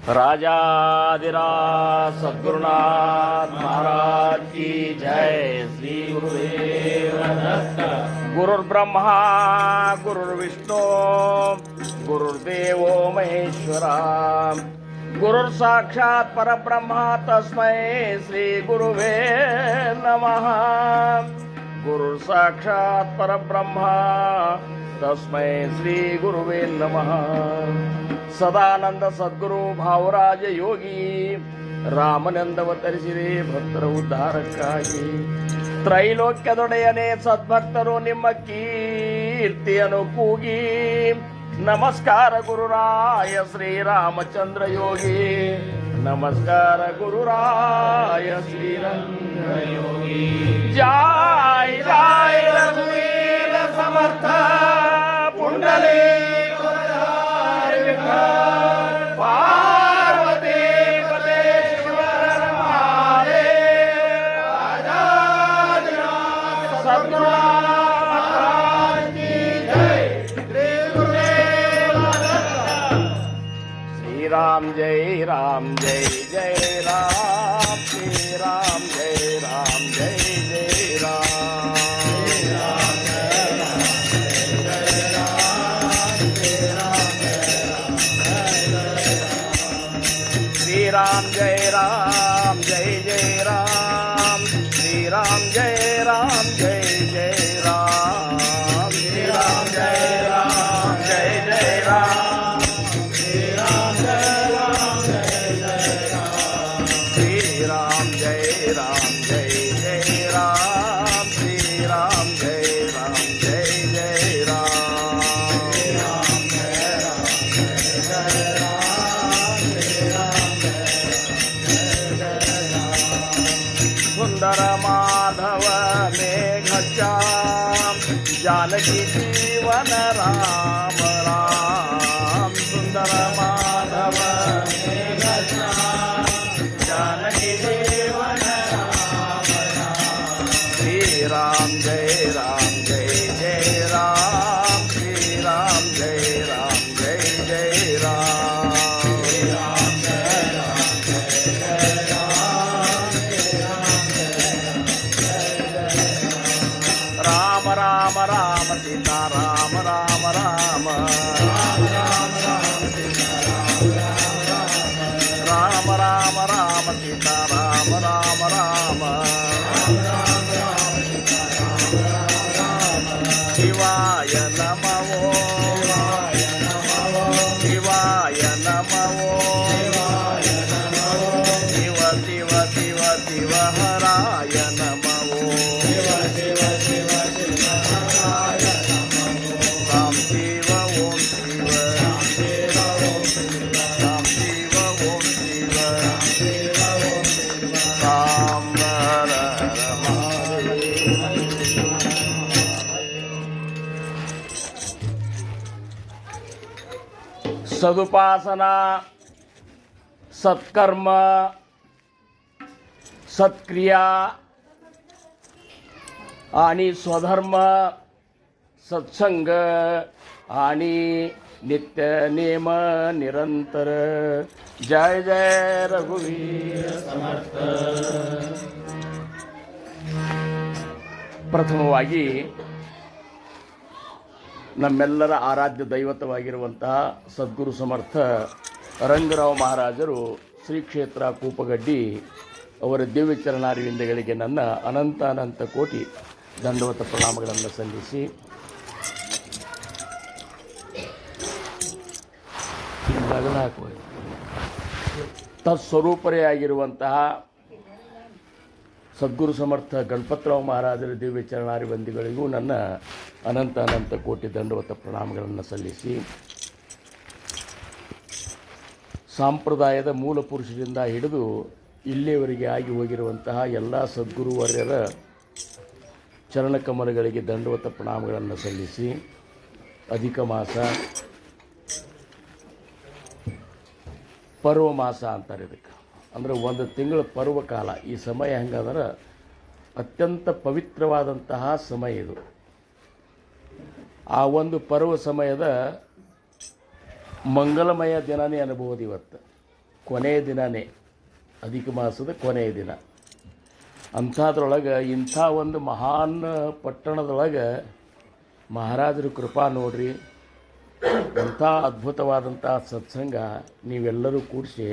राजाधिराज सद्गुरुनाथ महाराज की जय। श्री गुरुदेव दत्त। गुरुर्ब्रह्मा गुरुर्विष्णु गुरुर्देवो महेश्वरा गुरुर्साक्षात् परब्रह्म तस्मै श्री गुरुवे नमः। गुरुर्साक्षात् परब्रह्म तस्मै श्री गुरुवे नमः। ಸದಾನಂದ ಸದ್ಗುರು ಭಾವರಾಜ ಯೋಗಿ ರಾಮನಂದವತರಿಸಿದೆ ಭಕ್ತರ ಉದ್ಧಾರಕ್ಕಾಗಿ. ತ್ರೈಲೋಕ್ಯದೊಡೆಯನೇ ಸದ್ಭಕ್ತರು ನಿಮ್ಮ ಕೀರ್ತಿಯನ್ನು ಕೂಗಿ. ನಮಸ್ಕಾರ ಗುರುರಾಯ ಶ್ರೀರಾಮಚಂದ್ರ ಯೋಗಿ. ನಮಸ್ಕಾರ ಗುರುರಾಯ ಶ್ರೀರಾಮ ಯೋಗಿ. ಜೈ ಜೈ ರಘುವೀರ ಸಮರ್ಥ ಪುಂಡಲೇ पार्वती पते शिवर महादेव। राजाधिराज सद्गुरुनाथ की जय। श्री गुरुदेव दत्त। श्री राम जय राम जय जय राम। श्री राम जय राम जय जय राम। राम जय राम जय जय राम। श्री राम जय राम जय जय राम। श्री राम जय राम जय जय राम। श्री राम जय राम जय जय राम। श्री राम जय राम जय जय राम। श्री राम जय राम जय जय राम। श्री राम जय राम जय जय राम। सुंदर माधव मेघश्याम जानकी जीवन राम राम। सुंदर माधव मेघश्याम जानकी जीवन राम राम। श्री राम जय जय राम। श्री राम जय जय राम। श्री राम जय राम जय जय राम। राम राम राम सीता राम राम राम। राम राम राम सीता राम राम राम सीता राम राम राम। शिवाय नमो शिवाय नमो शिव शिव शिव शिव हराय नमो। राम शिव ओम शिव राम शिव ओम शिव राम हर सदुपासना सत्कर्म सत्क्रिया आणि स्वधर्म सत्संग आणि नित्य नेम निरंतर। जय जय रघुवीर समर्थ। ಪ್ರಥಮವಾಗಿ ನಮ್ಮೆಲ್ಲರ ಆರಾಧ್ಯ ದೈವತವಾಗಿರುವಂತಹ ಸದ್ಗುರು ಸಮರ್ಥ ರಂಗರಾವ್ ಮಹಾರಾಜರು ಶ್ರೀ ಕ್ಷೇತ್ರ ಕೂಪಗಡ್ಡಿ ಅವರ ದಿವ್ಯ ಚರಣಾರವಿಂದಗಳಿಗೆ ನನ್ನ ಅನಂತ ಕೋಟಿ ದಂಡವತ ಪ್ರಣಾಮಗಳನ್ನು ಸಲ್ಲಿಸಿ ತತ್ಸ್ವರೂಪರೇ ಆಗಿರುವಂತಹ ಸದ್ಗುರು ಸಮರ್ಥ ಗಣಪತರಾವ್ ಮಹಾರಾಜರ ದಿವ್ಯ ಚರಣಾರವಿಂದಗಳಿಗೂ ನನ್ನ ಅನಂತ ಕೋಟಿ ದಂಡವತ ಪ್ರಣಾಮಗಳನ್ನು ಸಲ್ಲಿಸಿ ಸಾಂಪ್ರದಾಯದ ಮೂಲ ಪುರುಷರಿಂದ ಹಿಡಿದು ಇಲ್ಲಿಯವರೆಗೆ ಆಗಿ ಹೋಗಿರುವಂತಹ ಎಲ್ಲ ಸದ್ಗುರುವರ್ಯರ ಚರಣಕಮಲಗಳಿಗೆ ದಂಡವತ ಪ್ರಣಾಮಗಳನ್ನು ಸಲ್ಲಿಸಿ ಅಧಿಕ ಮಾಸ ಪರ್ವ ಮಾಸ ಅಂತಾರೆ ಇದಕ್ಕೆ. ಅಂದರೆ ಒಂದು ತಿಂಗಳ ಪರ್ವಕಾಲ. ಈ ಸಮಯ ಹೆಂಗಂದ್ರೆ ಅತ್ಯಂತ ಪವಿತ್ರವಾದಂತಹ ಸಮಯ ಇದು. ಆ ಒಂದು ಪರ್ವ ಸಮಯದ ಮಂಗಲಮಯ ದಿನನೇ ಅನ್ಬೋದು ಇವತ್ತು. ಕೊನೆಯ ದಿನವೇ, ಅಧಿಕ ಮಾಸದ ಕೊನೆಯ ದಿನ. ಅಂಥದ್ರೊಳಗೆ ಇಂಥ ಒಂದು ಮಹಾನ್ ಪಟ್ಟಣದೊಳಗೆ ಮಹಾರಾಜರ ಕೃಪಾ ನೋಡ್ರಿ. ಅಂಥ ಅದ್ಭುತವಾದಂಥ ಸತ್ಸಂಗ ನೀವೆಲ್ಲರೂ ಕೂಡಿಸಿ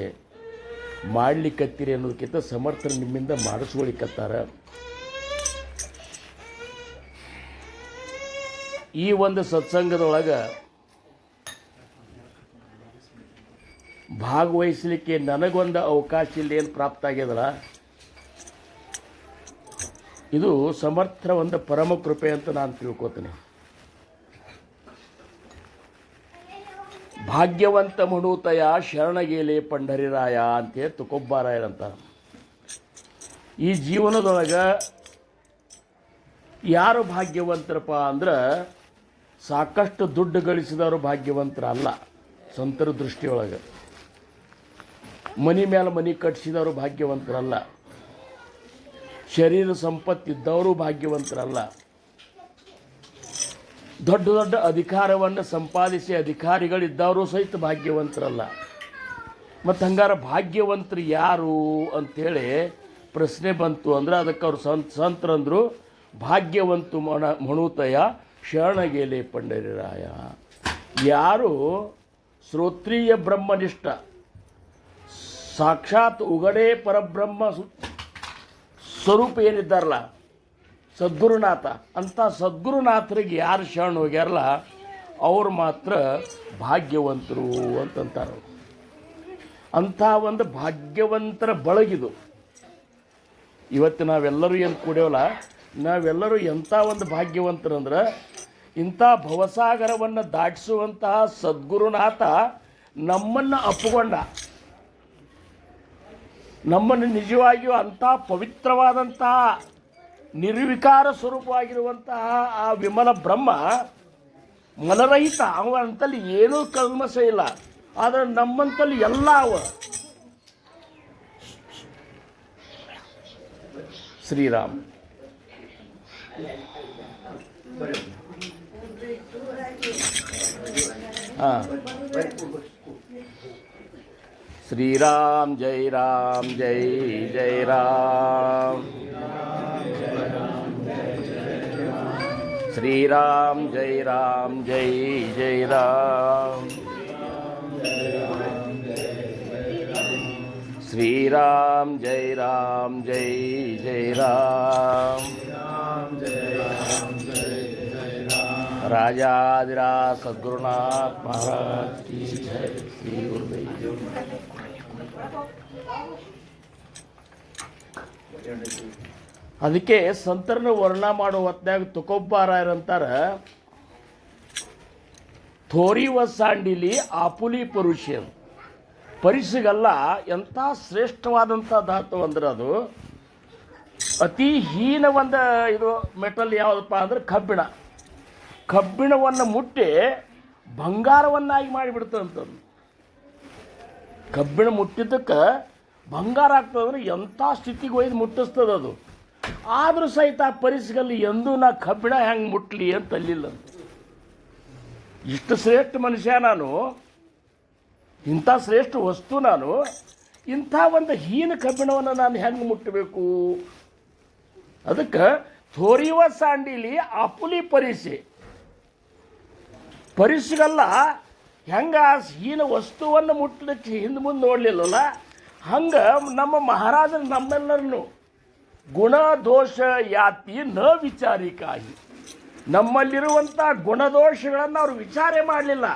ಮಾಡಲಿಕ್ಕತ್ತೀರಿ ಅನ್ನೋದಕ್ಕಿಂತ ಸಮರ್ಥರು ನಿಮ್ಮಿಂದ ಮಾಡಿಸ್ಕೊಳಿಕತ್ತಾರ. ಈ ಒಂದು ಸತ್ಸಂಗದೊಳಗೆ ಭಾಗವಹಿಸಲಿಕ್ಕೆ ನನಗೊಂದು ಅವಕಾಶ ಇಲ್ಲಿ ಏನು ಪ್ರಾಪ್ತ ಆಗ್ಯದಲ್ಲ, ಇದು ಸಮರ್ಥರ ಒಂದು ಪರಮ ಕೃಪೆ ಅಂತ ನಾನು ತಿಳ್ಕೊತೀನಿ. ಭಾಗ್ಯವಂತ ಮಣುತಯ ಶರಣಗೇಲೆ ಪಂಡರಿರಾಯ ಅಂತೇಳಿ ತುಕೋಬ್ಬಾರಾಯರಂತ. ಈ ಜೀವನದೊಳಗೆ ಯಾರು ಭಾಗ್ಯವಂತರಪ್ಪ ಅಂದ್ರೆ ಸಾಕಷ್ಟು ದುಡ್ಡು ಗಳಿಸಿದವರು ಭಾಗ್ಯವಂತರಲ್ಲ. ಸಂತರ ದೃಷ್ಟಿಯೊಳಗೆ ಮನೆ ಮೇಲೆ ಮನೆ ಕಟ್ಟಿಸಿದವರು ಭಾಗ್ಯವಂತರಲ್ಲ. ಶರೀರ ಸಂಪತ್ತಿದ್ದವರು ಭಾಗ್ಯವಂತರಲ್ಲ. ದೊಡ್ಡ ದೊಡ್ಡ ಅಧಿಕಾರವನ್ನು ಸಂಪಾದಿಸಿ ಅಧಿಕಾರಿಗಳಿದ್ದವರು ಸಹಿತ ಭಾಗ್ಯವಂತರಲ್ಲ. ಮತ್ತು ಹಂಗಾರೆ ಭಾಗ್ಯವಂತರು ಯಾರು ಅಂಥೇಳಿ ಪ್ರಶ್ನೆ ಬಂತು ಅಂದ್ರೆ ಅದಕ್ಕೆ ಅವ್ರು ಸಂತರಂದರು, ಭಾಗ್ಯವಂತು ಮಣುತಯ ಶರಣಗೇಲೆ ಪಂಡರಿರಾಯ. ಯಾರು ಶ್ರೋತ್ರೀಯ ಬ್ರಹ್ಮನಿಷ್ಠ ಸಾಕ್ಷಾತ್ ಉಗಡೇ ಪರಬ್ರಹ್ಮ ಸ್ವರೂಪ ಏನಿದ್ದಾರಲ್ಲ ಸದ್ಗುರುನಾಥ, ಅಂಥ ಸದ್ಗುರುನಾಥರಿಗೆ ಯಾರು ಶರಣ ಹೋಗ್ಯಾರಲ್ಲ ಅವ್ರು ಮಾತ್ರ ಭಾಗ್ಯವಂತರು ಅಂತಂತಾರೆ. ಅಂಥ ಒಂದು ಭಾಗ್ಯವಂತರ ಬಳಗಿದು. ಇವತ್ತು ನಾವೆಲ್ಲರೂ ಏನು ಕೂಡ್ಯವಲ್ಲ, ನಾವೆಲ್ಲರೂ ಎಂಥ ಒಂದು ಭಾಗ್ಯವಂತರಂದ್ರೆ ಇಂಥ ಭವಸಾಗರವನ್ನು ದಾಟಿಸುವಂತಹ ಸದ್ಗುರುನಾಥ ನಮ್ಮನ್ನು ಅಪ್ಪುಗೊಂಡ, ನಮ್ಮನ್ನು ನಿಜವಾಗಿಯೂ ಅಂಥ ಪವಿತ್ರವಾದಂತಹ ನಿರ್ವಿಕಾರ ಸ್ವರೂಪವಾಗಿರುವಂತಹ ಆ ವಿಮಲ ಬ್ರಹ್ಮ ಮಲರಹಿತ, ಅವನಂತಲ್ಲಿ ಏನೂ ಕಲ್ಮಸ ಇಲ್ಲ. ಆದರೆ ನಮ್ಮಂತಲ್ಲಿ ಎಲ್ಲ ಅವ. ಶ್ರೀರಾಮ್. ಹಾಂ, श्रीराम जय राम जय जय राम, श्रीराम जय राम जय जय राम, श्रीराम जय राम जय जय राम, राजाधिराज सद्गुरुनाथ महाराज की जय. श्री गुरुदेव. ಅದಕ್ಕೆ ಸಂತರನ್ನ ವರ್ಣ ಮಾಡುವ ಹೊತ್ನಾಗ ತುಕೋಬ್ಬಾರಾಯರಂತಾರೆ, ಥೋರಿವ ಸಾಂಡಿಲಿ ಆಪುಲಿ ಪರುಷನ್. ಪರಿಸಿಗಲ್ಲ ಎಂಥ ಶ್ರೇಷ್ಠವಾದಂಥ ಧಾತು ಅಂದ್ರೆ ಅದು ಅತಿ ಹೀನ ಒಂದು ಇದು ಮೆಟಲ್ ಯಾವುದಪ್ಪ ಅಂದ್ರೆ ಕಬ್ಬಿಣ. ಕಬ್ಬಿಣವನ್ನು ಮುಟ್ಟಿ ಬಂಗಾರವನ್ನಾಗಿ ಮಾಡಿಬಿಡ್ತದಂಥದ್ದು. ಕಬ್ಬಿಣ ಮುಟ್ಟಿದ್ದಕ್ಕೆ ಬಂಗಾರ ಆಗ್ತದಂದ್ರೆ ಎಂಥ ಸ್ಥಿತಿಗೆ ಒಯ್ದು ಮುಟ್ಟಿಸ್ತದೆ ಅದು. ಆದರೂ ಸಹಿತ ಆ ಪರಿಸರಲ್ಲಿ ಎಂದೂ ನಾ ಕಬ್ಬಿಣ ಹೆಂಗೆ ಮುಟ್ಲಿ ಅಂತ ಅಲ್ಲಿಲ್ಲ. ಇಷ್ಟು ಶ್ರೇಷ್ಠ ಮನುಷ್ಯ ನಾನು, ಇಂಥ ಶ್ರೇಷ್ಠ ವಸ್ತು ನಾನು, ಇಂಥ ಒಂದು ಹೀನ ಕಬ್ಬಿಣವನ್ನು ನಾನು ಹೆಂಗೆ ಮುಟ್ಟಬೇಕು? ಅದಕ್ಕೆ ಥೋರಿವ ಸಾಂಡಿಲಿ ಆಪುಲಿ ಪರಿಸಿ. ಪರಿಸಿಗಲ್ಲ ಹೆಂಗೆ ಆ ಹೀನ ವಸ್ತುವನ್ನು ಮುಟ್ಟಲಿಕ್ಕೆ ಹಿಂದೆ ಮುಂದೆ ನೋಡಲಿಲ್ಲಲ್ಲ, ಹಂಗೆ ನಮ್ಮ ಮಹಾರಾಜರು ನಮ್ಮೆಲ್ಲರನ್ನು ಗುಣ ದೋಷ ಯಾತಿ ನ ವಿಚಾರಿಕಾಯಿ, ನಮ್ಮಲ್ಲಿರುವಂಥ ಗುಣದೋಷಗಳನ್ನು ಅವರು ವಿಚಾರ ಮಾಡಲಿಲ್ಲ.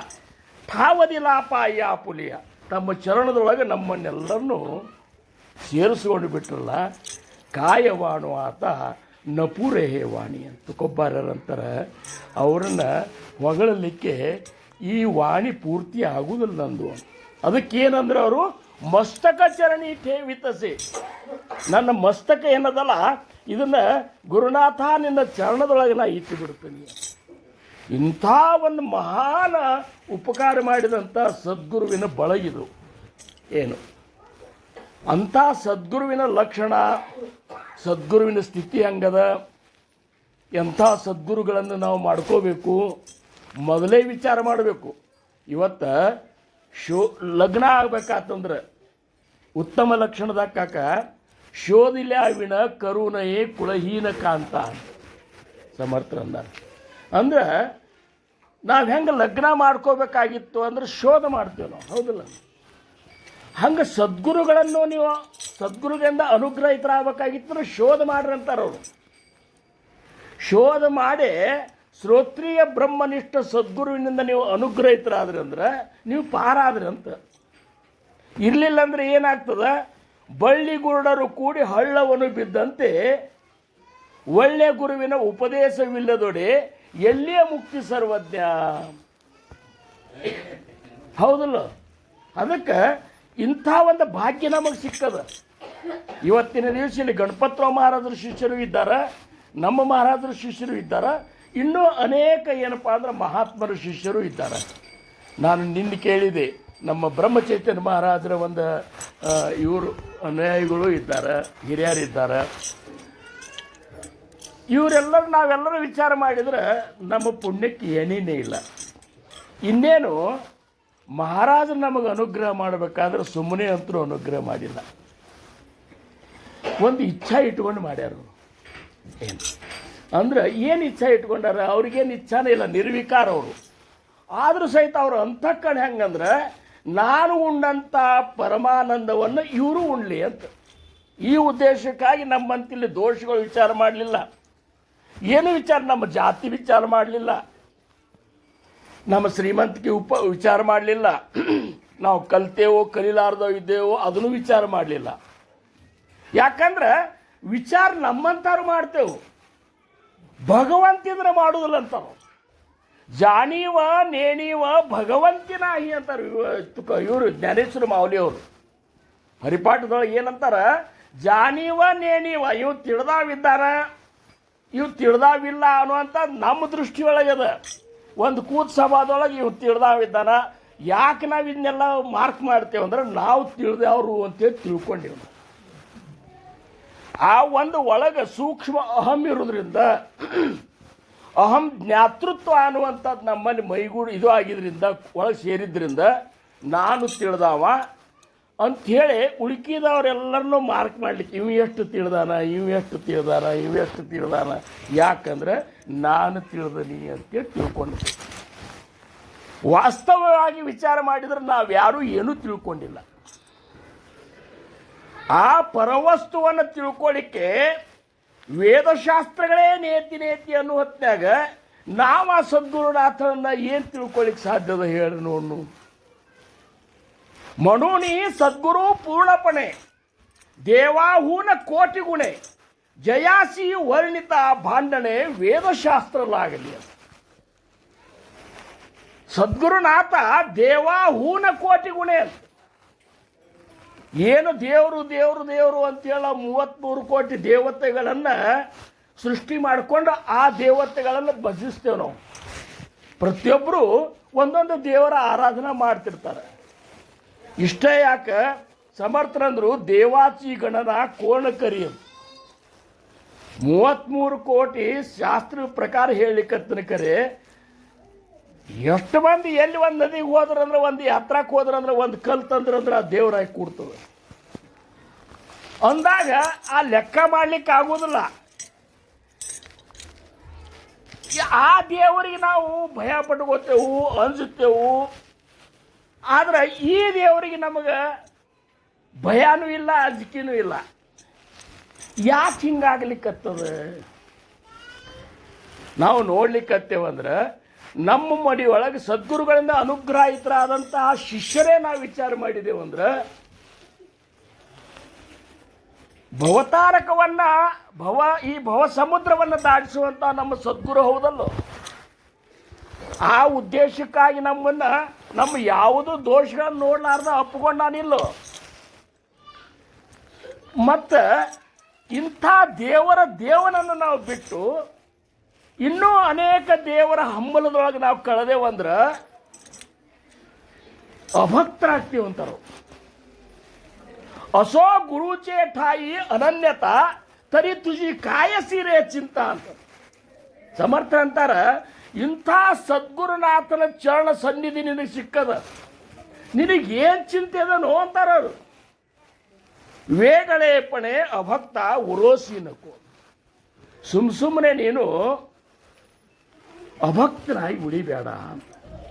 ಠಾವದಿಲಾಪಾಯ ಪುಲಿಯ, ತಮ್ಮ ಚರಣದೊಳಗೆ ನಮ್ಮನ್ನೆಲ್ಲರನ್ನೂ ಸೇರಿಸ್ಕೊಂಡು ಬಿಟ್ರಲ್ಲ. ಕಾಯವಾಣು ಆತ ನಪುರೇಹೇ ವಾಣಿ ಅಂತ ಕೊಬ್ಬಾರರಂತಾರೆ. ಅವರನ್ನು ಹೊಗಳಲಿಕ್ಕೆ ಈ ವಾಣಿ ಪೂರ್ತಿ ಆಗುವುದಿಲ್ಲ ನಂದು. ಅದಕ್ಕೇನಂದ್ರೆ ಅವರು ಮಸ್ತಕ ಚರಣಿ ಠೇವಿತಸಿ, ನನ್ನ ಮಸ್ತಕ ಏನದಲ್ಲ ಇದನ್ನು ಗುರುನಾಥ ನಿನ್ನ ಚರಣದೊಳಗೆ ನಾ ಇಟ್ಟು ಬಿಡ್ತೀನಿ. ಇಂಥ ಒಂದು ಮಹಾನ ಉಪಕಾರ ಮಾಡಿದಂಥ ಸದ್ಗುರುವಿನ ಬಳಗಿದು ಏನು. ಅಂಥ ಸದ್ಗುರುವಿನ ಲಕ್ಷಣ, ಸದ್ಗುರುವಿನ ಸ್ಥಿತಿ ಹಂಗದ. ಎಂಥ ಸದ್ಗುರುಗಳನ್ನು ನಾವು ಮಾಡ್ಕೋಬೇಕು, ಮೊದಲೇ ವಿಚಾರ ಮಾಡಬೇಕು. ಇವತ್ತು ಲಗ್ನ ಆಗ್ಬೇಕಾತಂದ್ರೆ ಉತ್ತಮ ಲಕ್ಷಣದ ಕಾಕ ಶೋಧಿಲ್ಯಾವಿನ ಕರುಣಯೇ ಕುಲಹೀನ ಕಾಂತ ಸಮರ್ಥರಂದ. ಅಂದ್ರೆ ನಾವು ಹೆಂಗೆ ಲಗ್ನ ಮಾಡ್ಕೋಬೇಕಾಗಿತ್ತು ಅಂದ್ರೆ ಶೋಧ ಮಾಡ್ತೇವೆ ನಾವು, ಹೌದಿಲ್ಲ? ಹಂಗೆ ಸದ್ಗುರುಗಳನ್ನು ನೀವು ಸದ್ಗುರುಗಳಿಂದ ಅನುಗ್ರಹಿತರಾಗಬೇಕಾಗಿತ್ತು, ಶೋಧ ಮಾಡ್ರಿ ಅಂತಾರೆ ಅವರು. ಶೋಧ ಮಾಡಿ ಶ್ರೋತ್ರಿಯ ಬ್ರಹ್ಮನಿಷ್ಠ ಸದ್ಗುರುವಿನಿಂದ ನೀವು ಅನುಗ್ರಹಿತರಾದ್ರಿ ಅಂದ್ರೆ ನೀವು ಪಾರಾದ್ರಿ ಅಂತ. ಇರಲಿಲ್ಲ ಅಂದರೆ ಏನಾಗ್ತದೆ? ಬಳ್ಳಿಗುರುಡರು ಕೂಡಿ ಹಳ್ಳವನ್ನು ಬಿದ್ದಂತೆ ಒಳ್ಳೆ ಗುರುವಿನ ಉಪದೇಶವಿಲ್ಲದೊಡೆ ಎಲ್ಲಿಯೇ ಮುಕ್ತಿ ಸರ್ವಜ್ಞ, ಹೌದಲ್ಲ? ಅದಕ್ಕೆ ಇಂಥ ಒಂದು ಭಾಗ್ಯ ನಮಗೆ ಸಿಕ್ಕದ. ಇವತ್ತಿನ ದಿವಸ ಇಲ್ಲಿ ಗಣಪತರಾವ್ ಮಹಾರಾಜರ ಶಿಷ್ಯರು ಇದ್ದಾರೆ, ನಮ್ಮ ಮಹಾರಾಜರ ಶಿಷ್ಯರು ಇದ್ದಾರೆ, ಇನ್ನೂ ಅನೇಕ ಏನಪ್ಪ ಅಂದ್ರೆ ಮಹಾತ್ಮರ ಶಿಷ್ಯರು ಇದ್ದಾರೆ. ನಾನು ನಿನ್ನೆ ಕೇಳಿದೆ, ನಮ್ಮ ಬ್ರಹ್ಮಚೈತನ್ಯ ಮಹಾರಾಜರ ಒಂದು ಇವರು ಅನುಯಾಯಿಗಳು ಇದ್ದಾರೆ, ಹಿರಿಯರಿದ್ದಾರೆ. ಇವರೆಲ್ಲರೂ ನಾವೆಲ್ಲರೂ ವಿಚಾರ ಮಾಡಿದರೆ ನಮ್ಮ ಪುಣ್ಯಕ್ಕೆ ಏನೇನೇ ಇಲ್ಲ. ಇನ್ನೇನು ಮಹಾರಾಜರು ನಮಗೆ ಅನುಗ್ರಹ ಮಾಡಬೇಕಾದ್ರೆ ಸುಮ್ಮನೆ ಅಂತರೂ ಅನುಗ್ರಹ ಮಾಡಿಲ್ಲ, ಒಂದು ಇಚ್ಛಾ ಇಟ್ಕೊಂಡು ಮಾಡ್ಯಾರ. ಏನು ಅಂದ್ರೆ ಏನು ಇಚ್ಛಾ ಇಟ್ಕೊಂಡಾರ? ಅವ್ರಿಗೇನು ಇಚ್ಛಾನೇ ಇಲ್ಲ, ನಿರ್ವಿಕಾರ ಅವರು. ಆದರೂ ಸಹಿತ ಅವರು ಅಂತಃಕರಣ ಹೆಂಗಂದ್ರೆ ನಾನು ಉಂಡಂಥ ಪರಮಾನಂದವನ್ನು ಇವರು ಉಣ್ಲಿ ಅಂತ. ಈ ಉದ್ದೇಶಕ್ಕಾಗಿ ನಮ್ಮಂತಿಲ್ಲಿ ದೋಷಗಳು ವಿಚಾರ ಮಾಡಲಿಲ್ಲ, ಏನು ವಿಚಾರ, ನಮ್ಮ ಜಾತಿ ವಿಚಾರ ಮಾಡಲಿಲ್ಲ, ನಮ್ಮ ಶ್ರೀಮಂತಿಕೆ ವಿಚಾರ ಮಾಡಲಿಲ್ಲ, ನಾವು ಕಲ್ತೇವೋ ಕಲಿಲಾರ್ದೋ ಇದ್ದೇವೋ ಅದನ್ನು ವಿಚಾರ ಮಾಡಲಿಲ್ಲ. ಯಾಕಂದ್ರೆ ವಿಚಾರ ನಮ್ಮಂತಾರು ಮಾಡ್ತೇವೆ, ಭಗವಂತಿದ್ರೆ ಮಾಡೋದಿಲ್ಲ ಅಂತಾರೆ. ಜಾನೀವ ನೇನೀವ ಭಗವಂತಿನಾಹಿ ಅಂತಾರೆ ಇವರು ಜ್ಞಾನೇಶ್ವರ ಮಾವಲಿಯವರು. ಹರಿಪಾಠದೊಳಗೆ ಏನಂತಾರೆ? ಜಾನೀವ ನೇನೀವ, ಇವು ತಿಳಿದಾವಿದ್ದಾರ, ಇವು ತಿಳಿದಾವಿಲ್ಲ ಅನ್ನುವಂಥ ನಮ್ಮ ದೃಷ್ಟಿಯೊಳಗದ. ಒಂದು ಕೂತ್ ಸಭಾದೊಳಗೆ ಇವು ತಿಳಿದಾವಿದ್ದಾನ. ಯಾಕೆ ನಾವು ಇದನ್ನೆಲ್ಲ ಮಾರ್ಕ್ ಮಾಡ್ತೇವೆ ಅಂದ್ರೆ ನಾವು ತಿಳಿದವರು ಅಂತೇಳಿ ತಿಳ್ಕೊಂಡಿವಿ. ಆ ಒಂದು ಒಳಗೆ ಸೂಕ್ಷ್ಮ ಅಹಂ ಇರೋದ್ರಿಂದ, ಅಹಂ ಜ್ಞಾತೃತ್ವ ಅನ್ನುವಂಥದ್ದು ನಮ್ಮಲ್ಲಿ ಮೈಗೂಡು ಇದು ಆಗಿದ್ದರಿಂದ, ಒಳಗೆ ಸೇರಿದ್ರಿಂದ ನಾನು ತಿಳಿದವ ಅಂಥೇಳಿ ಉಳುಕಿದವರೆಲ್ಲರನ್ನೂ ಮಾರ್ಕ್ ಮಾಡಲಿಕ್ಕೆ ಇವು ಎಷ್ಟು ತಿಳಿದಾನ, ಇವು ಎಷ್ಟು ತಿಳಿದಾನ, ಇವು ಎಷ್ಟು ತಿಳಿದಾನ. ಯಾಕಂದ್ರೆ ನಾನು ತಿಳಿದನಿ ಅಂತೇಳಿ ತಿಳ್ಕೊಂಡಿದ್ದೆ. ವಾಸ್ತವವಾಗಿ ವಿಚಾರ ಮಾಡಿದ್ರೆ ನಾವು ಯಾರೂ ಏನೂ ತಿಳ್ಕೊಂಡಿಲ್ಲ. ಆ ಪರವಸ್ತುವನ್ನು ತಿಳ್ಕೊಳ್ಳಿಕ್ಕೆ ವೇದಶಾಸ್ತ್ರಗಳೇ ನೇತಿ ನೇತಿ ಅನ್ನೋ ಹೊತ್ನಾಗ ನಾವು ಆ ಸದ್ಗುರುನಾಥನನ್ನ ಏನು ತಿಳ್ಕೊಳ್ಳಿಕ್ಕೆ ಸಾಧ್ಯದ ಹೇಳಿ ನೋಡು. ಮನೋನಿ ಸದ್ಗುರು ಪೂರ್ಣಪಣೆ ದೇವಾಹೂನ ಕೋಟಿ ಗುಣೆ ಜಯಾಸಿ ವರ್ಣಿತ ಭಾಂಡನೆ ವೇದಶಾಸ್ತ್ರಲಾಗಲಿ. ಸದ್ಗುರುನಾಥ ದೇವಾಹೂನ ಕೋಟಿ ಗುಣೆ ಅಂತ. ಏನು ದೇವರು ದೇವರು ದೇವರು ಅಂತೇಳ 33 ಕೋಟಿ ದೇವತೆಗಳನ್ನು ಸೃಷ್ಟಿ ಮಾಡಿಕೊಂಡು ಆ ದೇವತೆಗಳನ್ನು ಭಜಿಸ್ತೇವೆ ನಾವು. ಪ್ರತಿಯೊಬ್ಬರು ಒಂದೊಂದು ದೇವರ ಆರಾಧನೆ ಮಾಡ್ತಿರ್ತಾರೆ. ಇಷ್ಟೇ ಯಾಕೆ ಸಮರ್ಥರಂದ್ರು ದೇವಾಚಿ ಗಣನ ಕೋಣಕರಿ ಅಂತ 33 ಕೋಟಿ ಶಾಸ್ತ್ರ ಪ್ರಕಾರ ಹೇಳಿಕತ್ತನ ಕರೆ. ಎಷ್ಟು ಮಂದಿ ಎಲ್ಲಿ ಒಂದು ನದಿಗೆ ಹೋದ್ರಂದ್ರೆ, ಒಂದು ಯಾತ್ರಕ್ಕೆ ಹೋದ್ರಂದ್ರೆ, ಒಂದು ಕಲ್ಲು ತಂದ್ರಂದ್ರೆ ಆ ದೇವರಾಗಿ ಕೂಡ್ತದೆ ಅಂದಾಗ ಆ ಲೆಕ್ಕ ಮಾಡ್ಲಿಕ್ಕೆ ಆಗೋದಿಲ್ಲ. ಆ ದೇವರಿಗೆ ನಾವು ಭಯ ಪಟ್ಕೋತೇವು, ಅನ್ಸುತ್ತೇವು. ಆದ್ರೆ ಈ ದೇವರಿಗೆ ನಮಗೆ ಭಯನೂ ಇಲ್ಲ, ಅಂಜಿಕೆನೂ ಇಲ್ಲ. ಯಾಕೆ ಹಿಂಗಾಗ್ಲಿಕ್ಕತ್ತದ? ನಾವು ನೋಡ್ಲಿಕ್ಕತ್ತೇವಂದ್ರೆ ನಮ್ಮ ಮಡಿಯೊಳಗೆ ಸದ್ಗುರುಗಳಿಂದ ಅನುಗ್ರಹಿತರಾದಂತಹ ಶಿಷ್ಯರೇ ನಾವು ವಿಚಾರ ಮಾಡಿದ್ದೇವಂದ್ರೆ ಭವತಾರಕವನ್ನ ಈ ಭವ ಸಮುದ್ರವನ್ನು ದಾಟಿಸುವಂಥ ನಮ್ಮ ಸದ್ಗುರು ಹೌದಲ್ಲೋ. ಆ ಉದ್ದೇಶಕ್ಕಾಗಿ ನಮ್ಮ ಯಾವುದೂ ದೋಷಗಳನ್ನು ನೋಡಲಾರ್ದ ಅಪ್ಪುಕೊಂಡಾನಿಲ್ಲೋ. ಮತ್ತು ಇಂಥ ದೇವನನ್ನು ನಾವು ಬಿಟ್ಟು ಇನ್ನೂ ಅನೇಕ ದೇವರ ಹಂಬಲದೊಳಗೆ ನಾವು ಕಳೆದೇವಂದ್ರೆ ಅಭಕ್ತರಾಗ್ತೀವಂತಾರು. ಅಸೋ ಗುರುಚೇ ಠಾಯಿ ಅನನ್ಯತ ತರಿ ತುಜಿ ಕಾಯ ಸೀರೆ ಚಿಂತ ಅಂತ ಸಮರ್ಥ ಅಂತಾರ. ಇಂಥ ಸದ್ಗುರುನಾಥನ ಚರಣ ಸನ್ನಿಧಿ ನಿನಗೆ ಸಿಕ್ಕದ, ನಿನಗೇನು ಚಿಂತೆ ಅದನೋ ಅಂತಾರ ಅವರು. ವೇಗಳೇಪಣೆ ಅಭಕ್ತ ಉರೋಸಿನಕು. ಸುಮ್ಮನೆ ನೀನು ಅಭಕ್ತನಾಗಿ ಉಳಿಬೇಡ.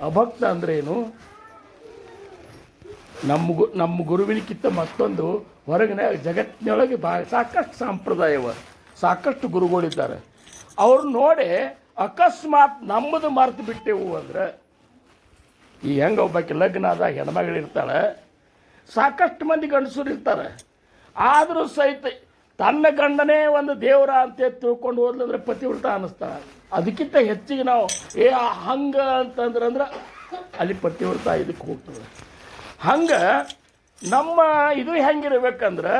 ಅಭಕ್ತ ಅಂದ್ರೇನು? ನಮ್ಮ ಗುರುವಿನಕ್ಕಿಂತ ಮತ್ತೊಂದು ಹೊರಗಿನ ಜಗತ್ತಿನೊಳಗೆ ಸಾಕಷ್ಟು ಸಂಪ್ರದಾಯವ, ಸಾಕಷ್ಟು ಗುರುಗಳಿದ್ದಾರೆ. ಅವ್ರು ನೋಡಿ ಅಕಸ್ಮಾತ್ ನಮ್ಮದು ಮರೆತು ಬಿಟ್ಟೆವು ಅಂದ್ರೆ, ಈ ಹೆಂಗೆ ಒಬ್ಬಾಕಿ ಲಗ್ನ ಆದ ಹೆಣ್ಮಗಳಿರ್ತಾಳೆ, ಸಾಕಷ್ಟು ಮಂದಿ ಗಂಡಸರು ಇರ್ತಾರೆ, ಆದರೂ ಸಹಿತ ತನ್ನ ಗಂಡನೇ ಒಂದು ದೇವರ ಅಂತ ತಿಳ್ಕೊಂಡು ಹೋದ್ಲಂದ್ರೆ ಪತಿವ್ರತ ಅನ್ನಿಸ್ತಾಳೆ. ಅದಕ್ಕಿಂತ ಹೆಚ್ಚಿಗೆ ನಾವು ಹಂಗೆ ಅಂತಂದ್ರೆ ಅಲ್ಲಿ ಪತಿವ್ರತ ಇದಕ್ಕೆ ಹೋಗ್ತದೆ. ಹಂಗೆ ನಮ್ಮ ಇದು ಹೆಂಗಿರ್ಬೇಕಂದ್ರೆ,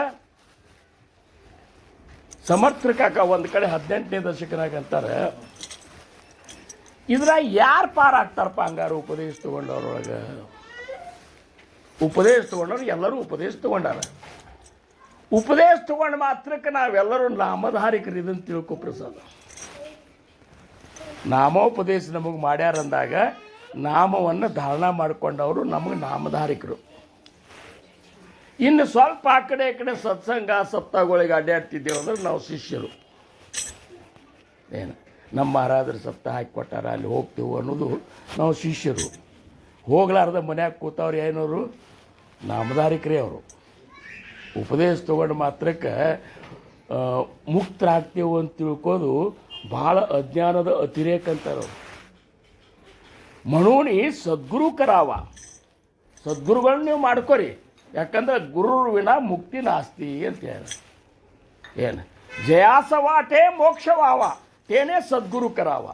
ಸಮರ್ಥ ಕಾಕ ಒಂದು ಕಡೆ 18ನೇ ದಶಕನಾಗ ಅಂತಾರೆ, ಇದ್ರಾಗ ಯಾರು ಪಾರಾಗ್ತಾರಪ್ಪ ಹಂಗಾರು ಉಪದೇಶ ತೊಗೊಂಡವ್ರೊಳಗೆ. ಉಪದೇಶ ತೊಗೊಂಡವ್ರು ಎಲ್ಲರೂ ಉಪದೇಶ ತೊಗೊಂಡಾರ. ಉಪದೇಶ ತೊಗೊಂಡು ಮಾತ್ರಕ್ಕೆ ನಾವೆಲ್ಲರೂ ನಾಮಧಾರಿಕರು ಇದನ್ನು ತಿಳ್ಕೊ ಪ್ರಸಾದ. ನಾಮೋಪದೇಶ ನಮಗೆ ಮಾಡ್ಯಾರಂದಾಗ ನಾಮವನ್ನು ಧಾರಣ ಮಾಡಿಕೊಂಡವರು ನಮಗೆ ನಾಮಧಾರಿಕರು. ಇನ್ನು ಸ್ವಲ್ಪ ಆ ಕಡೆ ಈ ಕಡೆ ಸತ್ಸಂಗ ಸಪ್ತಾಹಗಳಿಗೆ ಅಡ್ಡಾಡ್ತಿದ್ದೇವೆ ಅಂದ್ರೆ ನಾವು ಶಿಷ್ಯರು. ಏನು ನಮ್ಮ ಮಹಾರಾಜರು ಸಪ್ತಾಹ ಹಾಕಿ ಕೊಟ್ಟಾರ, ಅಲ್ಲಿ ಹೋಗ್ತೇವೆ ಅನ್ನೋದು ನಾವು ಶಿಷ್ಯರು. ಹೋಗ್ಲಾರ್ದ ಮನ್ಯಾಗ ಕೂತವ್ರು ಏನವರು ನಾಮಧಾರಿಕರೇ ಅವರು. ಉಪದೇಶ ತೊಗೊಂಡು ಮಾತ್ರಕ್ಕೆ ಮುಕ್ತರಾಗ್ತೇವೆ ಅಂತ ತಿಳ್ಕೋದು ಭಾಳ ಅಜ್ಞಾನದ ಅತಿರೇಕ ಅಂತಾರೆ. ಮನೋಣಿ ಸದ್ಗುರು ಕರಾವ, ಸದ್ಗುರುಗಳನ್ನ ನೀವು ಮಾಡ್ಕೊರಿ, ಯಾಕಂದ್ರೆ ಗುರುವಿನ ಮುಕ್ತಿ ನಾಸ್ತಿ ಅಂತ ಹೇಳಿ. ಏನು ಜಯಾಸವಾಟೇ ಮೋಕ್ಷವಾವ ತೇನೇ ಸದ್ಗುರು ಕರಾವ,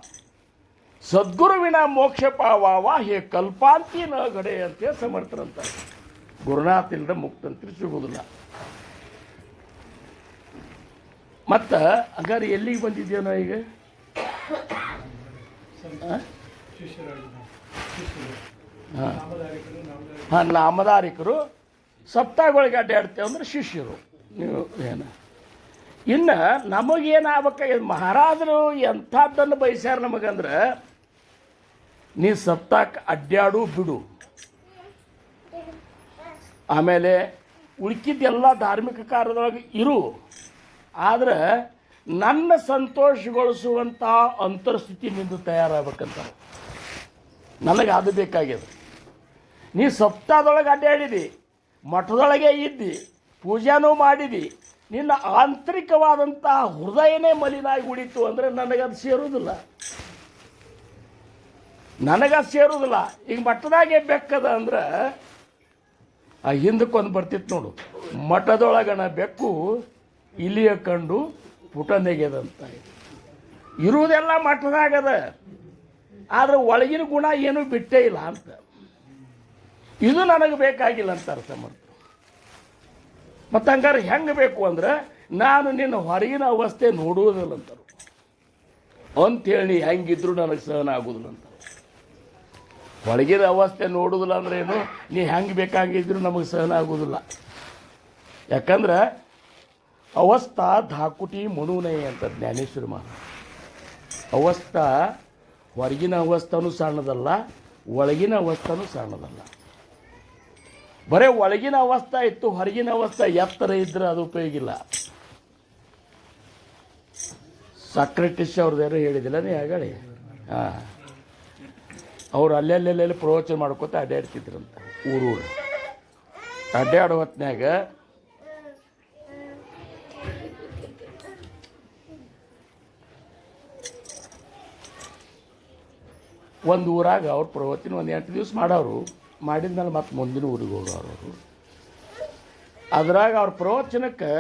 ಸದ್ಗುರುವಿನ ಮೋಕ್ಷ ಪಾವಾವ ಹೇ ಕಲ್ಪಾಂತಿ ನ ಗಡೆ ಅಂತೇಳಿ ಸಮರ್ಥರಂತಾರೆ. ಗುರುನಾಥ ಇಲ್ಲದ ಮುಕ್ತಂತ್ರಿ ಸಿಗುವುದಿಲ್ಲ. ಮತ್ತು ಹಂಗಾರೆ ಎಲ್ಲಿಗೆ ಬಂದಿದ್ದೇವೆ ನಾವು ಈಗ? ಹಾಂ, ನಾಮಧಾರಿಕರು. ಸಪ್ತಾಹಗಳಿಗೆ ಅಡ್ಡಾಡ್ತೇವೆ ಅಂದ್ರೆ ಶಿಷ್ಯರು. ನೀವು ಏನು ಇನ್ನು ನಮಗೇನಾಗಬೇಕಾಗಿದೆ? ಮಹಾರಾಜರು ಎಂಥದ್ದನ್ನು ಬಯಸ್ಯಾರ ನಮಗಂದ್ರೆ, ನೀ ಸಪ್ತಾಹಕ್ಕೆ ಅಡ್ಡಾಡು ಬಿಡು, ಆಮೇಲೆ ಉಳ್ಕಿದ್ದೆಲ್ಲ ಧಾರ್ಮಿಕ ಕಾರ್ಯದೊಳಗೆ ಇರು, ಆದರೆ ನನ್ನ ಸಂತೋಷಗೊಳಿಸುವಂಥ ಅಂತರ್ಸ್ಥಿತಿ ನಿಂದು ತಯಾರಾಗಬೇಕಂತ ನನಗೆ ಅದು ಬೇಕಾಗ್ಯದ. ನೀ ಸಪ್ತಾಹದೊಳಗೆ ಅಡ್ಡಾಡಿದಿ, ಮಠದೊಳಗೆ ಇದ್ದಿ, ಪೂಜಾನೂ ಮಾಡಿದಿ, ನಿನ್ನ ಆಂತರಿಕವಾದಂಥ ಹೃದಯನೇ ಮಲಿನಾಗಿ ಉಳಿತು ಅಂದರೆ ನನಗದು ಸೇರುವುದಿಲ್ಲ. ನನಗದು ಸೇರುವುದಿಲ್ಲ. ಈಗ ಮಠದಾಗೆ ಬೆಕ್ಕದ ಅಂದ್ರೆ ಆ ಹಿಂದಕ್ಕೊಂದು ಬರ್ತಿತ್ತು ನೋಡು, ಮಠದೊಳಗಣ ಬೆಕ್ಕು ಇಲಿಯ ಕಂಡು ಪುಟ ನೆಗೆದಂತ. ಇರುವುದೆಲ್ಲ ಮಠದಾಗದ, ಆದರೆ ಒಳಗಿನ ಗುಣ ಏನೂ ಬಿಟ್ಟೇ ಇಲ್ಲ ಅಂತ. ಇದು ನನಗೆ ಬೇಕಾಗಿಲ್ಲ ಅಂತಾರೆ ಸಮರ್ಥ. ಮತ್ತು ಹಂಗಾರೆ ಹೆಂಗೆ ಬೇಕು ಅಂದ್ರೆ, ನಾನು ನಿನ್ನ ಹೊರಗಿನ ಅವಸ್ಥೆ ನೋಡುವುದಿಲ್ಲ ಅಂತಾರೆ. ಅಂಥೇಳಿ ಹೆಂಗಿದ್ರು ನನಗೆ ಸಹನ ಆಗೋದಿಲ್ಲ ಅಂತಾರೆ. ಒಳಗಿನ ಅವಸ್ಥೆ ನೋಡುವುದಿಲ್ಲ ಅಂದ್ರೆ ಏನು? ನೀ ಹೆಂಗೆ ಬೇಕಾಗಿದ್ರು ನಮಗೆ ಸಹನ ಆಗೋದಿಲ್ಲ. ಯಾಕಂದ್ರೆ ಅವಸ್ಥಾ ಧಾಕುಟಿ ಮನುನಯ ಅಂತ ಜ್ಞಾನೇಶ್ವರ ಮಹಾರಾಜ. ಅವಸ್ಥಾ ಹೊರಗಿನ ಅವಸ್ಥಾನೂ ಸಣ್ಣದಲ್ಲ, ಒಳಗಿನ ಅವಸ್ಥಾನೂ ಸಣ್ಣದಲ್ಲ. ಬರೀ ಒಳಗಿನ ಅವಸ್ಥೆ ಇತ್ತು, ಹೊರಗಿನ ಅವಸ್ಥೆ ಎತ್ತರ ಇದ್ರೆ ಅದು ಉಪಯೋಗ ಇಲ್ಲ. ಸಾಕ್ರೆಟಿಸ್ ಅವ್ರದ್ದೇನೋ ಹೇಳಿದಿಲ್ಲ ನೀ ಆಗಳಿ. ಹಾಂ, ಅವ್ರು ಅಲ್ಲೆಲ್ಲೆಲ್ಲೆಲ್ಲಿ ಪ್ರವಚನ ಮಾಡ್ಕೋತ ಅಡ್ಡಾಡ್ತಿದ್ರಂತ ಊರು. ಅಡ್ಡಾಡೋ ಹೊತ್ನ್ಯಾಗ ಒಂದು ಊರಾಗ ಅವ್ರ ಪ್ರವಚನ ಒಂದು 8 ದಿವಸ ಮಾಡೋರು. ಮಾಡಿದ್ಮೇಲೆ ಮತ್ತೆ ಮುಂದಿನ ಊರಿಗೆ ಹೋಗೋರು ಅವರು. ಅದ್ರಾಗ ಅವ್ರ ಪ್ರವಚನಕ್ಕೆ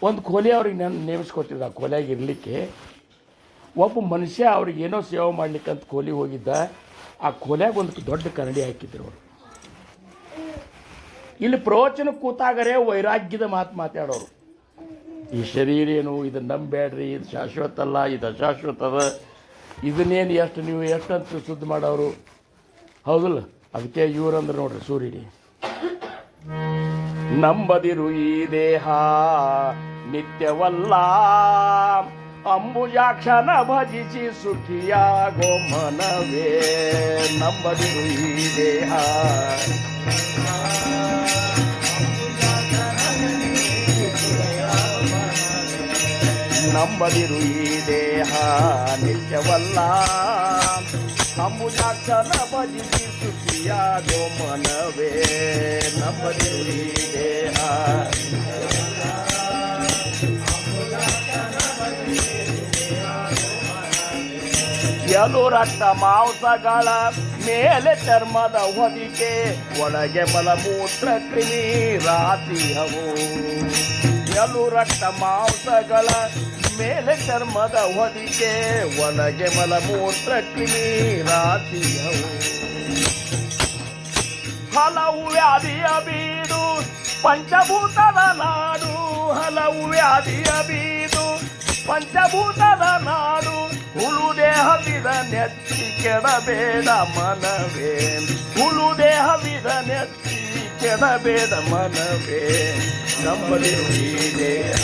ಒಂದು ಕೋಲಿ ಅವ್ರಿಗೆ ನಾನು ನೇಮಿಸ್ಕೊತಿದ್ದ. ಆ ಕೋಲಿಯಾಗಿ ಇರಲಿಕ್ಕೆ ಒಬ್ಬ ಮನುಷ್ಯ ಅವ್ರಿಗೆ ಏನೋ ಸೇವೆ ಮಾಡ್ಲಿಕ್ಕಂತ ಕೋಲಿ ಹೋಗಿದ್ದ. ಆ ಕೋಲಿಯಾಗ ಒಂದು ದೊಡ್ಡ ಕನ್ನಡಿ ಹಾಕಿದ್ರು ಅವರು. ಇಲ್ಲಿ ಪ್ರವಚನ ಕೂತಾಗರೆ ವೈರಾಗ್ಯದ ಮಾತು ಮಾತಾಡೋರು. ಈ ಶರೀರ ಏನು, ಇದನ್ನು ನಂಬೇಡ್ರಿ, ಇದು ಶಾಶ್ವತ ಅಲ್ಲ, ಇದು ಅಶಾಶ್ವತದ, ಇದನ್ನೇನು ಎಷ್ಟು ನೀವು ಎಷ್ಟಂತ ಶುದ್ಧ ಮಾಡೋರು. ಹೌದಲ್ಲ? ಅದಕ್ಕೆ ಇವ್ರಂದ್ರೆ ನೋಡ್ರಿ ಸೂರ್ಯಡಿ, ನಂಬದಿರು ಈ ದೇಹ ನಿತ್ಯವಲ್ಲ, ಅಂಬುಜಾಕ್ಷನ ಭಜಿಸಿ ಸುಖಿಯಾಗೋ ಮನವೇ ನಂಬದಿರು ಈ ದೇಹ ನಂಬದಿರು ಈ ದೇಹ ನಿತ್ಯವಲ್ಲ ಅಂಬುಜಾಕ್ಷನ ಭಜಿಸಿ ಸುಖಿಯಾಗೋ ಮನವೇ ನಂಬದಿರು ಈ ದೇಹ ಎಲು ರಕ್ತ ಮಾಂಸಗಳ ಮೇಲೆ ಚರ್ಮದ ಹೊದಿಕೆ ಒಳಗೆ ಮಲಮೂತ್ರ ಕ್ರಿಮಿ ರಾತಿಹವು ಎಲು ರಕ್ತ ಮಾಂಸಗಳ ಮೇಲೆ ಚರ್ಮದ ಹೊದಿಕೆ ಒಳಗೆ ಮಲಮೂತ್ರ ಕ್ರಿಮಿ ರಾತಿಹವು ಹಲವು ವ್ಯಾಧಿಯ ಬೀಡು ಪಂಚಭೂತದ ನಾಡು ಹಲವು ವ್ಯಾಧಿಯ ಬೀಡು ಪಂಚಭೂತದ ನಾಡು ಹುಲು ದೇಹವಿದ ನೆಚ್ಚಿ ಕೆಡಬೇಡ ಮನವೇ ಹುಲು ದೇಹವಿದ ನೆಚ್ಚಿ ಕೆಡಬೇಡ ಮನವೇ ನಂಬದಿರು ಈ ದೇಹ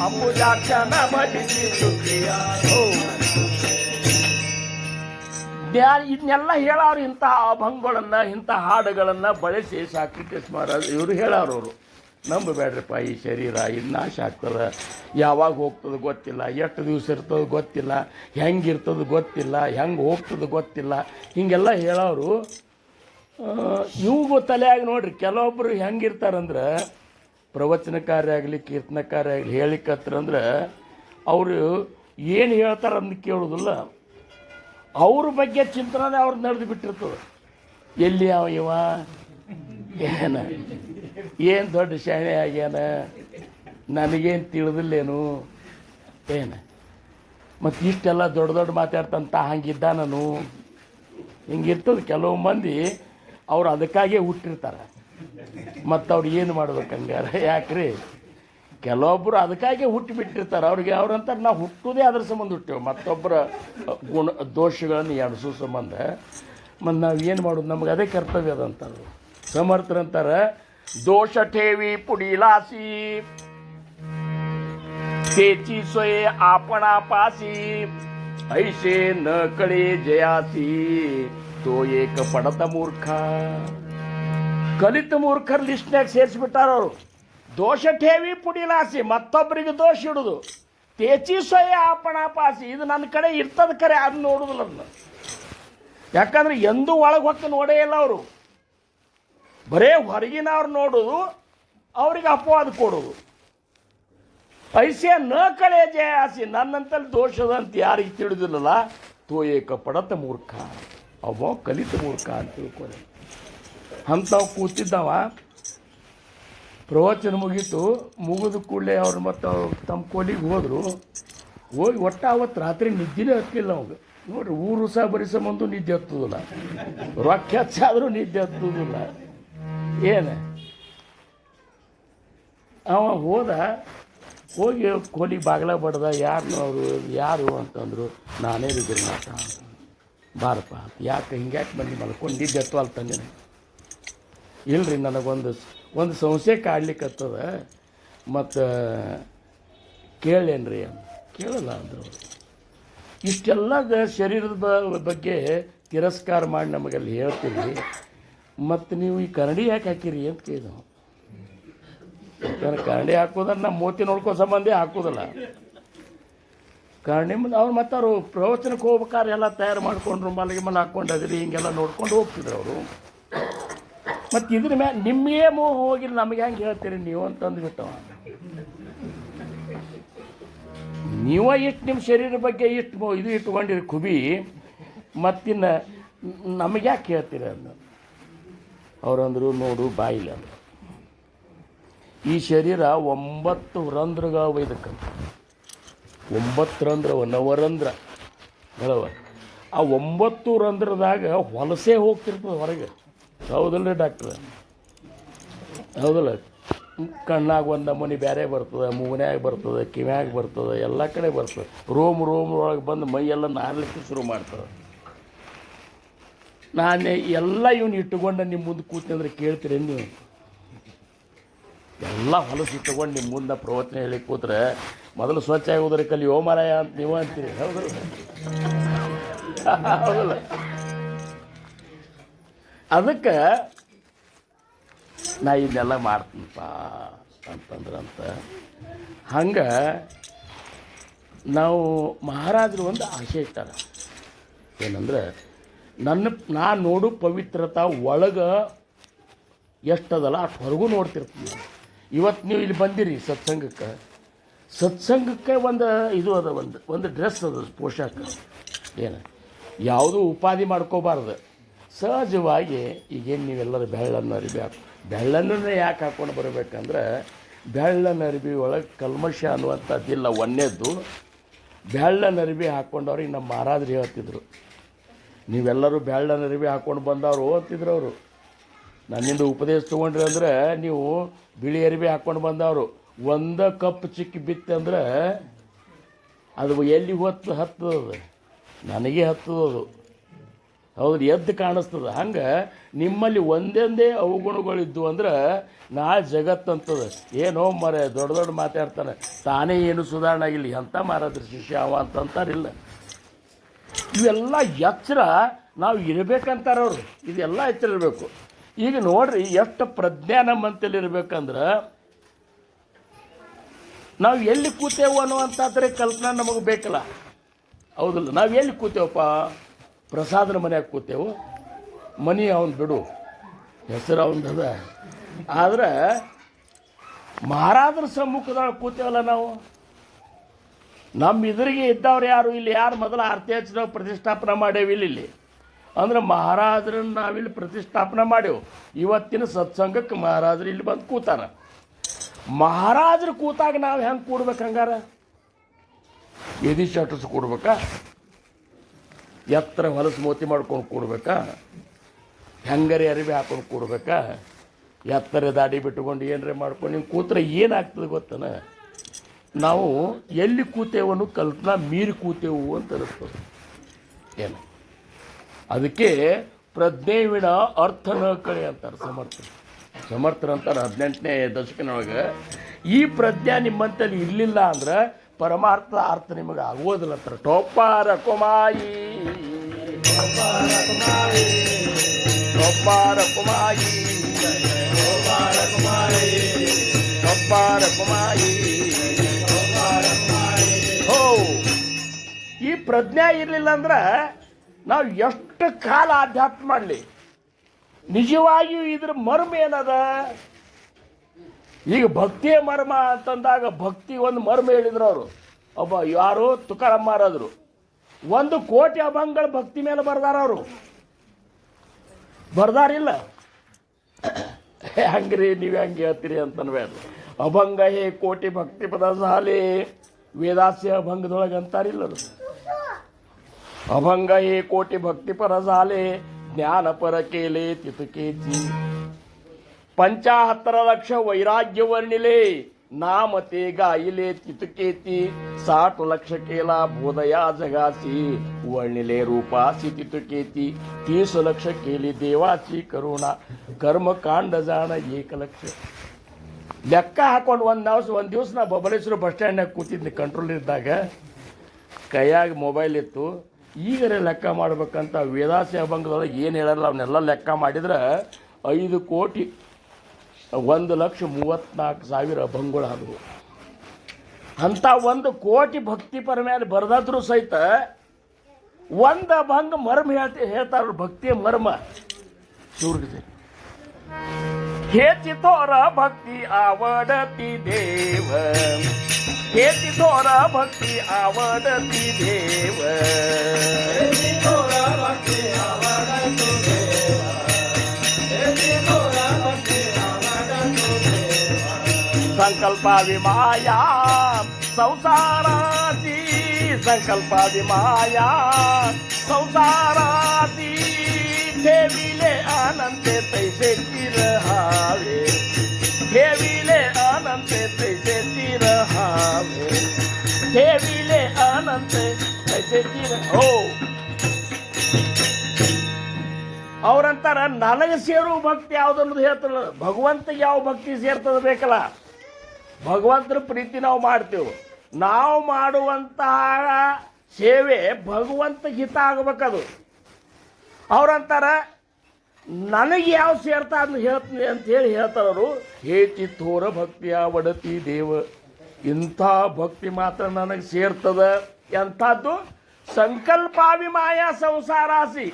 ಅಂಬುಜಾಕ್ಷನ ಭಜಿಸಿ ಸುಖಿಯ ಇದನ್ನೆಲ್ಲ ಹೇಳೋರು ಇಂಥ ಅಭಂಗಗಳನ್ನು ಇಂಥ ಹಾಡುಗಳನ್ನು ಬಳಸಿ ಸಾಕ್ರೆಟಿಸ್ ಮಹಾರಾಜ್ ಇವರು ಹೇಳೋರು ಅವರು ನಂಬಬೇಡ್ರಪ್ಪ ಈ ಶರೀರ ಇದು ನಾಶ ಆಗ್ತದೆ ಯಾವಾಗ ಹೋಗ್ತದೆ ಗೊತ್ತಿಲ್ಲ ಎಷ್ಟು ದಿವಸ ಇರ್ತದೆ ಗೊತ್ತಿಲ್ಲ ಹೆಂಗಿರ್ತದೆ ಗೊತ್ತಿಲ್ಲ ಹೆಂಗೆ ಹೋಗ್ತದೆ ಗೊತ್ತಿಲ್ಲ ಹೀಗೆಲ್ಲ ಹೇಳೋರು ಇವ್ಗೂ ತಲೆಯಾಗಿ ನೋಡ್ರಿ ಕೆಲವೊಬ್ಬರು ಹೆಂಗಿರ್ತಾರಂದ್ರೆ ಪ್ರವಚನಕಾರ್ಯ ಆಗಲಿ ಕೀರ್ತನಕಾರ್ಯ ಆಗಲಿ ಹೇಳಿಕತ್ರಂದ್ರೆ ಅವರು ಏನು ಹೇಳ್ತಾರೆ ಅಂತ ಕೇಳೋದಿಲ್ಲ ಅವ್ರ ಬಗ್ಗೆ ಚಿಂತನೆ ಅವ್ರು ನಡೆದು ಬಿಟ್ಟಿರ್ತದೆ ಎಲ್ಲಿ ಇವ ಏನು ದೊಡ್ಡ ಶಾಣೆ ಆಗ್ಯಾನ ನನಗೇನು ತಿಳಿದಿಲ್ಲೇನು ಏನು ಮತ್ತು ಇಷ್ಟೆಲ್ಲ ದೊಡ್ಡ ದೊಡ್ಡ ಮಾತಾಡ್ತಂತ ಹಂಗಿದ್ದ ನಾನು ಹಿಂಗಿರ್ತದೆ ಕೆಲವು ಮಂದಿ ಅವ್ರು ಅದಕ್ಕಾಗೇ ಹುಟ್ಟಿರ್ತಾರೆ ಮತ್ತು ಅವ್ರು ಏನು ಮಾಡ್ಬೇಕು ಹಂಗಾರೆ ಯಾಕ್ರಿ ಕೆಲವೊಬ್ಬರು ಅದಕ್ಕಾಗಿ ಹುಟ್ಟಿಬಿಟ್ಟಿರ್ತಾರೆ ಅವ್ರಿಗೆ ಅವ್ರಂತಾರೆ ನಾವು ಹುಟ್ಟೋದೇ ಅದ್ರ ಸಂಬಂಧ ಹುಟ್ಟೇವೆ ಮತ್ತೊಬ್ಬರ ಗುಣ ದೋಷಗಳನ್ನು ಎಣಿಸೋ ಸಂಬಂಧ ಮತ್ತು ನಾವು ಏನು ಮಾಡೋದು ನಮಗೆ ಅದೇ ಕರ್ತವ್ಯ ಅದಂತಾರೆ ಸಮರ್ಥರಂತಾರೆ ದೋಷ ಠೇವಿ ಪುಡಿಲಾಸಿ तेची सोय आपणा पासी ऐसे न कळे जयासी तो एक पडत मूर्ख ಕಲಿತ ಮೂರ್ಖರ ಲಿಸ್ಟ್ನಾಗ ಸೇರಿಸ್ಬಿಟ್ಟಾರ ಅವರು ದೋಷ ಠೇವಿ ಪುಡಿಲಾಸಿ ಮತ್ತೊಬ್ಬರಿಗೆ ದೋಷ ಇಡೋದು ತೇಚಿ ಸೊಯ್ಯ ಆಪಣ ಪಾಸಿ ಇದು ನನ್ನ ಕಡೆ ಇರ್ತದ ಕರೆ ಅದನ್ನ ನೋಡೋದಿಲ್ಲ ಅದನ್ನ ಯಾಕಂದ್ರೆ ಎಂದೂ ಒಳಗೆ ಹೊತ್ತು ನೋಡೇ ಇಲ್ಲ ಅವರು ಬರೇ ಹೊರಗಿನವ್ರು ನೋಡೋದು ಅವ್ರಿಗೆ ಅಪವಾದ ಕೊಡೋದು ಐಸೆ ನ ಕಳೆ ಜಯಾಸಿ ನನ್ನಂತಲ್ಲಿ ದೋಷದ ಅಂತ ಯಾರಿಗೆ ತಿಳಿದಿಲ್ಲಲ್ಲ ತೋ ಏಕ ಪಡತ ಮೂರ್ಖ ಅವ ಕಲಿತ ಮೂರ್ಖ ಅಂತ ತಿಳ್ಕೊಳ್ಳಿ ಅಂಥವು ಕೂತಿದ್ದವ ಪ್ರವಚನ ಮುಗೀತು ಮುಗಿದ ಕೂಡಲೇ ಅವ್ರು ಮತ್ತು ಅವ್ರು ತಮ್ಮ ಕೋಲಿಗೆ ಹೋದರು ಹೋಗಿ ಒಟ್ಟು ಅವತ್ತು ರಾತ್ರಿ ನಿದ್ದೆನೇ ಹತ್ತಿಲ್ಲ ಅವಾಗ ನೋಡ್ರಿ ಊರು ಸಹ ಬರಿಸ ಮುಂದೆ ನಿದ್ದೆ ಹತ್ತುದಿಲ್ಲ ರೊಕ್ಕ ಹೆಚ್ಚಾದರೂ ನಿದ್ದೆ ಹತ್ತುದಿಲ್ಲ ಏನು ಅವ ಹೋಗಿ ಕೋಲಿಗೆ ಬಾಗಿಲ ಬಡ್ದ ಅವರು ಯಾರು ಅಂತಂದರು ನಾನೇ ರುದ್ರನಾಥ ಬಾರಪ್ಪ ಯಾಕೆ ಹಿಂಗ್ಯಾಕೆ ಬಂದು ಮಲ್ಕೊಂಡಿದ್ದೆ ಎತ್ತು ಅಲ್ಲಿ ತಂದೆ ಇಲ್ರಿ ನನಗೊಂದು ಸಂಶಯ ಕಾಡ್ಲಿಕ್ಕತ್ತದ ಮತ್ತು ಕೇಳೇನ್ರಿ ಕೇಳಲ್ಲ ಅಂದರು ಇಷ್ಟೆಲ್ಲ ಶರೀರದ ಬಗ್ಗೆ ತಿರಸ್ಕಾರ ಮಾಡಿ ನಮಗಲ್ಲಿ ಹೇಳ್ತೀರಿ ಮತ್ತು ನೀವು ಈ ಕನ್ನಡಿ ಯಾಕೆ ಹಾಕಿರಿ ಅಂತ ಕೇಳಿದವು ಕನ್ನಡಿ ಹಾಕೋದ್ರೆ ನಮ್ಮ ಮೋತಿ ನೋಡ್ಕೋ ಸಂಬಂಧಿ ಹಾಕೋದಿಲ್ಲ ಕನ್ನಡಿ ಮುಂದೆ ಅವ್ರು ಮತ್ತು ಅವರು ಪ್ರವಚನಕ್ಕೆ ಹೋಗ್ಬೇಕಾದ್ರೆ ಎಲ್ಲ ತಯಾರು ಮಾಡಿಕೊಂಡ್ರು ಮಲಗಿ ಮಲ ಹಾಕ್ಕೊಂಡಿದ್ರಿ ಹಿಂಗೆಲ್ಲ ನೋಡ್ಕೊಂಡು ಹೋಗ್ತಿದ್ರು ಅವರು ಮತ್ತು ಇದ್ರ ಮ್ಯಾಲೆ ನಿಮಗೆ ಮೋಹ ಹೋಗಿಲ್ಲ ನಮಗೆ ಹೆಂಗೆ ಹೇಳ್ತೀರಿ ನೀವು ಅಂತಂದುಬಿಟ್ಟವ ನೀವ ಇಷ್ಟು ನಿಮ್ಮ ಶರೀರ ಬಗ್ಗೆ ಇಷ್ಟು ಇದು ಇಟ್ಕೊಂಡಿರಿ ಕುಬಿ ಮತ್ತಿನ್ನು ನಮಗೆ ಯಾಕೆ ಹೇಳ್ತೀರಿ ಅಂದ ಅವರಂದರು ನೋಡು ಬಾಯಿಲ್ಲ ಅಂದರು ಈ ಶರೀರ 9 ರಂಧ್ರಗಳ ಒಯ್ದಕ್ಕಂತ 9 ರಂಧ್ರ ನವರಂಧ್ರ ಹೇಳವ ಆ 9 ರಂಧ್ರದಾಗ ಹೊಲಸೇ ಹೋಗ್ತಿರ್ತದೆ ಹೊರಗೆ ಹೌದಲ್ಲ ಡಾಕ್ಟ್ರ ಹೌದಲ್ಲ ಕಣ್ಣಾಗ ಒಂದು ನಮೂನಿ ಬೇರೆ ಬರ್ತದೆ ಮೂನ್ಯಾಗ ಬರ್ತದೆ ಕಿವ್ಯಾಗ ಬರ್ತದೆ ಎಲ್ಲ ಕಡೆ ಬರ್ತದೆ ರೋಮ್ ಒಳಗೆ ಬಂದು ಮೈಯೆಲ್ಲ ನಾರ್ಲಿಕ್ಕೆ ಶುರು ಮಾಡ್ತದೆ ನಾನು ಎಲ್ಲ ಇವನು ಇಟ್ಟುಕೊಂಡು ನಿಮ್ಮ ಮುಂದೆ ಕೂತೀನಿ ಅಂದ್ರೆ ಕೇಳ್ತೀರಿ ನೀವು? ಎಲ್ಲ ಹೊಲಸು ಇಟ್ಟುಕೊಂಡು ನಿಮ್ಮ ಮುಂದೆ ಪ್ರವಚನ ಹೇಳಿ ಕೂತ್ರೆ ಮೊದಲು ಸ್ವಚ್ಛ ಆಗೋದ್ರ ಕಲಿ ಓ ಮಾರಾಯ ಅಂತ ನೀವು ಅಂತೀರಿ. ಹೌದಲ್ಲ? ಹೌದಲ್ಲ? ಅದಕ್ಕೆ ನಾ ಇದನ್ನೆಲ್ಲ ಮಾಡ್ತೀನಪ್ಪ ಅಂತಂದ್ರಂತ. ಹಂಗೆ ನಾವು ಮಹಾರಾಜರು ಒಂದು ಆಸೆ ಇಟ್ಟಾರೆ ಏನಂದ್ರೆ, ನಾ ನೋಡು ಪವಿತ್ರತಾ ಒಳಗೆ ಎಷ್ಟದಲ್ಲ ಅಷ್ಟು ಹೊರಗೂ ನೋಡ್ತಿರ್ತೀನಿ. ಇವತ್ತು ನೀವು ಇಲ್ಲಿ ಬಂದಿರಿ ಸತ್ಸಂಗಕ್ಕೆ ಒಂದು ಇದು ಅದ, ಒಂದು ಡ್ರೆಸ್ ಅದ, ಪೋಷಾಕ. ಏನು ಯಾವುದೂ ಉಪಾಧಿ ಮಾಡ್ಕೋಬಾರ್ದು. ಸಹಜವಾಗಿ ಈಗೇನು ನೀವೆಲ್ಲರೂ ಬೆಳ್ಳನ್ನು ಅರಿಬಿ ಬೆಳ್ಳನ್ನೇ ಯಾಕೆ ಹಾಕ್ಕೊಂಡು ಬರಬೇಕಂದ್ರೆ, ಬೆಳ್ಳನ ಅರಿಬಿ ಒಳಗೆ ಕಲ್ಮಶ ಅನ್ನುವಂಥದ್ದಿಲ್ಲ. ಒಂದೇದ್ದು ಬೆಳ್ಳನ ಅರಿಬಿ ಹಾಕ್ಕೊಂಡವ್ರಿಗೆ ನಮ್ಮ ಮಹಾರಾಜರು ಹೇಳ್ತಿದ್ರು, ನೀವೆಲ್ಲರೂ ಬೆಳ್ಳನ ಅರಿಬಿ ಹಾಕ್ಕೊಂಡು ಬಂದವರು ಅಂತಿದ್ರು ಅವರು. ನನ್ನಿಂದ ಉಪದೇಶ ತೊಗೊಂಡ್ರಿ ಅಂದರೆ ನೀವು ಬಿಳಿ ಅರಿಬಿ ಹಾಕ್ಕೊಂಡು ಬಂದವರು. ಒಂದು ಕಪ್ ಚಿಕ್ಕಿ ಬಿತ್ತಂದ್ರೆ ಅದು ಎಲ್ಲಿ ಹತ್ತದ, ನನಗೆ ಹತ್ತದದು. ಹೌದು, ಎದ್ದು ಕಾಣಿಸ್ತದೆ. ಹಂಗೆ ನಿಮ್ಮಲ್ಲಿ ಒಂದೊಂದೇ ಅವಗುಣಗಳಿದ್ದು ಅಂದ್ರೆ ನಾಳೆ ಜಗತ್ತಂತದ. ಏನೋ ಮರ ದೊಡ್ಡ ದೊಡ್ಡ ಮಾತಾಡ್ತಾನೆ, ತಾನೇ ಏನು ಸುಧಾರಣೆ ಆಗಿಲ್ಲ, ಎಂಥ ಮಾರಾದ್ರ ಶಿಷ್ಯ ಅವ ಅಂತಂತಾರಿಲ್ಲ. ಇವೆಲ್ಲ ಎಚ್ಚರ ನಾವು ಇರಬೇಕಂತಾರವ್ರು. ಇದೆಲ್ಲ ಎಚ್ಚರ ಇರಬೇಕು. ಈಗ ನೋಡ್ರಿ, ಎಷ್ಟು ಪ್ರಜ್ಞೆ ನಮ್ಮಂತಲ್ಲಿ ಇರ್ಬೇಕಂದ್ರೆ, ನಾವು ಎಲ್ಲಿ ಕೂತೇವು ಅನ್ನುವಂಥದ್ರೆ ಕಲ್ಪನಾ ನಮಗೆ ಬೇಕಲ್ಲ. ಹೌದಲ್ಲ? ನಾವು ಎಲ್ಲಿ ಕೂತೇವಪ್ಪ? ಪ್ರಸಾದನ ಮನ್ಯಾಗ ಕೂತೇವು. ಮನಿ ಅವನು ಬಿಡು, ಹೆಸರು ಅವನದ. ಆದ್ರೆ ಮಹಾರಾಜರ ಸಮ್ಮುಖದೊಳಗೆ ಕೂತೇವಲ್ಲ ನಾವು. ನಮ್ಮ ಎದುರಿಗೆ ಇದ್ದವ್ರು ಯಾರು? ಇಲ್ಲಿ ಯಾರು ಮೊದಲು ಆರತಿ ಹಚ್ಚಿ ನಾವು ಪ್ರತಿಷ್ಠಾಪನೆ ಮಾಡೇವಿಲ್ಲ ಇಲ್ಲಿ ಅಂದ್ರೆ ಮಹಾರಾಜರನ್ನು ನಾವಿಲ್ಲಿ ಪ್ರತಿಷ್ಠಾಪನೆ ಮಾಡೇವು. ಇವತ್ತಿನ ಸತ್ಸಂಗಕ್ಕೆ ಮಹಾರಾಜರು ಇಲ್ಲಿ ಬಂದು ಕೂತಾರ. ಮಹಾರಾಜರು ಕೂತಾಗ ನಾವು ಹೆಂಗೆ ಕೂಡ್ಬೇಕು? ಹಂಗಾರ ಎದಿ ಶಟಸ್ ಕೂಡ್ಬೇಕಾ? ಎತ್ತರ ಹೊಲಸು ಮೋತಿ ಮಾಡ್ಕೊಂಡು ಕೂಡ್ಬೇಕಾ? ಹೆಂಗರಿ ಅರಿವಿ ಹಾಕೊಂಡು ಕೂಡ್ಬೇಕಾ? ಎತ್ತರ ದಾಡಿ ಬಿಟ್ಟುಕೊಂಡು ಏನರೇ ಮಾಡ್ಕೊಂಡು ಹಿಂಗೆ ಕೂತ್ರೆ ಏನಾಗ್ತದೆ ಗೊತ್ತನ? ನಾವು ಎಲ್ಲಿ ಕೂತೇವನು ಕಲ್ಪನಾ ಮೀರಿ ಕೂತೇವು ಅಂತ ಅನಿಸ್ತದೆ. ಏನು ಅದಕ್ಕೆ ಪ್ರಜ್ಞೆವಿನ ಅರ್ಥನ ಕಳೆ ಅಂತಾರೆ ಸಮರ್ಥರು ಅಂತಾರೆ 18ನೇ ದಶಕನೊಳಗೆ. ಈ ಪ್ರಜ್ಞೆ ನಿಮ್ಮಂತಲ್ಲಿ ಇರಲಿಲ್ಲ ಅಂದ್ರೆ ಪರಮಾರ್ಥ ಅರ್ಥ ನಿಮಗೆ ಆಗೋದಿಲ್ಲ ಅಂತಾರೆ. ಟೊಪ್ಪಾರ ಕುಮಾಯಿ ಹೋ, ಈ ಪ್ರಜ್ಞೆ ಇರಲಿಲ್ಲ ಅಂದ್ರೆ ನಾವು ಎಷ್ಟು ಕಾಲ ಆಧ್ಯಾತ್ಮ ಮಾಡಲಿ, ನಿಜವಾಗಿಯೂ ಇದ್ರ ಮರ್ಮ ಏನದ? ಈಗ ಭಕ್ತಿಯ ಮರ್ಮ ಅಂತಂದಾಗ ಭಕ್ತಿ ಒಂದು ಮರ್ಮ ಹೇಳಿದ್ರು ಅವರು. ಒಬ್ಬ ಯಾರು ತುಕಾರಾಮ್ ಮಹಾರಾಜರು 1 ಕೋಟಿ ಅಭಂಗಗಳು ಭಕ್ತಿ ಮೇಲೆ ಬರ್ದಾರ ಅವರು. ಬರ್ದಾರಿಲ್ಲ? ಹಂಗ್ರಿ ನೀವು ಹೆಂಗೆ ಹೇಳ್ತೀರಿ ಅಂತನ್ಬೇಡ. ಅಭಂಗ ಹೇ ಕೋಟಿ ಭಕ್ತಿ ಪದ ಸಾಲೆ ವೇದಾಸ್ಯ ಅಭಂಗದೊಳಗೆ ಅಂತಾರಿಲ್ಲ ಅದು. अभंग हे कोटी भक्ती पर झाले ज्ञान पर केले तितकेची 75 लक्ष वैराग्य वर्णिले नाम ते गायले तितकेती 60 लक्ष केला बोधया जगासी वर्णिले रूपासी तितकेती 30 लक्ष केली देवाची करुणा कर्मकांड जाण 1 ಲಕ್ಷ ಲೆಕ್ಕ ಹಾಕೊಂಡು ಒಂದು ದಿವಸ ನಾ ಬಬಲೇಶ್ವರ ಬಸ್ ಸ್ಟ್ಯಾಂಡ್ನಾಗ ಕೂತಿದ್ದೆ ಕಂಟ್ರೋಲ್ ಇದ್ದಾಗ ಕೈಯಾಗ ಮೊಬೈಲ್ ಇತ್ತು. ಈಗರೇ ಲೆಕ್ಕ ಮಾಡ್ಬೇಕಂತ ವೇದಾಸಿ ಅಭಂಗದೊಳಗೆ ಏನು ಹೇಳಲ್ಲ ಅವನ್ನೆಲ್ಲ ಲೆಕ್ಕ ಮಾಡಿದ್ರೆ 5 ಕೋಟಿ 1,34,000 ಅಭಂಗಗಳು ಆದವು. ಅಂಥ 1 ಕೋಟಿ ಭಕ್ತಿ ಪರ ಮೇಲೆ ಬರೆದಾದ್ರೂ ಸಹಿತ ಒಂದು ಅಭಂಗ ಮರ್ಮ ಹೇಳ್ತಾರ ಭಕ್ತಿಯ ಮರ್ಮ ಶೂರ್ಗದೆ हेची थोर भक्ती आवडती देव हेची थोर भक्ती आवडती देव हेची थोर भक्ती आवडती देव हेची थोर भक्ती आवडती देव संकल्पावी माया संसाराची संकल्पावी माया संसाराची ठेविले अनंते तैसे रहावे ठेविले अनंते तैसे रहावे ठेविले अनंते तैसे हो ಅವ್ರಂತಾರ ನನಗೆ ಸೇರುವ ಭಕ್ತಿ ಯಾವುದನ್ನೋದು ಹೇಳ್ತಾರಲ್ಲ, ಭಗವಂತಗೆ ಯಾವ ಭಕ್ತಿ ಸೇರ್ತದ ಬೇಕಲ್ಲ. ಭಗವಂತನ ಪ್ರೀತಿ ನಾವು ಮಾಡ್ತೇವೆ, ನಾವು ಮಾಡುವಂತಹ ಸೇವೆ ಭಗವಂತ ಹಿತ ಆಗಬೇಕದು. ಅವ್ರಂತಾರ ನನಗೆ ಯಾವ ಸೇರ್ತಾ ಅದನ್ನ ಹೇಳ್ತೀನಿ ಅಂತೇಳಿ ಹೇಳ್ತಾರವರು. ಹೇತಿ ಥೋರ ಭಕ್ತಿಯ ಒಡತಿ ದೇವ, ಇಂಥ ಭಕ್ತಿ ಮಾತ್ರ ನನಗೆ ಸೇರ್ತದ. ಎಂಥದ್ದು? ಸಂಕಲ್ಪಾವಿಮಾಯ ಸಂಸಾರಾಸಿ,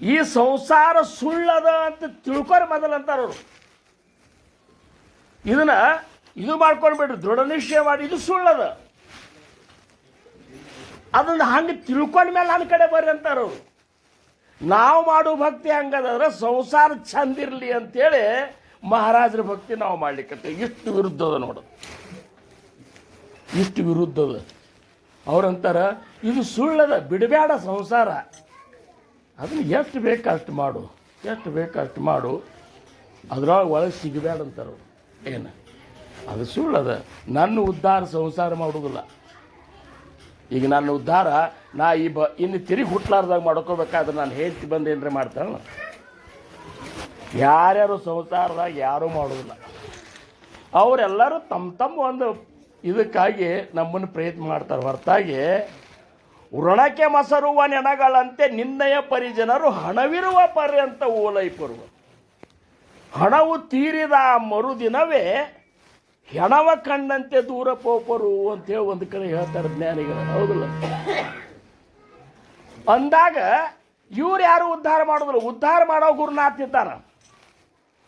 ಈ ಸಂಸಾರ ಸುಳ್ಳದ ಅಂತ ತಿಳ್ಕೊರಿ ಮೊದಲಂತಾರವರು. ಇದನ್ನ ಇದು ಮಾಡ್ಕೊಂಡ್ಬಿಡ್ರಿ, ದೃಢ ನಿಶ್ಚಯ ಮಾಡಿ ಇದು ಸುಳ್ಳದ, ಅದನ್ನ ಹಂಗೆ ತಿಳ್ಕೊಂಡ್ಮೇಲೆ ನನ್ನ ಕಡೆ ಬರ್ರಿ ಅಂತಾರವ್ರು. ನಾವು ಮಾಡೋ ಭಕ್ತಿ ಹಂಗದಂದ್ರೆ ಸಂಸಾರ ಚಂದಿರಲಿ ಅಂತೇಳಿ ಮಹಾರಾಜರ ಭಕ್ತಿ ನಾವು ಮಾಡ್ಲಿಕ್ಕೆ ಇಷ್ಟು ವಿರುದ್ಧದ ನೋಡು, ಇಷ್ಟು ವಿರುದ್ಧದ. ಅವ್ರಂತಾರ ಇದು ಸುಳ್ಳದ, ಬಿಡಬೇಡ ಸಂಸಾರ, ಅದನ್ನು ಎಷ್ಟು ಬೇಕು ಅಷ್ಟು ಮಾಡು, ಎಷ್ಟು ಬೇಕು ಅಷ್ಟು ಮಾಡು, ಅದ್ರೊಳಗೆ ಒಳಗೆ ಸಿಗಬೇಡ ಅಂತಾರ. ಏನು ಅದು ಸುಳ್ಳದ. ನನ್ನ ಉದ್ಧಾರ ಸಂಸಾರ ಮಾಡೋದಿಲ್ಲ. ಈಗ ನನ್ನ ಉದ್ಧಾರ ನಾ ಇನ್ನು ತಿರುಗಿ ಹುಟ್ಲಾರ್ದಾಗ ಮಾಡ್ಕೋಬೇಕಾದ್ರೆ ನಾನು ಹೇಳ್ತಿ ಬಂದು ಏನ್ರಿ ಮಾಡ್ತಾಳ. ಯಾರ್ಯಾರು ಸಂಸಾರದಾಗ ಯಾರೂ ಮಾಡೋದಿಲ್ಲ. ಅವರೆಲ್ಲರೂ ತಮ್ಮ ಒಂದು ಇದಕ್ಕಾಗಿ ನಮ್ಮನ್ನು ಪ್ರಯತ್ನ ಮಾಡ್ತಾರೆ ಹೊರತಾಗಿ ವ್ರಣಕ್ಕೆ ಮಸರುವ ನೆನಗಳಂತೆ ನಿನ್ನಯ ಪರಿಜನರು ಹಣವಿರುವ ಪರ್ಯಂತ ಓಲೈಪರುವ. ಹಣವು ತೀರಿದ ಮರುದಿನವೇ ಹೆಣವ ಕಂಡಂತೆ ದೂರ ಪೋಪರು ಅಂತೇಳಿ ಒಂದು ಕಡೆ ಹೇಳ್ತಾರೆ ಜ್ಞಾನಿಗಳು, ಹೌದಲ್ಲ? ಅಂದಾಗ ಇವ್ರು ಯಾರು ಉದ್ಧಾರ ಮಾಡೋದಿಲ್ಲ, ಉದ್ಧಾರ ಮಾಡೋ ಗುರುನಾಥ್ ಇದ್ದಾರ.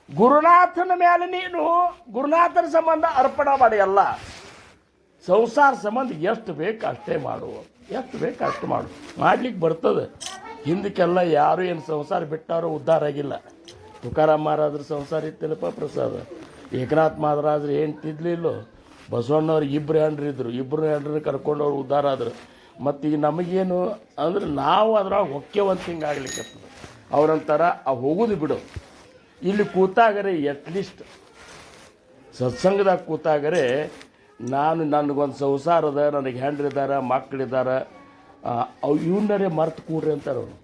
ಗುರುನಾಥನ ಮೇಲೆ ನೀನು ಗುರುನಾಥನ ಸಂಬಂಧ ಅರ್ಪಣ ಮಾಡಿ. ಎಲ್ಲ ಸಂಸಾರ ಸಂಬಂಧ ಎಷ್ಟು ಬೇಕು ಅಷ್ಟೇ ಮಾಡು, ಎಷ್ಟು ಬೇಕು ಅಷ್ಟು ಮಾಡು, ಮಾಡ್ಲಿಕ್ಕೆ ಬರ್ತದೆ. ಹಿಂದಕ್ಕೆಲ್ಲ ಯಾರು ಏನು ಸಂಸಾರ ಬಿಟ್ಟಾರೋ ಉದ್ಧಾರ ಆಗಿಲ್ಲ. ತುಕಾರಾಮ್ ಮಹಾರಾಜರ ಸಂಸಾರ ಇತ್ತಿಲ್ಲಪ್ಪ ಪ್ರಸಾದ. ಏಕನಾಥ್ ಮಹಾರಾಜರು ಏನು ತಿದ್ಲಿಲ್ಲೋ, ಬಸವಣ್ಣವ್ರು ಇಬ್ಬರು ಹೆಂಡ್ರಿದ್ರು, ಇಬ್ಬರು ಹೆಂಡ್ರನ್ನ ಕರ್ಕೊಂಡವ್ರು ಉದ್ಧಾರ ಆದರು. ಮತ್ತು ಈಗ ನಮಗೇನು ಅಂದ್ರೆ ನಾವು ಅದ್ರೊಳಗೆ ಹೊಕ್ಕೆವಂತ ಹಿಂಗೆ ಆಗ್ಲಿಕ್ಕೆ ಅವ್ರಂತಾರ ಆ ಹೋಗೋದು ಬಿಡು. ಇಲ್ಲಿ ಕೂತಾಗರೆ ಅಟ್ಲೀಸ್ಟ್ ಸತ್ಸಂಗದಾಗ ಕೂತಾಗರೆ ನಾನು ನನಗೊಂದು ಸಂಸಾರದ, ನನಗೆ ಹೆಂಡ್ರಿದ್ದಾರೆ, ಮಕ್ಕಳಿದ್ದಾರೆ, ಅವು ಇವನ್ನರೇ ಮರ್ತು ಕೂಡ್ರಿ ಅಂತಾರೆ ಅವರು.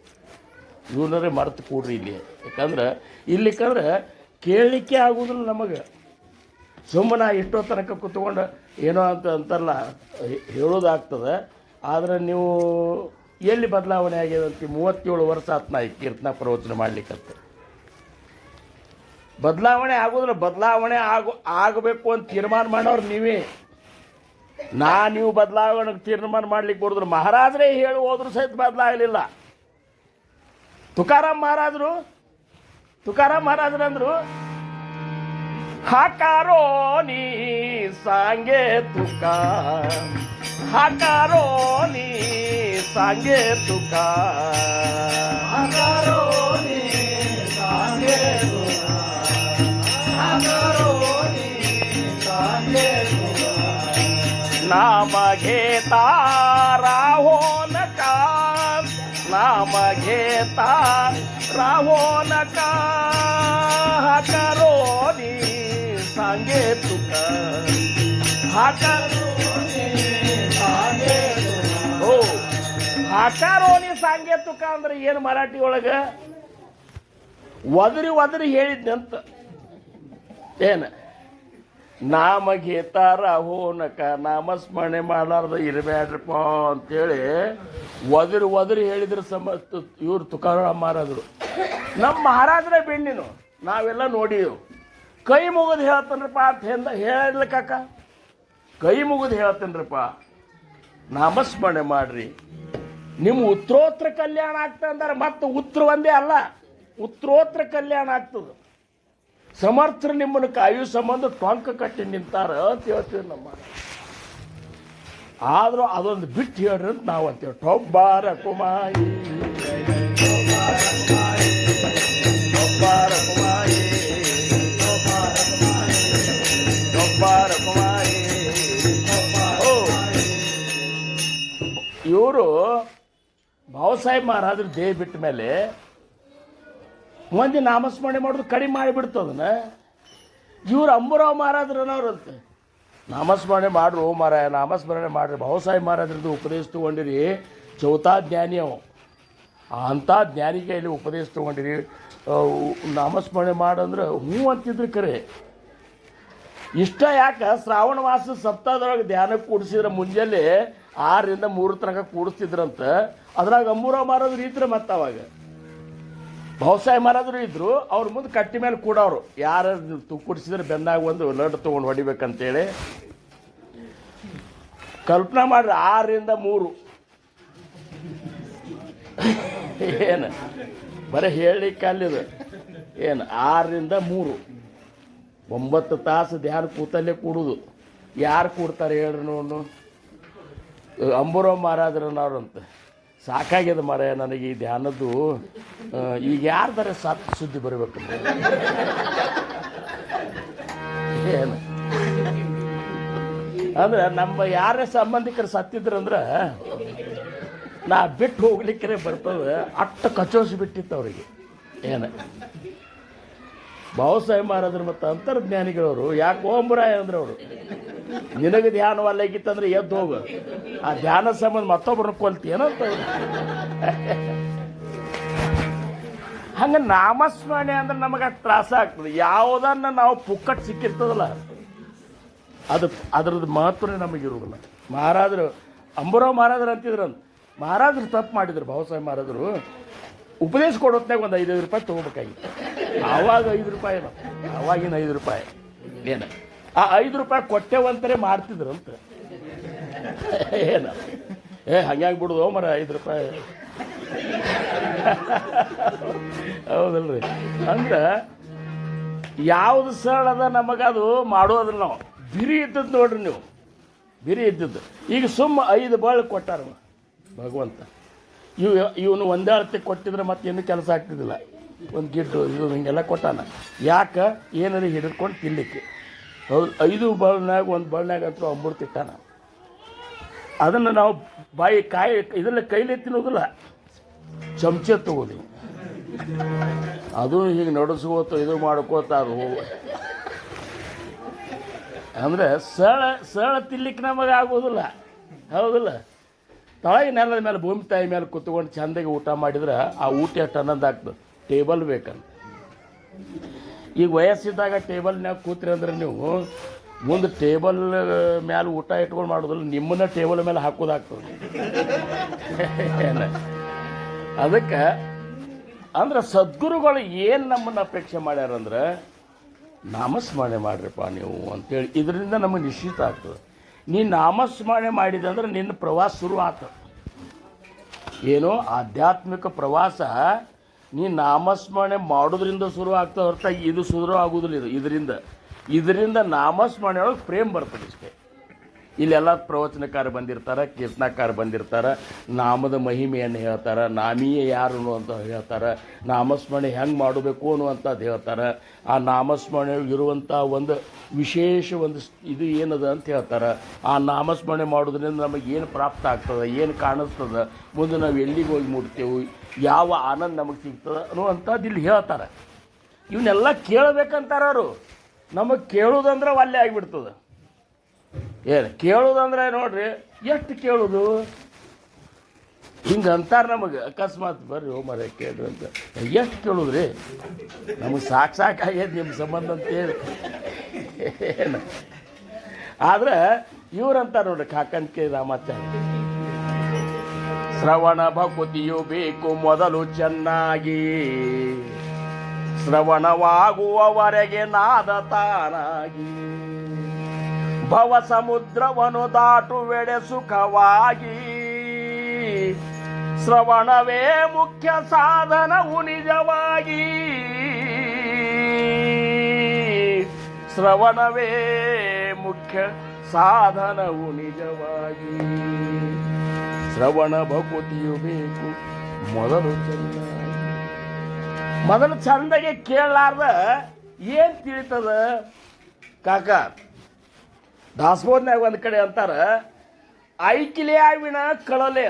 ಇವನ್ನರೇ ಮರ್ತು ಕೂಡ್ರಿ ಇಲ್ಲಿ. ಯಾಕಂದ್ರೆ ಇಲ್ಲಿಕಂದ್ರೆ ಕೇಳಲಿಕ್ಕೆ ಆಗೋದಿಲ್ಲ ನಮಗೆ. ಸುಮ್ಮನೆ ಎಷ್ಟೋ ತನಕ ಕೂತ್ಕೊಂಡು ಏನೋ ಅಂತಾರಲ್ಲ ಹೇಳೋದಾಗ್ತದೆ. ಆದರೆ ನೀವು ಎಲ್ಲಿ ಬದಲಾವಣೆ ಆಗ್ಯದಂತ 37 ವರ್ಷ ಆತು ನಾ ಈ ಕೀರ್ತನ ಪ್ರವಚನ ಮಾಡ್ಲಿಕ್ಕಂತ. ಬದಲಾವಣೆ ಆಗೋದಿಲ್ಲ. ಬದಲಾವಣೆ ಆಗಬೇಕು ಅಂತ ತೀರ್ಮಾನ ಮಾಡೋರು ನೀವೇ. ನೀವು ಬದಲಾವಣೆ ತೀರ್ಮಾನ ಮಾಡ್ಲಿಕ್ಕೆ ಬರೋದ್ರು. ಮಹಾರಾಜರೇ ಹೇಳಿ ಹೋದ್ರು ಸಹಿತ ಬದಲಾಗಲಿಲ್ಲ. ತುಕಾರಾಮ್ ಮಹಾರಾಜರಂದ್ರು ಹಾಕಾರೋ ನೀ ಸಾಂಗೆ ತುಕ, ಹಾಕಾರೋ ನೀ ಸಾಂಗೆ ತುಕ, ಹಾಕಾರೋ ನೀ ಸಾಂಗೆ ತುಕ, ಹಾಕಾರೋ ನೀ ಸಾಂಗೆ ತುಕ. नाम घेता राहो नका, नाम घेता राहो नका, हा करो नी सांगे तुका, हा करो नी सांगे तुका. हो, हा करो नी सांगे तुका ಅಂದ್ರೆ ಏನು ಮರಾಠಿ ಒಳಗೆ ಒದರಿ ಹೇಳಿದ್ನಂತ. ಏನು ನಾಮ ಗೀತಾರ ಹೋನಕ, ನಾಮಸ್ಮರಣೆ ಮಾಡಲಾರ್ದ ಇರಬೇಡ್ರಪ್ಪ ಅಂತೇಳಿ ಒದರಿ ಹೇಳಿದ್ರೆ ಇವ್ರು ತುಕಾರಾಮ್ ಮಹಾರಾಜರು. ನಮ್ಮ ಮಹಾರಾಜರೇ ಬೆಣ್ಣಿನು ನಾವೆಲ್ಲ ನೋಡಿದೆವು. ಕೈ ಮುಗಿದು ಹೇಳ್ತೇನ್ರಪ್ಪ ಅಂತ ಹೇಳಲಿಕ್ಕ, ಕೈ ಮುಗಿದು ಹೇಳ್ತೇನ್ರಪ್ಪ, ನಾಮಸ್ಮರಣೆ ಮಾಡ್ರಿ, ನಿಮ್ಮ ಉತ್ತರೋತ್ತರ ಕಲ್ಯಾಣ ಆಗ್ತದೆ ಅಂದ್ರೆ ಮತ್ತೆ ಉತ್ತರ ಒಂದೇ ಅಲ್ಲ, ಉತ್ತರೋತ್ತರ ಕಲ್ಯಾಣ ಆಗ್ತದೆ. ಸಮರ್ಥರು ನಿಮ್ಮನ್ನು ಕಾಯು ಸಂಬಂಧ ಟೊಂಕ ಕಟ್ಟಿ ನಿಂತಾರ ಅಂತ ಹೇಳ್ತೀವಿ ನಮ್ಮ. ಆದರೂ ಅದೊಂದು ಬಿಟ್ಟು ಹೇಳ್ರಿ ಅಂತ ನಾವು ಅಂತೀವಿ. ಟೊಬ್ಬಾರ ಕುಮಾಯಿ, ಟೊಬ್ಬಾರ ಕುಮಾಯಿ, ಟೊಬ್ಬಾರ ಕುಮಾಯಿ. ಇವರು ಭಾವಸಾಹೇಬ್ ಮಹಾರಾಜರು ದೇಹ ಬಿಟ್ಟ ಮೇಲೆ ಮಂದಿ ನಾಮಸ್ಮರಣೆ ಮಾಡೋದು ಕಡಿಮೆ ಮಾಡಿಬಿಡ್ತದನ್ನ. ಇವ್ರು ಅಂಬುರಾವ್ ಮಹಾರಾಜರನ್ನವ್ರಂತೆ, ನಾಮಸ್ಮರಣೆ ಮಾಡ್ರು ಮಾರಾಯ, ನಾಮಸ್ಮರಣೆ ಮಾಡ್ರಿ. ಭಾವಸಾಹೇಬ್ ಮಹಾರಾಜರದ್ದು ಉಪದೇಶ ತಗೊಂಡಿರಿ, ಚೌತಾ ಜ್ಞಾನಿ ಅವ. ಅಂಥ ಜ್ಞಾನಿ ಕೈಯಲ್ಲಿ ಉಪದೇಶ ತೊಗೊಂಡಿರಿ. ನಾಮಸ್ಮರಣೆ ಮಾಡಂದ್ರೆ ಹ್ಞೂ ಅಂತಿದ್ರು ಖರೆ. ಇಷ್ಟ ಯಾಕೆ ಶ್ರಾವಣ ಮಾಸ ಸಪ್ತಾಹದೊಳಗೆ ಧ್ಯಾನಕ್ಕೆ ಕೂಡಿಸಿದ್ರೆ ಮುಂಜಾನೆ 6ರಿಂದ 3 ತನಕ ಕೂಡಿಸ್ತಿದ್ರಂತ. ಅದ್ರಾಗ ಅಂಬೂರಾವ್ ಮಾರಾದ್ರು ಇದ್ರೆ ಮತ್ತೆ ಅವಾಗ ಬಹುಸಾಯಿ ಮಾರಾದ್ರು ಇದ್ರು. ಅವ್ರ ಮುಂದೆ ಕಟ್ಟಿ ಮೇಲೆ ಕೂಡೋರು ಯಾರು ಕೂಡಿಸಿದ್ರೆ ಬೆನ್ನಾಗ ಒಂದು ಲಡ್ಡು ತೊಗೊಂಡು ಹೊಡಿಬೇಕಂತೇಳಿ ಕಲ್ಪನಾ ಮಾಡ್ರಿ. 6ರಿಂದ 3 ಏನು ಬರೀ ಹೇಳಲಿಕ್ಕೆ ಅಲ್ಲಿದು ಏನು 6ರಿಂದ 3 9 ತಾಸು ಧ್ಯಾನ ಕೂತಲ್ಲೇ ಕೂಡುದು. ಯಾರು ಕೂಡ್ತಾರೆ ಹೇಳ್ರಿ ನೋಡು? ಅಂಬೂರಾವ್ ಮಾರಾದ್ರನವ್ರಂತ ಸಾಕಾಗ್ಯದ ಮಾರ ನನಗೆ ಈ ಧ್ಯಾನದ್ದು. ಈಗ ಯಾರ್ದಾರೆ ಸತ್ತು ಸುದ್ದಿ ಬರಬೇಕು ಏನು ಅಂದ್ರೆ ನಮ್ಮ ಯಾರೇ ಸಂಬಂಧಿಕರು ಸತ್ತಿದ್ರಂದ್ರೆ ನಾ ಬಿಟ್ಟು ಹೋಗ್ಲಿಕ್ಕೆ ಬರ್ತದೆ. ಅಟ್ಟು ಕಚೋಸಿಬಿಟ್ಟಿತ್ತು ಅವರಿಗೆ. ಏನು ಬಾಬಾಸಾಹೇಬ್ ಮಹಾರಾಜರು ಮತ್ತು ಅಂತರ್ಜ್ಞಾನಿಗಳವರು ಯಾಕೆ ಓಂಬರಾಯ ಅಂದ್ರೆ ಅವರು ನಿನಗೆ ಧ್ಯಾನವಲ್ಲಾಗಿತ್ತಂದ್ರೆ ಎದ್ದು ಹೋಗು, ಆ ಧ್ಯಾನ ಸಂಬಂಧ ಮತ್ತೊಬ್ಬರನ್ನ ಕೊಲ್ತೀಯನಂತ. ಹಂಗೆ ನಾಮಸ್ಮರಣೆ ಅಂದ್ರೆ ನಮಗೆ ತ್ರಾಸ ಆಗ್ತದೆ. ಯಾವುದನ್ನು ನಾವು ಪುಕ್ಕಟ್ಟು ಸಿಕ್ಕಿರ್ತದಲ್ಲ ಅದ್ರದ್ದು ಮಹತ್ವನೇ ನಮಗಿರುವುದಿಲ್ಲ. ಮಹಾರಾಜರು ಅಂಬುರಾವ್ ಮಹಾರಾಜರು ಅಂತಿದ್ರಂತ. ಮಹಾರಾಜರು ತಪ್ಪು ಮಾಡಿದ್ರು. ಬಾಬಾಸಾಹೇಬ್ ಮಹಾರಾಜರು ಉಪದೇಶ ಕೊಡೋತ್ನಾಗ ಒಂದು 5 ರೂಪಾಯಿ ತೊಗೋಬೇಕಾಗಿತ್ತು. ಆವಾಗ 5 ರೂಪಾಯಿ ಆವಾಗಿನ 5 ರೂಪಾಯಿ ಏನು ಆ 5 ರೂಪಾಯಿ ಕೊಟ್ಟೆವಂತರೇ ಮಾಡ್ತಿದ್ರು ಅಂತ. ಏನು ಹಂಗಾಗಿ ಬಿಡುದು ಮರ 5 ರೂಪಾಯಿ ಹೌದಲ್ರಿ. ಅಂದ್ರೆ ಯಾವುದು ಸರಳದ ನಮಗದು ಮಾಡೋದಿಲ್ಲ. ನಾವು ಬಿರಿ ಇದ್ದದ್ದು ನೋಡ್ರಿ ನೀವು, ಬಿರಿ ಇದ್ದದ್ದು. ಈಗ ಸುಮ್ಮ 5 ಬಾಳು ಕೊಟ್ಟಾರ ಭಗವಂತ. ಇವನು ಒಂದೇ ಅಳತೆ ಕೊಟ್ಟಿದ್ರೆ ಮತ್ತೆ ಇನ್ನೂ ಕೆಲಸ ಆಗ್ತಿದ್ದಿಲ್ಲ. ಒಂದು ಗಿಡ್ಡು ಇದು ಹಿಂಗೆಲ್ಲ ಕೊಟ್ಟಾನ. ಯಾಕೆ ಏನಾರು ಹಿಡಿದ್ಕೊಂಡು ತಿನ್ನಲಿಕ್ಕೆ. ಹೌದು 5 ಬಾಳ್ನಾಗ ಒಂದು ಬಾಳ್ನಾಗ ಅಂತೂ ಅಂಬೂರು ತಿಟ್ಟಾನ. ಅದನ್ನು ನಾವು ಬಾಯಿ ಕಾಯಿ ಇದರಲ್ಲಿ ಕೈಲೇ ತಿನ್ನೋದಿಲ್ಲ, ಚಮಚೆ ತಗೋದು. ಅದು ಹೀಗೆ ನಡೆಸ್ಕೋತ ಇದು ಮಾಡ್ಕೋತ ಅದು ಅಂದರೆ ಸರಳ ತಿನ್ಲಿಕ್ಕೆ ನಮಗೆ ಆಗೋದಿಲ್ಲ. ಹೌದಿಲ್ಲ? ತಳಗೆ ನೆಲದ ಮೇಲೆ ಭೂಮಿ ತಾಯಿ ಮೇಲೆ ಕುತ್ಕೊಂಡು ಚೆಂದಾಗಿ ಊಟ ಮಾಡಿದ್ರೆ ಆ ಊಟ ಎಷ್ಟು ಆನಂದ ಆಗ್ತದೆ. ಟೇಬಲ್ ಬೇಕಂತ. ಈಗ ವಯಸ್ಸಿದ್ದಾಗ ಟೇಬಲ್ನಾಗ ಕೂತ್ರಿ ಅಂದ್ರೆ ನೀವು ಮುಂದೆ ಟೇಬಲ್ ಮೇಲೆ ಊಟ ಇಟ್ಕೊಂಡು ಮಾಡೋದಿಲ್ಲ, ನಿಮ್ಮನ್ನ ಟೇಬಲ್ ಮೇಲೆ ಹಾಕೋದಾಗ್ತದೆ. ಅದಕ್ಕೆ ಅಂದ್ರೆ ಸದ್ಗುರುಗಳು ಏನು ನಮ್ಮನ್ನು ಅಪೇಕ್ಷೆ ಮಾಡ್ಯಾರಂದ್ರೆ ನಾಮಸ್ಮರಣೆ ಮಾಡ್ರಿಪ್ಪ ನೀವು ಅಂತೇಳಿ. ಇದರಿಂದ ನಮಗೆ ನಿಶ್ಚಿತ ಆಗ್ತದೆ. ನೀನು ನಾಮಸ್ಮರಣೆ ಮಾಡಿದೆ ಅಂದ್ರೆ ನಿನ್ನ ಪ್ರವಾಸ ಶುರು ಆಗ್ತದೆ. ಏನೋ ಆಧ್ಯಾತ್ಮಿಕ ಪ್ರವಾಸ ನೀನು ನಾಮಸ್ಮರಣೆ ಮಾಡೋದ್ರಿಂದ ಶುರು ಆಗ್ತದೆ ಹೊರತಾಗಿ ಇದು ಶುರು ಆಗೋದಿಲ್ಲ. ಇದರಿಂದ ನಾಮಸ್ಮರಣೆ ಒಳಗೆ ಪ್ರೇಮ್ ಬರ್ತದೆ ಇಷ್ಟೇ. ಇಲ್ಲೆಲ್ಲ ಪ್ರವಚನಕಾರ ಬಂದಿರ್ತಾರೆ, ಕೀರ್ತನಕಾರ ಬಂದಿರ್ತಾರೆ, ನಾಮದ ಮಹಿಮೆಯನ್ನು ಹೇಳ್ತಾರೆ, ನಾಮೀಯ ಯಾರು ಅಂತ ಹೇಳ್ತಾರೆ, ನಾಮಸ್ಮರಣೆ ಹೆಂಗೆ ಮಾಡಬೇಕು ಅನ್ನುವಂಥದ್ದು ಹೇಳ್ತಾರೆ. ಆ ನಾಮಸ್ಮರಣೆ ಇರುವಂಥ ಒಂದು ವಿಶೇಷ ಒಂದು ಇದು ಏನದ ಅಂತ ಹೇಳ್ತಾರೆ. ಆ ನಾಮಸ್ಮರಣೆ ಮಾಡೋದ್ರಿಂದ ನಮಗೆ ಏನು ಪ್ರಾಪ್ತ ಆಗ್ತದೆ, ಏನು ಕಾಣಿಸ್ತದೆ, ಮುಂದೆ ನಾವು ಎಲ್ಲಿಗೆ ಹೋಗಿ ಮುಟ್ತೇವೆ, ಯಾವ ಆನಂದ ನಮಗೆ ಸಿಗ್ತದೆ ಅನ್ನುವಂಥದ್ದು ಇಲ್ಲಿ ಹೇಳ್ತಾರೆ. ಇವನ್ನೆಲ್ಲ ಕೇಳಬೇಕಂತಾರ ಅವರು. ನಮಗೆ ಕೇಳೋದಂದ್ರೆ ಅಲ್ಲೇ ಆಗಿಬಿಡ್ತದೆ. ಏನು ಕೇಳೋದಂದ್ರೆ ನೋಡ್ರಿ ಎಷ್ಟು ಕೇಳೋದು ಹಿಂಗೆ ಅಂತಾರೆ ನಮಗೆ. ಅಕಸ್ಮಾತ್ ಬರ್ರಿ ಮರ ಕೇಳ್ರಿ ಅಂತ ಎಷ್ಟು ಕೇಳೋದ್ರಿ, ನಮಗೆ ಸಾಕಾಗ್ಯದ ನಿಮ್ಮ ಸಂಬಂಧ ಅಂತೇಳಿ. ಏನು ಆದ್ರೆ ಇವ್ರಂತಾರೆ ನೋಡ್ರಿ ಕಾಕನ್ ಕೆ ರಾಮಾಚಾರ್ಯ, ಶ್ರವಣ ಭಕುತಿಯು ಬೇಕು ಮೊದಲು ಚೆನ್ನಾಗಿ, ಶ್ರವಣವಾಗುವವರೆಗೆ ನಾದ ತಾನಾಗಿ, ಭವ ಸಮುದ್ರವನ್ನು ದಾಟುವೆಡೆ ಸುಖವಾಗಿ, ಶ್ರವಣವೇ ಮುಖ್ಯ ಸಾಧನವು ನಿಜವಾಗಿ, ಶ್ರವಣವೇ ಮುಖ್ಯ ಸಾಧನವು ನಿಜವಾಗಿ, ಶ್ರವಣ ಭಕುತಿಯು ಬೇಕು ಮೊದಲು ಚೆನ್ನಾಗಿ. ಮೊದಲು ಚಂದಗೆ ಕೇಳಲಾರ್ದ ಏನು ತಿಳಿತದ ಕಾಕ? ದಾಸಬೋಧನ್ಯಾಗ ಒಂದು ಕಡೆ ಅಂತಾರೆ, ऐकले विना कळले,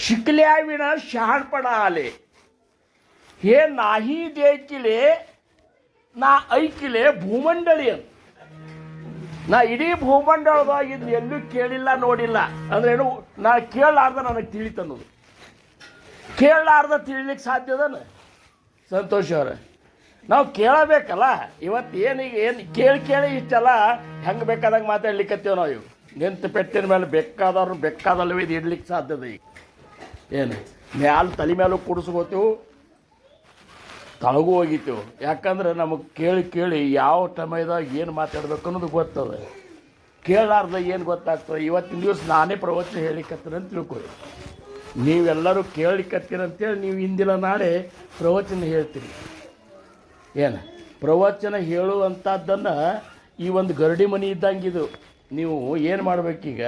शिकल्या विना शहाणपण आले, हे नाही देखिले ನಾ ಐಕಿಲೆ ಭೂಮಂಡಳಿ ಅಂತ. ನಾ ಇಡೀ ಭೂಮಂಡಳದಾಗ ಇದು ಎಲ್ಲೂ ಕೇಳಿಲ್ಲ ನೋಡಿಲ್ಲ ಅಂದ್ರೆ ಏನು, ನಾ ಕೇಳಲಾರ್ದ ನನಗೆ ತಿಳಿತನ್ನೋದು. ಕೇಳಲಾರ್ದ ತಿಳಿಲಿಕ್ಕೆ ಸಾಧ್ಯದನ ಸಂತೋಷ್ ಅವ್ರೆ? ನಾವು ಕೇಳಬೇಕಲ್ಲ. ಇವತ್ತು ಏನು ಕೇಳಿ ಇಷ್ಟೆಲ್ಲ ಹೆಂಗೆ ಬೇಕಾದಾಗ ಮಾತಾಡ್ಲಿಕ್ಕತ್ತೀವಿ ನಾವು. ಇವು ನಿಂತು ಪೆಟ್ಟಿನ ಮೇಲೆ ಬೇಕಾದವ್ರು ಬೇಕಾದಲ್ಲವೇ ಇದು ಇಡ್ಲಿಕ್ಕೆ ಸಾಧ್ಯದ. ಈಗ ಏನು ತಲೆ ಮೇಲೂ ಕುಡಿಸ್ಕೋತೀವಿ, ತಳಗೂ ಹೋಗಿತೀವಿ. ಯಾಕಂದ್ರೆ ನಮಗೆ ಕೇಳಿ ಯಾವ ಟೈಮ್ದಾಗ ಏನು ಮಾತಾಡ್ಬೇಕು ಅನ್ನೋದು ಗೊತ್ತದ. ಕೇಳಲಾರ್ದ ಏನು ಗೊತ್ತಾಗ್ತದೆ? ಇವತ್ತಿನ ದಿವಸ ನಾನೇ ಪ್ರವಚನ ಹೇಳಿಕತ್ತೀನಿ ಅಂತ ತಿಳ್ಕೊಳ್ಳಿ. ನೀವೆಲ್ಲರೂ ಕೇಳಿಕತ್ತೀರಂತೇಳಿ ನೀವು ಇಂದಿನ ನಾಳೆ ಪ್ರವಚನ ಹೇಳ್ತೀರಿ. ಏನು ಪ್ರವಚನ ಹೇಳುವಂಥದ್ದನ್ನು ಈ ಒಂದು ಗರಡಿ ಮನೆ ಇದ್ದಂಗಿದು. ನೀವು ಏನು ಮಾಡಬೇಕೀಗ,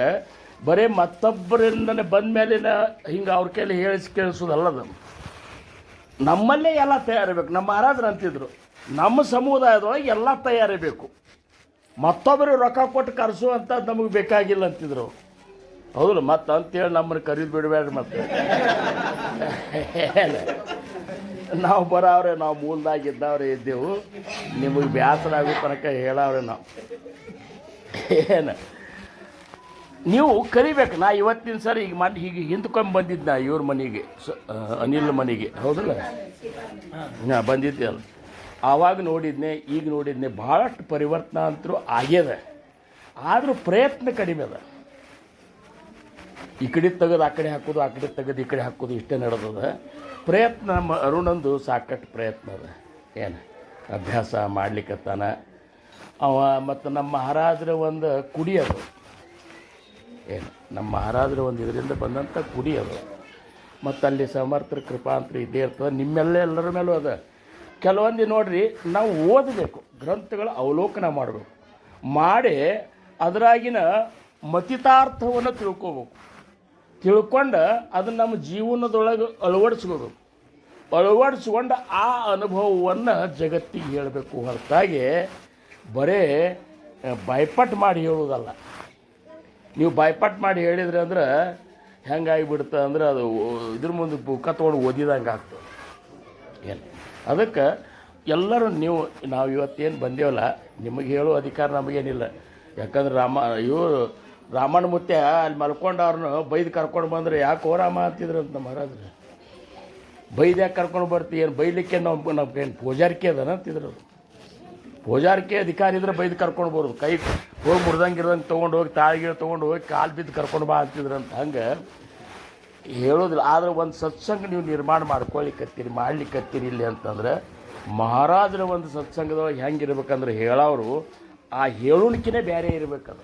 ಬರೀ ಮತ್ತೊಬ್ಬರಿಂದನೇ ಬಂದ ಮೇಲಿನ ಹಿಂಗೆ ಅವ್ರ ಕೈಲಿ ಕೇಳಿಸೋದಲ್ಲದು. ನಮ್ಮಲ್ಲೇ ಎಲ್ಲ ತಯಾರಿಬೇಕು. ನಮ್ಮ ಮಹಾರಾಜರು ಅಂತಿದ್ರು, ನಮ್ಮ ಸಮುದಾಯದೊಳಗೆ ಎಲ್ಲ ತಯಾರಿಬೇಕು. ಮತ್ತೊಬ್ಬರು ರೊಕ್ಕ ಕೊಟ್ಟು ಕರೆಸುವಂಥದ್ದು ನಮಗೆ ಬೇಕಾಗಿಲ್ಲ ಅಂತಿದ್ರು. ಹೌದಲ್ಲ? ಮತ್ತು ಅಂತೇಳಿ ನಮ್ಮನ್ನು ಕರೀದು ಬಿಡಬೇಡ್ರಿ. ಮತ್ತೆ ನಾವು ಬರೋವ್ರೆ, ನಾವು ಮೂಲದಾಗಿದ್ದವ್ರೆ ಇದ್ದೆವು. ನಿಮಗೆ ಬೇಸರ ಆಗೋ ತನಕ ಹೇಳವ್ರೆ ನಾವು. ಏನು ನೀವು ಕರಿಬೇಕು. ನಾ ಇವತ್ತಿನ ಸರಿ ಈಗ ಮಾಡಿ ಹೀಗೆ ಹಿಂದ್ಕೊಂಡು ಬಂದಿದ್ದ ಇವ್ರ ಮನೆಗೆ, ಅನಿಲ್ ಮನೆಗೆ. ಹೌದಲ್ಲ? ಹಾಂ ಬಂದಿದ್ದೆ ಅಲ್ಲ. ಆವಾಗ ನೋಡಿದ್ನೆ, ಈಗ ನೋಡಿದ್ನೆ, ಭಾಳಷ್ಟು ಪರಿವರ್ತನೆ ಅಂತರೂ ಆಗ್ಯದ. ಆದರೂ ಪ್ರಯತ್ನ ಕಡಿಮೆ ಅದ. ಈ ಕಡೆ ತೆಗೆದು ಆ ಕಡೆ ಹಾಕೋದು, ಆ ಕಡೆ ತೆಗೆದು ಈ ಕಡೆ ಹಾಕೋದು, ಇಷ್ಟೇ ನಡೆದದ. ಪ್ರಯತ್ನ ನಮ್ಮ ಅರುಣಂದು ಸಾಕಷ್ಟು ಪ್ರಯತ್ನ ಅದ. ಏನು ಅಭ್ಯಾಸ ಮಾಡ್ಲಿಕ್ಕತ್ತಾನ ಅವ. ಮತ್ತು ನಮ್ಮ ಮಹಾರಾಜರ ಒಂದು ಕುಡಿಯೋದು, ಏನು ನಮ್ಮ ಮಹಾರಾಜರ ಒಂದು ಇದರಿಂದ ಬಂದಂಥ ಕುಡಿಯೋದು. ಮತ್ತು ಅಲ್ಲಿ ಸಮರ್ಥರ ಕೃಪಾಂತರ ಇದ್ದೇ ಇರ್ತದೆ. ಎಲ್ಲರ ಮೇಲೂ ಅದ. ಕೆಲವೊಂದು ನೋಡ್ರಿ, ನಾವು ಓದಬೇಕು, ಗ್ರಂಥಗಳ ಅವಲೋಕನ ಮಾಡಬೇಕು. ಮಾಡಿ ಅದರಾಗಿನ ಮತಿತಾರ್ಥವನ್ನು ತಿಳ್ಕೋಬೇಕು. ತಿಳ್ಕೊಂಡು ಅದನ್ನು ನಮ್ಮ ಜೀವನದೊಳಗೆ ಅಳವಡಿಸ್ಕೊಂಡು ಆ ಅನುಭವವನ್ನು ಜಗತ್ತಿಗೆ ಹೇಳಬೇಕು. ಹೊರತಾಗಿ ಬರೇ ಬಾಯ್ಪಾಟ್ ಮಾಡಿ ಹೇಳೋದಲ್ಲ. ನೀವು ಬಾಯ್ಪಾಟ್ ಮಾಡಿ ಹೇಳಿದ್ರಿ ಅಂದ್ರೆ ಹೆಂಗಾಗಿಬಿಡುತ್ತೆ ಅಂದ್ರೆ ಅದು ಇದ್ರ ಮುಂದೆ ಬುಕ್ಕ ತೊಗೊಂಡು ಓದಿದಂಗೆ ಆಗ್ತದೆ. ಏನು ಅದಕ್ಕೆ ಎಲ್ಲರೂ ನಾವು ಇವತ್ತೇನು ಬಂದೇವಲ್ಲ, ನಿಮಗೆ ಹೇಳೋ ಅಧಿಕಾರ ನಮಗೇನಿಲ್ಲ. ಯಾಕಂದ್ರೆ ರಾಮಣ್ಣ ಮುತ್ಯ ಅಲ್ಲಿ ಮಲ್ಕೊಂಡು ಅವ್ರನ್ನ ಬೈದು ಕರ್ಕೊಂಡು ಬಂದರೆ ಯಾಕೆ ರಾಮ ಅಂತಿದ್ರಂತ ನಮ್ಮ ಮಹಾರಾಜರು. ಬೈದು ಯಾಕೆ ಕರ್ಕೊಂಡು ಬರ್ತೀವಿ? ಏನು ಬೈಲಿಕ್ಕೆ ನಮ್ಗೇನು ಪೂಜಾರಿಕೆ ಅದನ ಅಂತಿದ್ರು. ಪೂಜಾರಿಕೆ ಅಧಿಕಾರಿ ಇದ್ರೆ ಬೈದು ಕರ್ಕೊಂಡು ಬರೋದು. ಕೈ ಹೋಗಿ ಮುರ್ದಂಗಿರ್ದಂಗೆ ತೊಗೊಂಡು ಹೋಗಿ ತಾಳಿಗೆ ತೊಗೊಂಡು ಹೋಗಿ ಕಾಲು ಬಿದ್ದು ಕರ್ಕೊಂಡು ಬಾ ಅಂತಿದ್ರಂತ. ಹಂಗೆ ಹೇಳೋದಿಲ್ಲ. ಆದರೆ ಒಂದು ಸತ್ಸಂಗ ನೀವು ನಿರ್ಮಾಣ ಮಾಡ್ಲಿಕ್ಕತ್ತೀರಿ ಇಲ್ಲಿ ಅಂತಂದ್ರೆ, ಮಹಾರಾಜರ ಒಂದು ಸತ್ಸಂಗದೊಳಗೆ ಹೆಂಗಿರ್ಬೇಕಂದ್ರೆ ಹೇಳೋರು ಆ ಹೇಳುಣಿಕೆನೇ ಬೇರೆ ಇರಬೇಕದು.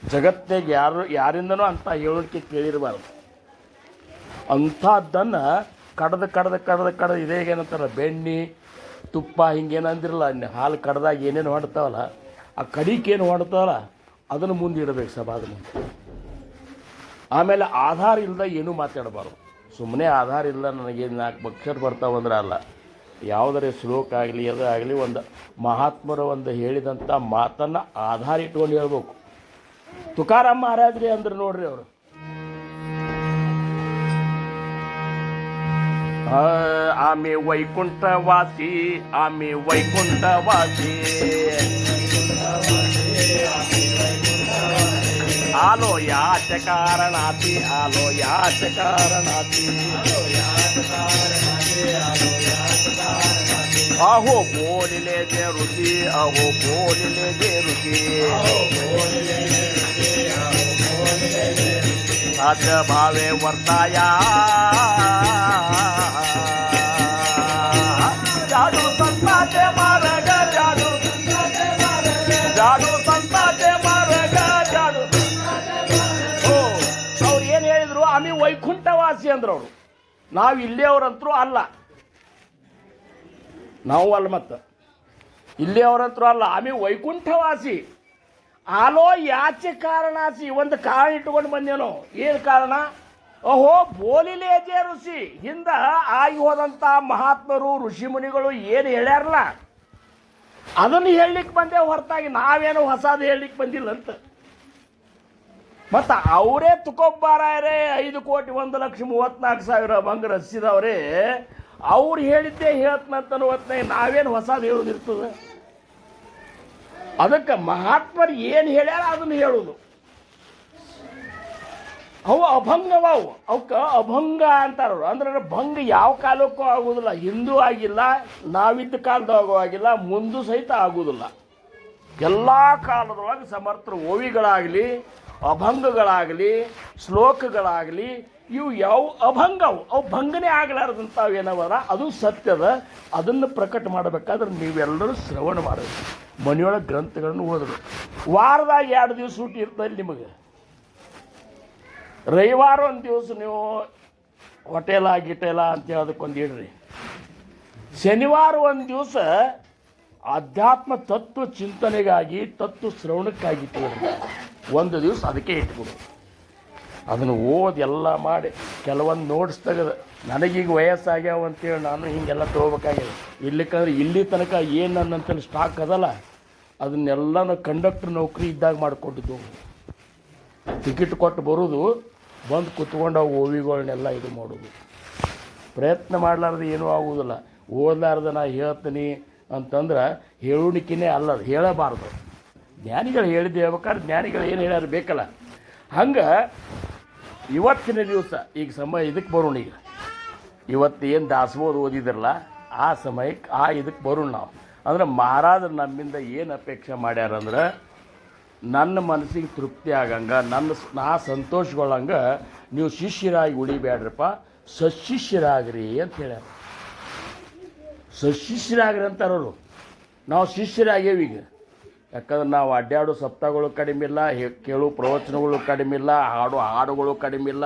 ಜಗತ್ತಿಗೆ ಯಾರಿಂದನೂ ಅಂಥ ಹೇಳುಣಿಕೆ ಕೇಳಿರಬಾರ್ದು. ಅಂಥದ್ದನ್ನು ಕಡ್ದು ಇದೇ ಏನಂತಾರ, ಬೆಣ್ಣೆ ತುಪ್ಪ ಹಿಂಗೇನಂದಿರಲ್ಲ, ಹಾಲು ಕಡ್ದಾಗ ಏನೇನು ಹೊಡ್ತಾವಲ್ಲ, ಆ ಕಡಿಕೇನು ಹೊಡ್ತಾವಲ್ಲ ಅದನ್ನು ಮುಂದೆ ಇಡಬೇಕು ಸಭಾದ ಮುಂದೆ. ಆಮೇಲೆ ಆಧಾರ ಇಲ್ಲದ ಏನೂ ಮಾತಾಡಬಾರ್ದು. ಸುಮ್ಮನೆ ಆಧಾರ ಇಲ್ಲ, ನನಗೇನು 4 ಅಕ್ಷರ ಬರ್ತಾವಂದ್ರೆ ಅಲ್ಲ. ಯಾವುದರೇ ಶ್ಲೋಕ ಆಗಲಿ ಅದು ಆಗಲಿ, ಒಂದು ಮಹಾತ್ಮರ ಒಂದು ಹೇಳಿದಂಥ ಮಾತನ್ನು ಆಧಾರ ಇಟ್ಕೊಂಡು ಹೇಳ್ಬೇಕು. ತುಕಾರಾಮ್ ಮಹಾರಾಜ್ರಿ ಅಂದ್ರೆ ನೋಡ್ರಿ, ಅವರು ಆಮೆ ವೈಕುಂಠವಾಸಿ, ಆಮೆ ವೈಕುಂಠವಾಸಿ, ಆಲೋ ಯಾಚಕಾರಣಾತಿ, ಆಲೋ ಯಾಚಕಾರಣಾತಿ, अहो बोलले जे ऋषी, अहो बोलले जे ऋषी, साध भावे वर्ताया, जादू संताचे मार्ग, जादू संताचे मार्ग, जादू. हो ಅವ್ರು ಏನು ಹೇಳಿದ್ರು, ಆಮಿ ವೈಕುಂಠವಾಸಿ ಅಂದ್ರು. ಅವರು ನಾವು ಇಲ್ಲಿಯವರಂತರೂ ಅಲ್ಲ, ನಾವು ಅಲ್ಲ, ಮತ್ತು ಇಲ್ಲಿಯವರಂತರೂ ಅಲ್ಲ. ಆಮಿ ವೈಕುಂಠವಾಸಿ, ಆಲೋ ಯಾಚೆ ಕಾರಣಾಸಿ. ಒಂದು ಕಾರಣ ಇಟ್ಕೊಂಡು ಬಂದೇನೋ. ಏನು ಕಾರಣ? ಅಹೋ ಬೋಲಿಲೇಜೆ ಋಷಿ, ಹಿಂದ ಆಗಿ ಹೋದಂಥ ಮಹಾತ್ಮರು ಋಷಿ ಮುನಿಗಳು ಏನು ಹೇಳ್ಯಾರಲ್ಲ ಅದನ್ನು ಹೇಳಲಿಕ್ಕೆ ಬಂದೇ ಹೊರತಾಗಿ ನಾವೇನು ಹೊಸದು ಹೇಳಲಿಕ್ಕೆ ಬಂದಿಲ್ಲ ಅಂತ. ಮತ್ತು ಅವರೇ ತುಕೊಬ್ಬಾರಾಯರೇ 5,01,34,000 ಬಂಗ ರಚಿಸಿದವರೇ ಅವ್ರು ಹೇಳಿದ್ದೇ ಹೇಳ್ತನಂತನೂ ಹೊತ್ತಿನಾಗ ನಾವೇನು ಹೊಸದು ಹೇಳೋದಿರ್ತದೆ. ಅದಕ್ಕೆ ಮಹಾತ್ಮರು ಏನು ಹೇಳ್ಯಾರ ಅದನ್ನು ಹೇಳೋದು. ಅವು ಅಭಂಗವ ಅವಕ್ಕೆ ಅಭಂಗ ಅಂತಾರ. ಅಂದ್ರೆ ಭಂಗ ಯಾವ ಕಾಲಕ್ಕೂ ಆಗುವುದಿಲ್ಲ. ಹಿಂದೂ ಆಗಿಲ್ಲ, ನಾವಿದ್ದ ಕಾಲದಾಗೂ ಆಗಿಲ್ಲ, ಮುಂದೂ ಸಹಿತ ಆಗುವುದಿಲ್ಲ. ಎಲ್ಲ ಕಾಲದೊಳಗೆ ಸಮರ್ಥ ಓವಿಗಳಾಗಲಿ, ಅಭಂಗಗಳಾಗಲಿ, ಶ್ಲೋಕಗಳಾಗಲಿ, ಇವು ಯಾವ ಅಭಂಗವು ಅವು ಭಂಗನೇ ಆಗಲಾರದಂಥವು ಏನವಲ್ಲ, ಅದು ಸತ್ಯದ. ಅದನ್ನು ಪ್ರಕಟ ಮಾಡಬೇಕಾದ್ರೆ ನೀವೆಲ್ಲರೂ ಶ್ರವಣ ಮಾಡಬೇಕು. ಮನೆಯೊಳಗೆ ಗ್ರಂಥಗಳನ್ನು ಓದಬೇಕು. ವಾರದಾಗ 2 ದಿವಸ ಸೂಟಿ ಇರ್ತದೆ ನಿಮಗೆ. ರವಿವಾರ ಒಂದು ದಿವಸ ನೀವು ಹೋಟೆಲ ಗಿಟೆಲ ಅಂತೇಳಿ ಅದಕ್ಕೊಂದು ಇಡ್ರಿ. ಶನಿವಾರ ಒಂದು ದಿವಸ ಆಧ್ಯಾತ್ಮ ತತ್ವ ಚಿಂತನೆಗಾಗಿ, ತತ್ವ ಶ್ರವಣಕ್ಕಾಗಿ ಇಟ್ಕೊಡ್ರಿ. ಒಂದು ದಿವಸ ಅದಕ್ಕೆ ಇಟ್ಕೊಡು. ಅದನ್ನು ಓದಿ ಎಲ್ಲ ಮಾಡಿ ಕೆಲವೊಂದು ನೋಟ್ಸ್ ತೆಗೆದು, ನನಗೀಗ ವಯಸ್ಸಾಗ್ಯಾವ ಅಂತೇಳಿ ನಾನು ಹೀಗೆಲ್ಲ ತೊಗೋಬೇಕಾಗಿದೆ. ಇಲ್ಲಿಕಂದ್ರೆ ಇಲ್ಲಿ ತನಕ ಏನು ನನ್ನಂತೇಳಿ ಸ್ಟಾಕ್ ಅದಲ್ಲ, ಅದನ್ನೆಲ್ಲ ಕಂಡಕ್ಟರ್ ನೌಕರಿ ಇದ್ದಾಗ ಮಾಡಿಕೊಟ್ಟಿದ್ದು. ಟಿಕೆಟ್ ಕೊಟ್ಟು ಬರೋದು, ಬಂದು ಕುತ್ಕೊಂಡು ಅವು ಓವಿಗಳನ್ನೆಲ್ಲ ಇದು ಮಾಡೋದು. ಪ್ರಯತ್ನ ಮಾಡಲಾರ್ದು ಏನೂ ಆಗುವುದಿಲ್ಲ. ಓದಲಾರ್ದು ನಾ ಹೇಳ್ತೀನಿ ಅಂತಂದ್ರೆ ಹೇಳುಣಿಕೆನೇ ಅಲ್ಲ, ಹೇಳಬಾರ್ದು. ಜ್ಞಾನಿಗಳು ಹೇಳಿದ್ದು ಹೇಳ್ಬೇಕಾದ್ರೆ ಜ್ಞಾನಿಗಳು ಏನು ಹೇಳ್ಯಾರ ಬೇಕಲ್ಲ. ಹಂಗೆ ಇವತ್ತಿನ ದಿವಸ ಈಗ ಸಮಯ ಇದಕ್ಕೆ ಬರೋಣ. ಈಗ ಇವತ್ತು ಏನು ದಾಸಬೋಧ ಓದಿದ್ರಲ್ಲ, ಆ ಸಮಯಕ್ಕೆ ಇದಕ್ಕೆ ಬರೋಣ ನಾವು. ಅಂದ್ರೆ ಮಹಾರಾಜರು ನಮ್ಮಿಂದ ಏನು ಅಪೇಕ್ಷೆ ಮಾಡ್ಯಾರಂದ್ರೆ, ನನ್ನ ಮನಸ್ಸಿಗೆ ತೃಪ್ತಿ ಆಗಂಗೆ, ನಾ ಸಂತೋಷಗೊಳ್ಳಂಗೆ ನೀವು ಶಿಷ್ಯರಾಗಿ ಉಳಿಬೇಡ್ರಪ್ಪ, ಸಶಿಷ್ಯರಾಗ್ರಿ ಅಂತ ಹೇಳ್ಯಾರ. ಸಶಿಷ್ಯರಾಗ್ರಿ ಅಂತಾರವರು. ನಾವು ಶಿಷ್ಯರಾಗ್ಯವ ಈಗ. ಯಾಕಂದ್ರೆ ನಾವು ಅಡ್ಡಾಡೋ ಸಪ್ತಾಹಗಳು ಕಡಿಮೆ ಇಲ್ಲ, ಕೇಳೋ ಪ್ರವಚನಗಳು ಕಡಿಮೆ ಇಲ್ಲ, ಹಾಡೋ ಹಾಡುಗಳು ಕಡಿಮೆ ಇಲ್ಲ,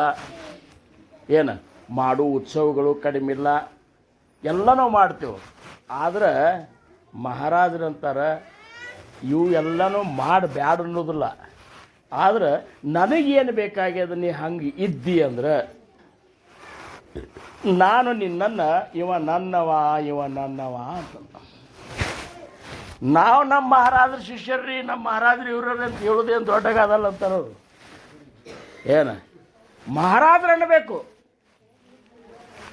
ಏನು ಮಾಡೋ ಉತ್ಸವಗಳು ಕಡಿಮೆ ಇಲ್ಲ, ಎಲ್ಲ ನಾವು ಮಾಡ್ತೇವೆ. ಆದ್ರೆ ಮಹಾರಾಜರಂತಾರೆ ಇವು ಎಲ್ಲನೂ ಮಾಡಬ್ಯಾಡ ಅನ್ನೋದಿಲ್ಲ. ಆದ್ರೆ ನನಗೇನು ಬೇಕಾಗ್ಯದ, ನೀ ಹಂಗೆ ಇದ್ದಿ ಅಂದ್ರೆ ನಾನು ನಿನ್ನನ್ನು ಇವ ನನ್ನವ ಅಂತ. ನಾವು ನಮ್ಮ ಮಹಾರಾಜರ ಶಿಷ್ಯರ್ರಿ, ನಮ್ಮ ಮಹಾರಾಜರು ಇವ್ರಿ ಅಂತ ಹೇಳೋದೇನು ದೊಡ್ಡಗಾದಲ್ಲ ಅಂತಾರವರು. ಏನು ಮಹಾರಾಜರು ಅನ್ನಬೇಕು.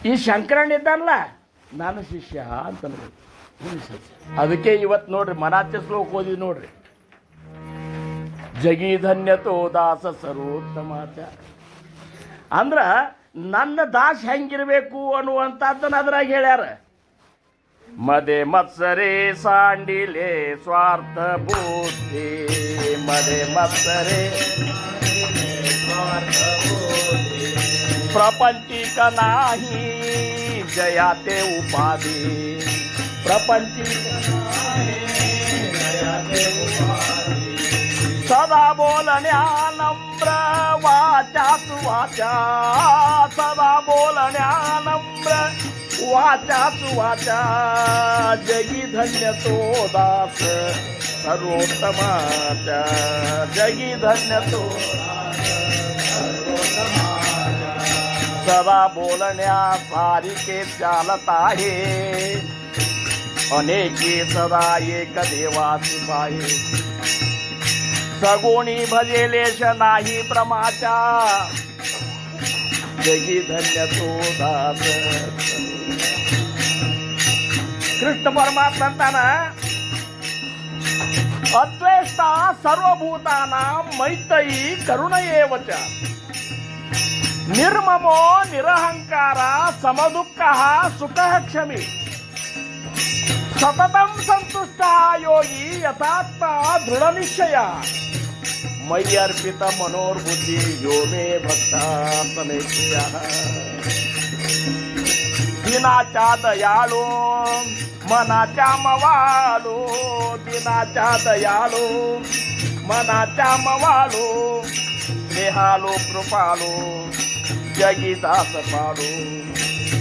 ಈ ಶಂಕರಣ್ಣ ಇದ್ದಾನಲ್ಲ, ನಾನು ಶಿಷ್ಯ ಅಂತ ಅನ್ಬೇಕು. ಅದಕ್ಕೆ ಇವತ್ತು ನೋಡ್ರಿ ಮನಾತ್ಯ ಶ್ಲೋಕ ಓದಿ ನೋಡ್ರಿ. ಜಗೀಧನ್ಯತೋ ದಾಸ ಸರ್ವೋತ್ತಮಾಚ ಅಂದ್ರೆ ನನ್ನ ದಾಸ ಹೆಂಗಿರಬೇಕು ಅನ್ನುವಂಥದ್ದನ್ನು ಅದ್ರಾಗ ಹೇಳ್ಯಾರ. ಮದೆ ಮತ್ಸರೇ ಸಾಂಡಿಲೆ ಸ್ವಾರ್ಥ ಬುದ್ಧಿ, ಮದೆ ಮತ್ಸರೇ ಪ್ರಪಂಚಿಕ ನಾಹಿ ಜಯಾತೆ ಉಪಾಧಿ, ಪ್ರಪಂಚಿಕ ಸದಾ ಬೋಲನ್ಯಾ ನಮ್ರ ವಾಚಾ ಸುವಾಚಾ, ಸದಾ ಬೋಲನ್ಯಾ ನಮ್ರ ವಾಚಾ ಸುವಾಚಾ, ಜಗಿಧನ್ಯತೋ ದಾಸ ಸರ್ವೋತ್ತಮಾಚ, ಜಗಿಧನ್ಯತೋ सदा बोलण्या सारिके चालता है, अनेके सदा एक देवासी पाहे, सगुणी भजेलेश नाही प्रमाचा, जगी धन्य तो दास. कृष्ण परमात्मा अद्वेष्टा सर्वभूतानां मैत्री करुणयेवच, निर्ममो निरहंकार समदुःख सुख क्षमी, सततं संतुष्ट योगी यथात्मा दृढ़ निश्चय, मयि अर्पित मनोर्बुद्धि यो मे भक्ता समेत्य. दिनाचा दयाळू मनाचा मवाळू, दिनाचा दयाळू मनाचा मवाळू, स्नेहालू कृपालू जगीदास पाडू,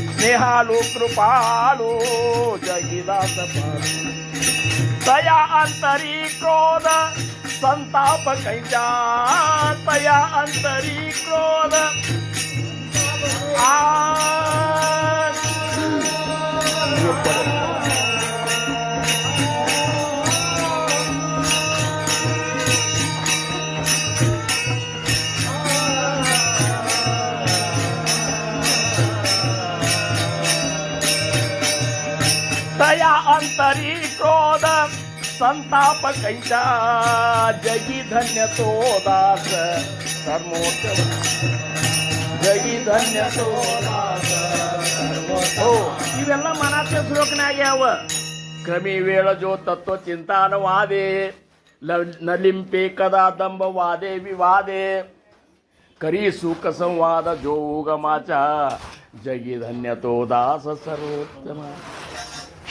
स्नेहालू कृपालू जगीदास पाडू. तया अंतरी क्रोध संताप कैचा, तया अंतरी क्रोध तया अंतरी क्रोध संताप कैचा, जगी धन्य तो दास ಸರ್ವೋತ್ತಮ ಜಗಿ ಧನ್ಯ ತೋ ದಾಸ ಸರ್ವೋತ್ತಮ. ಇವೆಲ್ಲ ಮನಾತ್ಯ ಶ್ಲೋಕನಾಗ ಯಾವ ಕ್ರಮಿ ವೇಳ ಜೋ ತತ್ವ ಚಿಂತಾನವಾದೆ ನಲಿಂಪೆ ಕದಾ ದಂಬವಾದೆ ವಿವಾದೆ ಕರಿ ಸುಖ ಸಂವಾದ ಜೋಗಮಾಚ ಜಗಿ ಧನ್ಯತೋ ದಾಸ ಸರ್ವೋತ್ತಮ.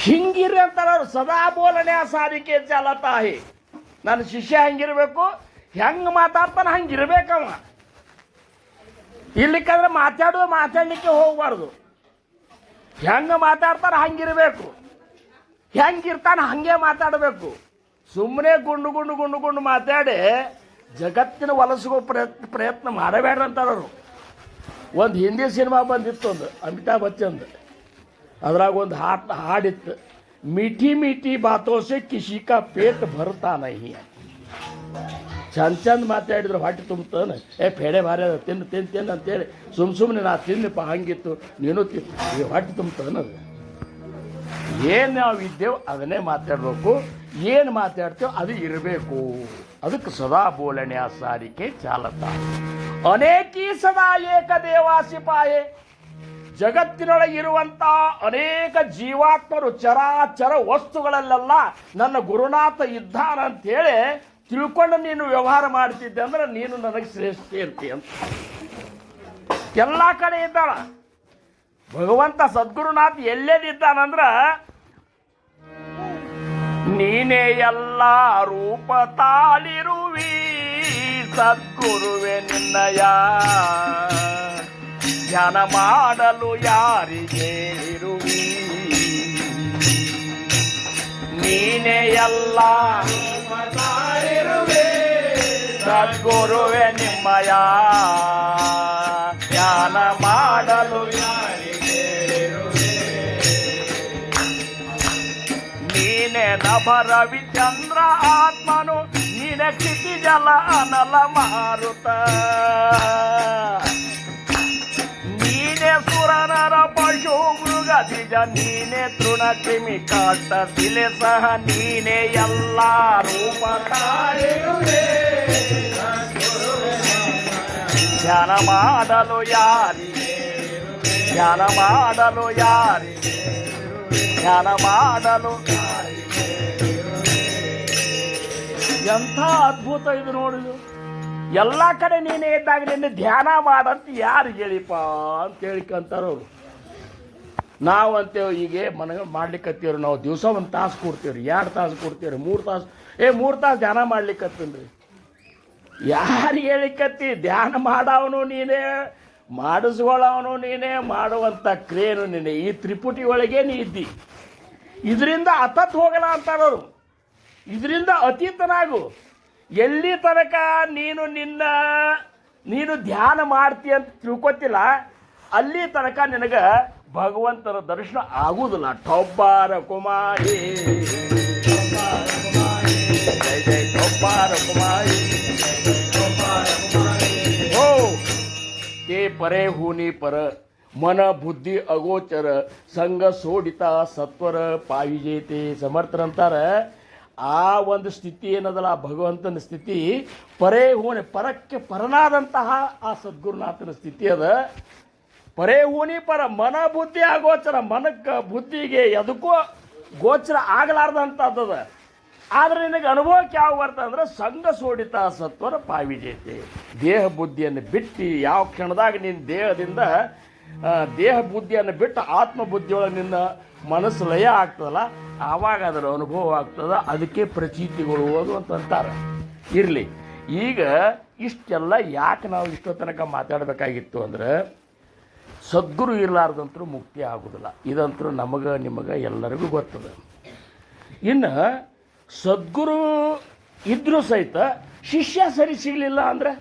ಹಿಂಗಿರ್ರಿ ಅಂತಾರ ಸದಾ ಬೋಲನೆ ಆ ಸಾರಿಕೆ ಚಾಲತ आहे. ನನ್ನ ಶಿಷ್ಯ ಹಂಗಿರ್ಬೇಕು, ಹೆಂಗೆ ಮಾತಾಡ್ತಾನೆ ಹಂಗಿರ್ಬೇಕವ. ಇಲ್ಲಿಕ್ಕಂದ್ರೆ ಮಾತಾಡಲಿಕ್ಕೆ ಹೋಗ್ಬಾರ್ದು. ಹೆಂಗೆ ಮಾತಾಡ್ತಾನೆ ಹಂಗಿರ್ಬೇಕು, ಹೆಂಗಿರ್ತಾನೆ ಹಂಗೆ ಮಾತಾಡಬೇಕು. ಸುಮ್ಮನೆ ಗುಂಡು ಮಾತಾಡಿ ಜಗತ್ತಿನ ವಲಸಿಗೋ ಪ್ರಯತ್ನ ಮಾಡಬೇಡ್ರಿ ಅಂತಾರವರು. ಒಂದು ಹಿಂದಿ ಸಿನಿಮಾ ಬಂದಿತ್ತು, ಒಂದು ಅಮಿತಾಬ್ ಬಚ್ಚಂದು. ಅದ್ರಾಗ ಒಂದು ಹಾಡಿತ್ತು, ಮೀಠಿ ಮೀಠಿ ಬಾತೋ ಸೆ ಕಿಸಿ ಕಾ ಪೇಟ್ ಭರ್ತಾ ನಹಿ. ಚಂದ ಮಾತಾಡಿದ್ರು ಹೊಟ್ಟೆ ತುಂಬ್ತಾನೆ. ಫೇಡೆ ಭಾರಿ ಅದ, ತಿನ್ನು ಅಂತೇಳಿ ಸುಮ್ಮನೆ ನಾ ತಿನ್ನಪ್ಪ, ಹಂಗಿತ್ತು ನೀನು ತಿನ್ನು, ಹೊಟ್ಟೆ ತುಂಬ್ತಾನದು. ಏನು ನಾವು ಇದ್ದೇವೆ ಅದನ್ನೇ ಮಾತಾಡಬೇಕು, ಏನು ಮಾತಾಡ್ತೇವೆ ಅದು ಇರಬೇಕು. ಅದಕ್ಕೆ ಸದಾ ಬೋಲನೆಯ ಸಾರಿಕೆ ಚಾಲತ. ಅನೇಕಿ ಸದಾ ಏಕ ದೇವಾಸಿಪಾಯೆ. ಜಗತ್ತಿನೊಳಗೆ ಇರುವಂಥ ಅನೇಕ ಜೀವಾತ್ಮರು ಚರಾಚರ ವಸ್ತುಗಳಲ್ಲೆಲ್ಲ ನನ್ನ ಗುರುನಾಥ ಇದ್ದಾನಂತೇಳಿ ತಿಳ್ಕೊಂಡು ನೀನು ವ್ಯವಹಾರ ಮಾಡ್ತಿದ್ದೆ ಅಂದ್ರೆ ನೀನು ನನಗೆ ಶ್ರೇಷ್ಠ ಇರ್ತಿ ಅಂತ. ಎಲ್ಲ ಕಡೆ ಇದ್ದಾಳ ಭಗವಂತ. ಸದ್ಗುರುನಾಥ್ ಎಲ್ಲೇದಿದ್ದಾನಂದ್ರ ನೀನೇ ಎಲ್ಲ ರೂಪ ತಾಳಿರುವಿ ಸದ್ಗುರುವೆ ನಿನ್ನಯ ಧ್ಯಾನ ಮಾಡಲು ಯಾರಿಗೆ ಇರುವಿ. ನೀನೇ ಎಲ್ಲ ಸದ್ಗುರುವೆ ನಿಮ್ಮಯ ಧ್ಯಾನ ಮಾಡಲು ಯಾರಿಗೆ ಇರುವೆ. ನೀನೆ ನಭ ರವಿಚಂದ್ರ ಆತ್ಮನು ನೀನೆ ಕ್ಷಿತಿ ಜಲ ಅನಲ ಮಾರುತ. ನೀನೆ ಸುರನರ ಪಶು ಮೃಗದಿಜ ನೀನೆ ತೃಣ ಕ್ರಿಮಿ ಕಾಟ ಶಿಲೆ ಸಹ ನೀನೆ ಎಲ್ಲ ರೂಪ ತಾಳಿರುವೆ. ಧ್ಯಾನ ಮಾಡಲು ಯಾರಿಗೆ ಧ್ಯಾನ ಮಾಡಲು ಯಾರಿಗೆ ಧ್ಯಾನ ಮಾಡಲು ಎಂಥ ಅದ್ಭುತ ಇದು ನೋಡಿದು. ಎಲ್ಲ ಕಡೆ ನೀನೇ ಇದ್ದಾಗ ನಿನ್ನೆ ಧ್ಯಾನ ಮಾಡಂತ ಯಾರು ಹೇಳಿಪ್ಪ ಅಂತ ಹೇಳಿಕಂತಾರವ್ರು. ನಾವು ಅಂತೇವೆ ಈಗ ಮಾಡ್ಲಿಕ್ಕತ್ತೀವ್ರಿ, ನಾವು ದಿವಸ ಒಂದು ತಾಸು ಕೊಡ್ತೀವ್ರಿ, 2 ತಾಸು ಕೊಡ್ತೀವ್ರಿ, 3 ತಾಸು 3 ತಾಸು ಧ್ಯಾನ ಮಾಡ್ಲಿಕ್ಕತ್ತೀನಿ. ಯಾರು ಹೇಳಿಕತ್ತಿ? ಧ್ಯಾನ ಮಾಡವನು ನೀನೇ, ಮಾಡಿಸ್ಕೊಳ್ಳವನು ನೀನೇ, ಮಾಡುವಂಥ ಕ್ರಿಯೆನು ನೀನೇ. ಈ ತ್ರಿಪುಟಿ ಒಳಗೆ ನೀ ಇದ್ದಿ. ಇದರಿಂದ ಅತತ್ ಹೋಗಲ್ಲ ಅಂತಾರವರು. ಇದರಿಂದ ಅತೀತನಾಗು. ಎಲ್ಲಿ ತನಕ ನೀನು ಧ್ಯಾನ ಮಾಡ್ತಿ ಅಂತ ತಿಳ್ಕೊತಿಲ್ಲ ಅಲ್ಲಿ ತನಕ ನಿನಗೆ ಭಗವಂತನ ದರ್ಶನ ಆಗುವುದಿಲ್ಲ. ಟೊಬ್ಬಾರ ಕುಮಾರಿ ಜೈ ಜೈ ಟೊಬ್ಬಾರ ಕುಮಾರಿ ಓ ते परे हुनी पर मन बुद्धी अಗೋಚರ ಸಂಘ ಸೋಡಿತ ಸತ್ವರ ಪಾವಿಜೇತೆ. ಸಮರ್ಥರಂತಾರ ಆ ಒಂದು ಸ್ಥಿತಿ ಏನದಲ್ಲ ಭಗವಂತನ ಸ್ಥಿತಿ, ಪರೇ ಹೂನಿ ಪರಕ್ಕೆ ಪರನಾದಂತಹ ಆ ಸದ್ಗುರುನಾಥನ ಸ್ಥಿತಿ ಅದ. ಪರೇ ಹೂನಿ ಪರ ಮನ ಬುದ್ಧಿ ಅಗೋಚರ, ಮನಕ್ಕೆ ಬುದ್ಧಿಗೆ ಎದಕ್ಕೂ ಗೋಚರ ಆಗಲಾರ್ದಂಥದ್ದದ. ಆದರೆ ನಿನಗೆ ಅನುಭವಕ್ಕೆ ಯಾವ ಬರ್ತದೆ ಅಂದ್ರೆ ಸಂಘ ಸೋಡಿತ ಸತ್ವರ ಪಾವಿಜೇತೆ. ದೇಹ ಬುದ್ಧಿಯನ್ನು ಬಿಟ್ಟು ಯಾವ ಕ್ಷಣದಾಗ ನಿನ್ನ ದೇಹ ಬುದ್ಧಿಯನ್ನು ಬಿಟ್ಟು ಆತ್ಮಬುದ್ಧಿಯೊಳಗೆ ನಿನ್ನ ಮನಸ್ಸು ಲಯ ಆಗ್ತದಲ್ಲ ಆವಾಗ ಅದರ ಅನುಭವ ಆಗ್ತದೆ. ಅದಕ್ಕೆ ಪ್ರಚೀತಿಗಳು ಓದು ಅಂತಂತಾರೆ. ಇರಲಿ, ಈಗ ಇಷ್ಟೆಲ್ಲ ಯಾಕೆ ನಾವು ಇಷ್ಟೋ ತನಕ ಮಾತಾಡಬೇಕಾಗಿತ್ತು ಅಂದ್ರೆ ಸದ್ಗುರು ಇರಲಾರ್ದಂತರೂ ಮುಕ್ತಿ ಆಗೋದಿಲ್ಲ. ಇದಂತರೂ ನಿಮಗೆ ಎಲ್ಲರಿಗೂ ಗೊತ್ತದ. ಇನ್ನು ಸದ್ಗುರು ಇದ್ರೂ ಸಹಿತ ಶಿಷ್ಯ ಸರಿ ಸಿಗಲಿಲ್ಲ ಅಂದರೆ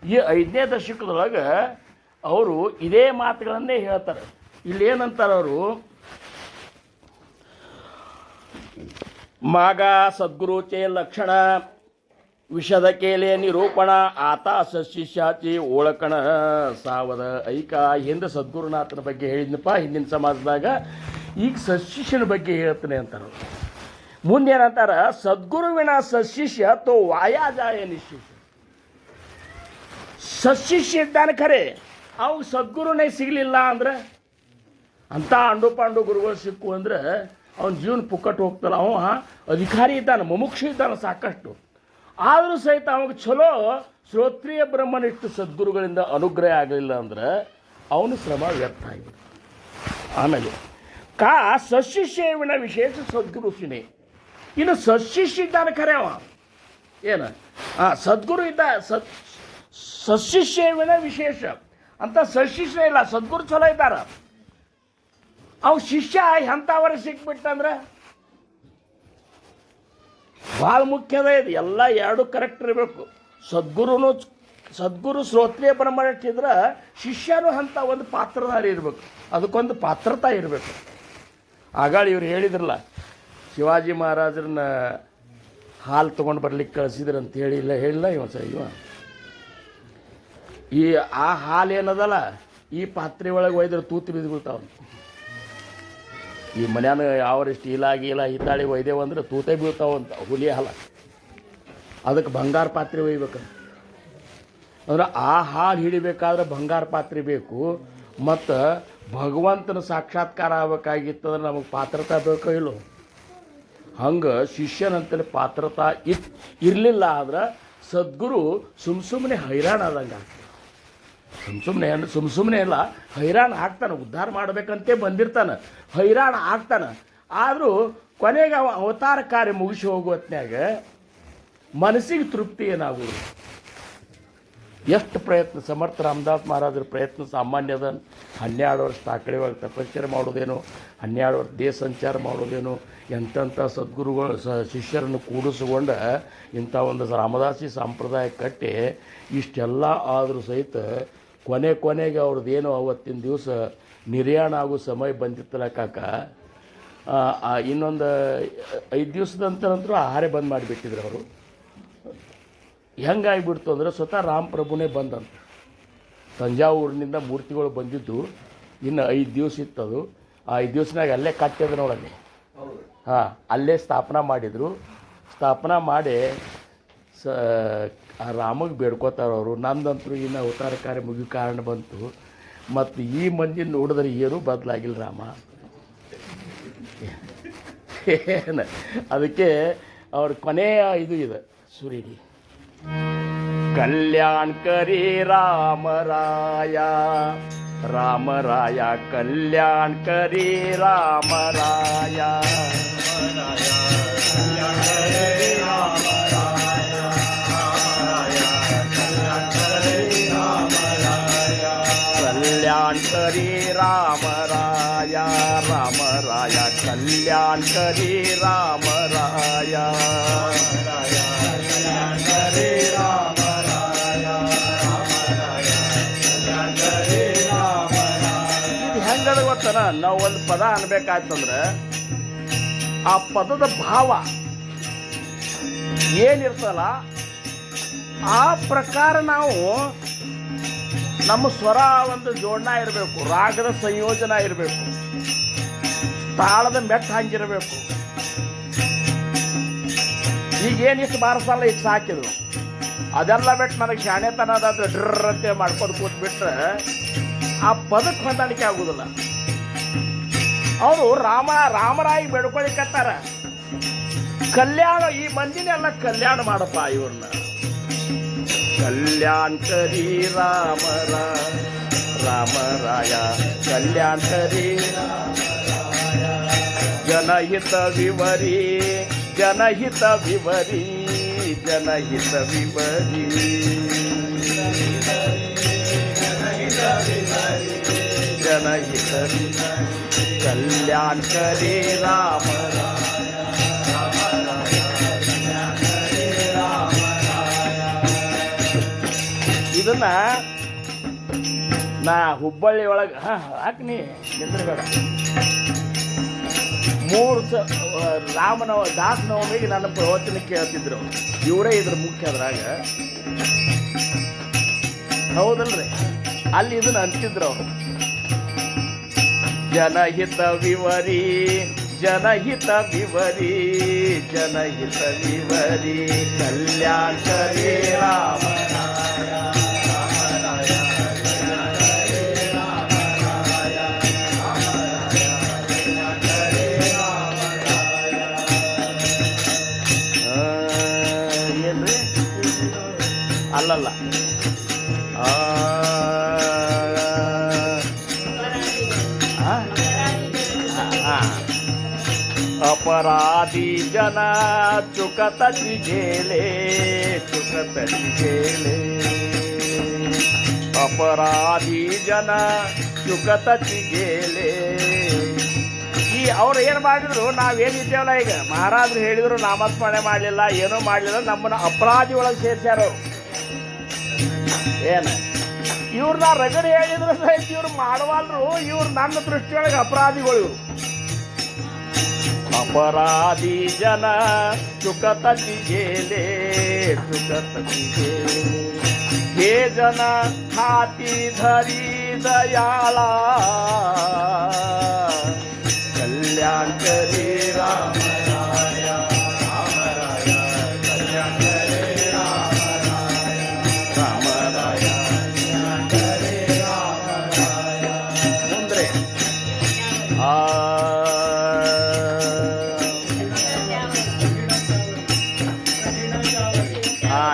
ಈ 5ನೇ ದಶಕದೊಳಗೆ ಅವರು ಇದೇ ಮಾತುಗಳನ್ನೇ ಹೇಳ್ತಾರೆ. ಇಲ್ಲಿ ಏನಂತಾರೆ ಅವರು, ಮಾಗ ಸದ್ಗುರುಚೆ ಲಕ್ಷಣ ವಿಷದ ಕೇಲೆ ನಿರೂಪಣ ಆತ ಸಶಿಷ್ಯಾಚಿ ಓಳಕಣ ಸಾವದ ಐಕ. ಹಿಂದೆ ಸದ್ಗುರುನಾಥನ ಬಗ್ಗೆ ಹೇಳಿದ್ನಪ್ಪ ಹಿಂದಿನ ಸಮಾಜದಾಗ, ಈಗ ಸಶಿಷ್ಯನ ಬಗ್ಗೆ ಹೇಳ್ತಾನೆ ಅಂತಾರೆ. ಮುಂದೇನಂತಾರ, ಸದ್ಗುರುವಿನ ಸಶಿಷ್ಯ ತೋ ವಾಯಾಜಾಯ ನಿಶಿಷ್ಯ. ಸಶಿಷ್ಯ ಇದ್ದಾನೆ ಖರೆ ಅವಾಗ ಸದ್ಗುರುನೇ ಸಿಗಲಿಲ್ಲ ಅಂದ್ರೆ ಅಂಥ ಅಂಡು ಪಾಂಡು ಗುರುಗಳು ಸಿಕ್ಕು ಅಂದ್ರೆ ಅವನ ಜೀವನ ಪುಕ್ಕಟ್ಟು ಹೋಗ್ತಲ್ಲ. ಅವ ಅಧಿಕಾರಿ ಇದ್ದಾನೆ, ಮುಮುಕ್ಷು ಇದ್ದಾನೆ ಸಾಕಷ್ಟು. ಆದರೂ ಸಹಿತ ಅವಾಗ ಚಲೋ ಶ್ರೋತ್ರಿಯ ಬ್ರಹ್ಮನಿಷ್ಠ ಸದ್ಗುರುಗಳಿಂದ ಅನುಗ್ರಹ ಆಗಲಿಲ್ಲ ಅಂದ್ರೆ ಅವನು ಶ್ರಮ ವ್ಯರ್ಥ ಆಗಿಬಿಡ್ತು. ಆಮೇಲೆ ಸಶಿಷ್ಯವಿನ ವಿಶೇಷ ಸದ್ಗುರುಷಿನೇ. ಇನ್ನು ಸಶಿಷ್ಯ ಇದ್ದಾನೆ ಖರೆ ಅವ ಏನು ಸದ್ಗುರು ಇದ್ದ ಸಶಿಷ್ಯವಿನ ವಿಶೇಷ ಅಂತ ಸಶಿಷ್ಯ ಇಲ್ಲ, ಸದ್ಗುರು ಚಲೋ ಇದ್ದಾರ. ಅವ್ ಶಿಷ್ಯ ಎಂಥವರ ಸಿಕ್ಬಿಟ್ಟಂದ್ರೆ ಭಾಳ ಮುಖ್ಯದ ಇದು. ಎಲ್ಲ ಎರಡು ಕರೆಕ್ಟ್ ಇರಬೇಕು. ಸದ್ಗುರು ಶ್ರೋತ್ರಿಯ ಬ್ರಹ್ಮನಿಷ್ಠ ಇದ್ರೆ ಶಿಷ್ಯನೂ ಅಂತ ಒಂದು ಪಾತ್ರಧಾರಿ ಇರಬೇಕು, ಅದಕ್ಕೊಂದು ಪಾತ್ರತಾ ಇರಬೇಕು. ಆಗಾಳ ಇವ್ರು ಹೇಳಿದ್ರಲ್ಲ, ಶಿವಾಜಿ ಮಹಾರಾಜರನ್ನ ಹಾಲು ತೊಗೊಂಡು ಬರ್ಲಿಕ್ಕೆ ಕಳಿಸಿದ್ರು ಅಂತ ಹೇಳಿಲ್ಲ ಇವ ಈ ಆ ಹಾಲು ಏನದಲ್ಲ ಈ ಪಾತ್ರೆ ಒಳಗೆ ಒಯ್ದ್ರೆ ತೂತು ಬಿದ್ದು ಬಿಡ್ತಾವ. ಈ ಮನ್ಯಾನ ಯಾವಷ್ಟು ಇಲ್ಲ ಹಿತ್ತಾಳಿ ಒಯ್ದೇವು ಅಂದ್ರೆ ತೂತೆ ಬೀಳ್ತಾವಂತ ಹುಲಿ ಹಾಲ. ಅದಕ್ಕೆ ಬಂಗಾರ ಪಾತ್ರೆ ಒಯ್ಬೇಕಂತ ಅಂದ್ರೆ ಆ ಹಾಲು ಹಿಡಿಬೇಕಾದ್ರೆ ಬಂಗಾರ ಪಾತ್ರೆ ಬೇಕು. ಮತ್ತು ಭಗವಂತನ ಸಾಕ್ಷಾತ್ಕಾರ ಆಗ್ಬೇಕಾಗಿತ್ತಂದ್ರೆ ನಮಗೆ ಪಾತ್ರತಾ ಬೇಕೋ ಇಲ್ಲೋ. ಹಂಗೆ ಶಿಷ್ಯನಂತಲೇ ಪಾತ್ರತಾ ಇರಲಿಲ್ಲ ಆದ್ರೆ ಸದ್ಗುರು ಸುಮ್ಮನೆ ಹೈರಾಣ ಆದಂಗೆ ಆಗ್ತದೆ. ಸುಮ್ಮನೆ ಇಲ್ಲ, ಹೈರಾಣ ಆಗ್ತಾನೆ. ಉದ್ಧಾರ ಮಾಡಬೇಕಂತೆ ಬಂದಿರ್ತಾನೆ, ಹೈರಾಣ ಆಗ್ತಾನೆ. ಆದರೂ ಕೊನೆಗೆ ಅವ ಅವತಾರ ಕಾರ್ಯ ಮುಗಿಸಿ ಹೋಗುವತ್ನ್ಯಾಗ ಮನಸ್ಸಿಗೆ ತೃಪ್ತಿ ಏನಾಗುವುದು. ಎಷ್ಟು ಪ್ರಯತ್ನ ಸಮರ್ಥ ರಾಮದಾಸ್ ಮಹಾರಾಜರ ಪ್ರಯತ್ನ ಸಾಮಾನ್ಯ ಅದ. 12 ವರ್ಷ ತಾಕಳಿ ಒಳಗೆ ತಪಶ್ಚರ್ಯ ಮಾಡೋದೇನು, 12 ವರ್ಷ ದೇಶ ಸಂಚಾರ ಮಾಡೋದೇನು, ಎಂತೆಂಥ ಸದ್ಗುರುಗಳು ಶಿಷ್ಯರನ್ನು ಕೂಡಿಸಿಕೊಂಡು ಇಂಥ ಒಂದು ರಾಮದಾಸಿ ಸಂಪ್ರದಾಯ ಕಟ್ಟಿ ಇಷ್ಟೆಲ್ಲ ಆದರೂ ಸಹಿತ ಕೊನೆಗೆ ಅವ್ರದ್ದೇನು ಅವತ್ತಿನ ದಿವಸ ನಿರ್ಯಾಣ ಆಗೋ ಸಮಯ ಬಂದಿತ್ತಲ್ಲ ಕಾಕ. ಇನ್ನೊಂದು 5 ದಿವಸದ ನಂತರ ಆಹಾರ ಬಂದ್ ಮಾಡಿಬಿಟ್ಟಿದ್ರು ಅವರು. ಹೆಂಗಾಗಿಬಿಡ್ತು ಅಂದರೆ ಸ್ವತಃ ರಾಮಪ್ರಭುನೇ ಬಂದಂತ. ತಂಜಾವೂರಿನಿಂದ ಮೂರ್ತಿಗಳು ಬಂದಿದ್ದು ಇನ್ನು 5 ದಿವಸ ಇತ್ತದು. ಆ 5 ದಿವಸನಾಗ ಅಲ್ಲೇ ಕಟ್ಟಿದ್ರು ನೋಡಲ್ಲಿ. ಅಲ್ಲೇ ಸ್ಥಾಪನಾ ಮಾಡಿದರು. ಸ್ಥಾಪನಾ ಮಾಡಿ ರಾಮಗೆ ಬೇಡ್ಕೋತಾರೆ ಅವರು. ನಂದಂತರೂ ಇನ್ನು ಅವತಾರ ಕಾರ್ಯ ಮುಗಿಯೋ ಕಾರಣ ಬಂತು. ಮತ್ತು ಈ ಮಂದಿ ನೋಡಿದ್ರೆ ಏನೂ ಬದಲಾಗಿಲ್ಲ ರಾಮ. ಏನು ಅದಕ್ಕೆ ಅವ್ರ ಕೊನೆಯ ಇದು ಇದೆ ಸುರಿಡಿ. ಕಲ್ಯಾಣ ಕರಿ ರಾಮರಾಯ ಕಲ್ಯಾಣ ಕರಿ ರಾಮರಾಯ कल्याण करी रामराया कल्याण करी रामराया ಹೆಂಗದ ಗೊತ್ತನ, ನಾವು ಒಂದು ಪದ ಅನ್ಬೇಕಾಯ್ತಂದ್ರೆ ಆ ಪದದ ಭಾವ ಏನಿರ್ತಲ್ಲ ಆ ಪ್ರಕಾರ ನಾವು ನಮ್ಮ ಸ್ವರ ಒಂದು ಜೋಡಣೆ ಇರಬೇಕು, ರಾಗದ ಸಂಯೋಜನೆ ಇರಬೇಕು, ತಾಳದ ಮೆಟ್ಟ ಹಂಗಿರಬೇಕು. ಈಗೇನಿಷ್ಟು ಬಾರಿಸಲ್ಲ ಇಷ್ಟು ಸಾಕಿದ್ರು ಅದೆಲ್ಲ ಬಿಟ್ಟು ನನಗೆ ಶಾಣೆತನ ಅದಾದ್ರೆ ಡ್ರರ್ ಅಂತ ಮಾಡ್ಕೊಂಡು ಕೂತ್ಬಿಟ್ರೆ ಆ ಪದಕ್ಕೆ ಹೊಂದಾಣಿಕೆ ಆಗುದಿಲ್ಲ. ಅವರು ರಾಮರಾಯಿ ಬೇಡ್ಕೊಳಿಕತ್ತಾರ ಕಲ್ಯಾಣ. ಈ ಮಂದಿನೆಲ್ಲ ಕಲ್ಯಾಣ ಮಾಡಪ್ಪ ಇವ್ರನ್ನ. कल्याण करी रामराया कल्याण करी जनहित विवरी जनहित विवरी जनहित विवरी जनहित कल्याण करी रामराया ಇದನ್ನ ನಾ ಹುಬ್ಬಳ್ಳಿ ಒಳಗೆ ಹಾಕ್ನಿ ಚಂದ್ರಗಡ 3 ದಾಸನವಮಿಗೆ ನನ್ನ ಪ್ರವಚನ ಕೇಳ್ತಿದ್ರು. ಇವರೇ ಇದ್ರ ಮುಖ್ಯ ಅದ್ರಾಗ, ಹೌದಲ್ರಿ? ಅಲ್ಲಿ ಇದನ್ನ ಅಂತಿದ್ರು ಅವರು. ಜನಹಿತ ವಿವರಿ ಜನಹಿತ ವಿವರಿ ಜನಹಿತ ವಿವರಿ ಕಲ್ಯಾಣ ಕರಿ ರಾಮರಾಯ अपराधी जन चुकतची गेले, चुकतची गेले. अपराधी जन ಚುಕತಚ್ಚಿ ಗೆಲೆ. ಈ ಅವ್ರು ಏನು ಮಾಡಿದ್ರು, ನಾವೇನಿದ್ದೇವಲ್ಲ ಈಗ ಮಹಾರಾಜರು ಹೇಳಿದ್ರು ನಾಮಸ್ಮರಣೆ ಮಾಡಲಿಲ್ಲ, ಏನೂ ಮಾಡಲಿಲ್ಲ, ನಮ್ಮನ್ನ ಅಪರಾಧಿ ಒಳಗೆ ಸೇರ್ಸ್ಯಾರು. ಏನು ಇವ್ರನ್ನ ರಗಡೆ ಹೇಳಿದ್ರು ಸಹಿತ ಇವ್ರು ಮಾಡವಲ್ರು. ಇವ್ರು ನನ್ನ ದೃಷ್ಟಿಯೊಳಗೆ ಅಪರಾಧಿಗಳು ಇವರು. अपराधी जन चुकतची गेले, चुकतची गेले. हे जन हाती धरी दयाळा, कल्याण करी रामराया, रामराया कल्याण करे रामराया, रामराया कल्याण करे रामराया. ಮುಂದ್ರೆ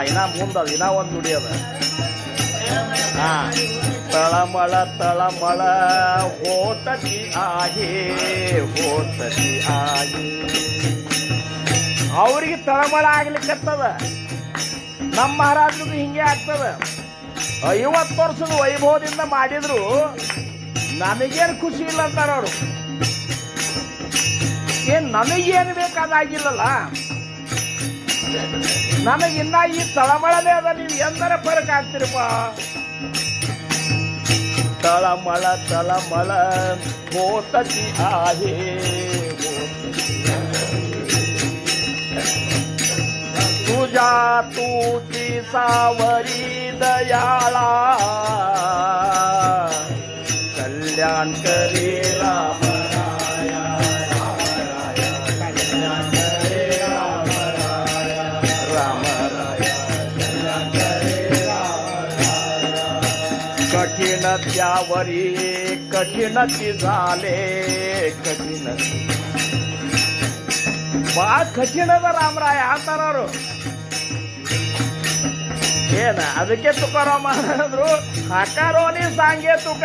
ಇನ್ನ ಮುಂದದ ಇನ್ನ ಒಂದು ನುಡಿ ಅದ. तळमळ तळमळ होतची आहे, होतची आहे. ಅವ್ರಿಗೆ ತಳಮಳ ಆಗ್ಲಿಕ್ಕತ್ತದ. ನಮ್ಮ ಮಹಾರಾಜರಿಗೂ ಹಿಂಗೆ ಆಗ್ತದ. 50 ವರ್ಷದ ವೈಭವದಿಂದ ಮಾಡಿದ್ರು ನಮಗೇನು ಖುಷಿ ಇಲ್ಲ ಅಂತಾರ ಅವರು. ಏನ್ ನಮಗೇನು ಬೇಕಾದಾಗಿಲ್ಲಲ್ಲ, ನಮಗಿನ್ನ ಈ ತಳಮಳನೇ ಅದ. ನೀವು ಎಂದರೆ ಫರಕ್ ಆಗ್ತಿರಪ್ಪ. तळमळ तळमळ होतची आहे, तुझ्या तुझी सावरी दयाळा, कल्याण करे रामराया, रामराया कल्याण करे रामराया, रामराया कल्याण करे रामराया. कठीण त्यावरी कठीणची झाले, कठीण ಭಾಳ ಕಠಿಣದ ರಾಮರಾಯ ಅಂತಾರವರು. ಏನ ಅದಕ್ಕೆ ತುಕಾರಾಮ ಅಂದ್ರು, ಹಕಾರೋನಿ ಸಾಂಗೆ ತುಕ.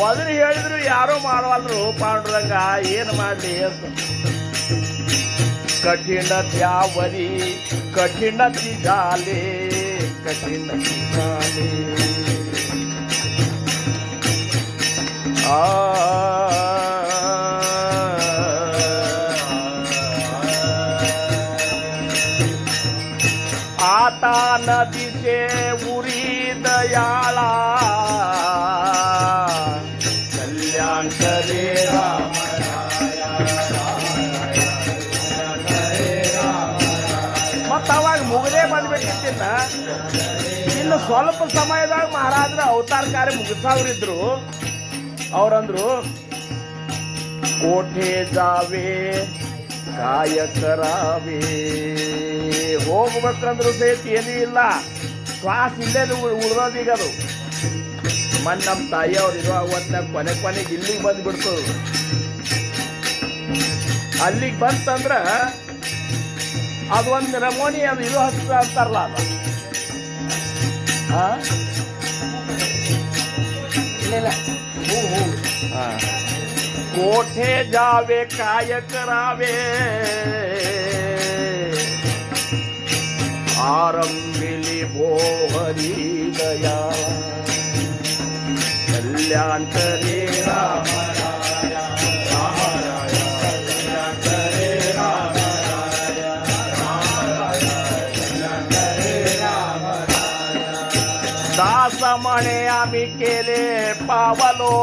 ಒದ್ರು ಹೇಳಿದ್ರು ಯಾರು ಮಾಡವಲ್ರು ಪಾಂಡುರಂಗ, ಏನು ಮಾಡಲಿ ಅಂತ. कठीण त्यावरी कठीणची झाले, कठीणची झाले. आता नदीचे उरी दयाळा, कल्याण करे रामराया, रामराया कल्याण करे रामराया. ಮತ್ತು ಅವಾಗ ಮುಗದೇ ಬಂದ್ಬಿಟ್ಟಿನ್ನ. ಇನ್ನು ಸ್ವಲ್ಪ ಸಮಯದಾಗ ಮಹಾರಾಜರ ಅವತಾರ ಕಾರ್ಯ ಮುಗಿಸವ್ರಿದ್ರು. ಅವರಂದ್ರು, कोठे जावे काय करावे. ಹೋಗ್ಬೇಕಂದ್ರು ಸಹಿತ ಏನೂ ಇಲ್ಲ, ಶ್ವಾಸ ಇಲ್ಲೇ ಉಳಿದೋದೀಗ ಅದು. ಮನ್ ನಮ್ಮ ತಾಯಿ ಅವ್ರು ಇರೋ ಅವತ್ತ ಕೊನೆಗೆ ಇಲ್ಲಿಗೆ ಬಂದ್ಬಿಡ್ತು. ಅಲ್ಲಿಗೆ ಬಂತಂದ್ರ ಅದು ಒಂದು ನಮೂನಿ, ಅದು ಇದು ಹಚ್ಚ ಅಂತಾರಲ್ಲ ಅದು. ಇಲ್ಲ कोठे जावे काय करावे, आरंभिली भोहरी दया, कल्याण करे रामराया, रामराया कल्याण करे रामराया, रामराया कल्याण करे रामराया. दास म्हणे आम्ही केले पावलो,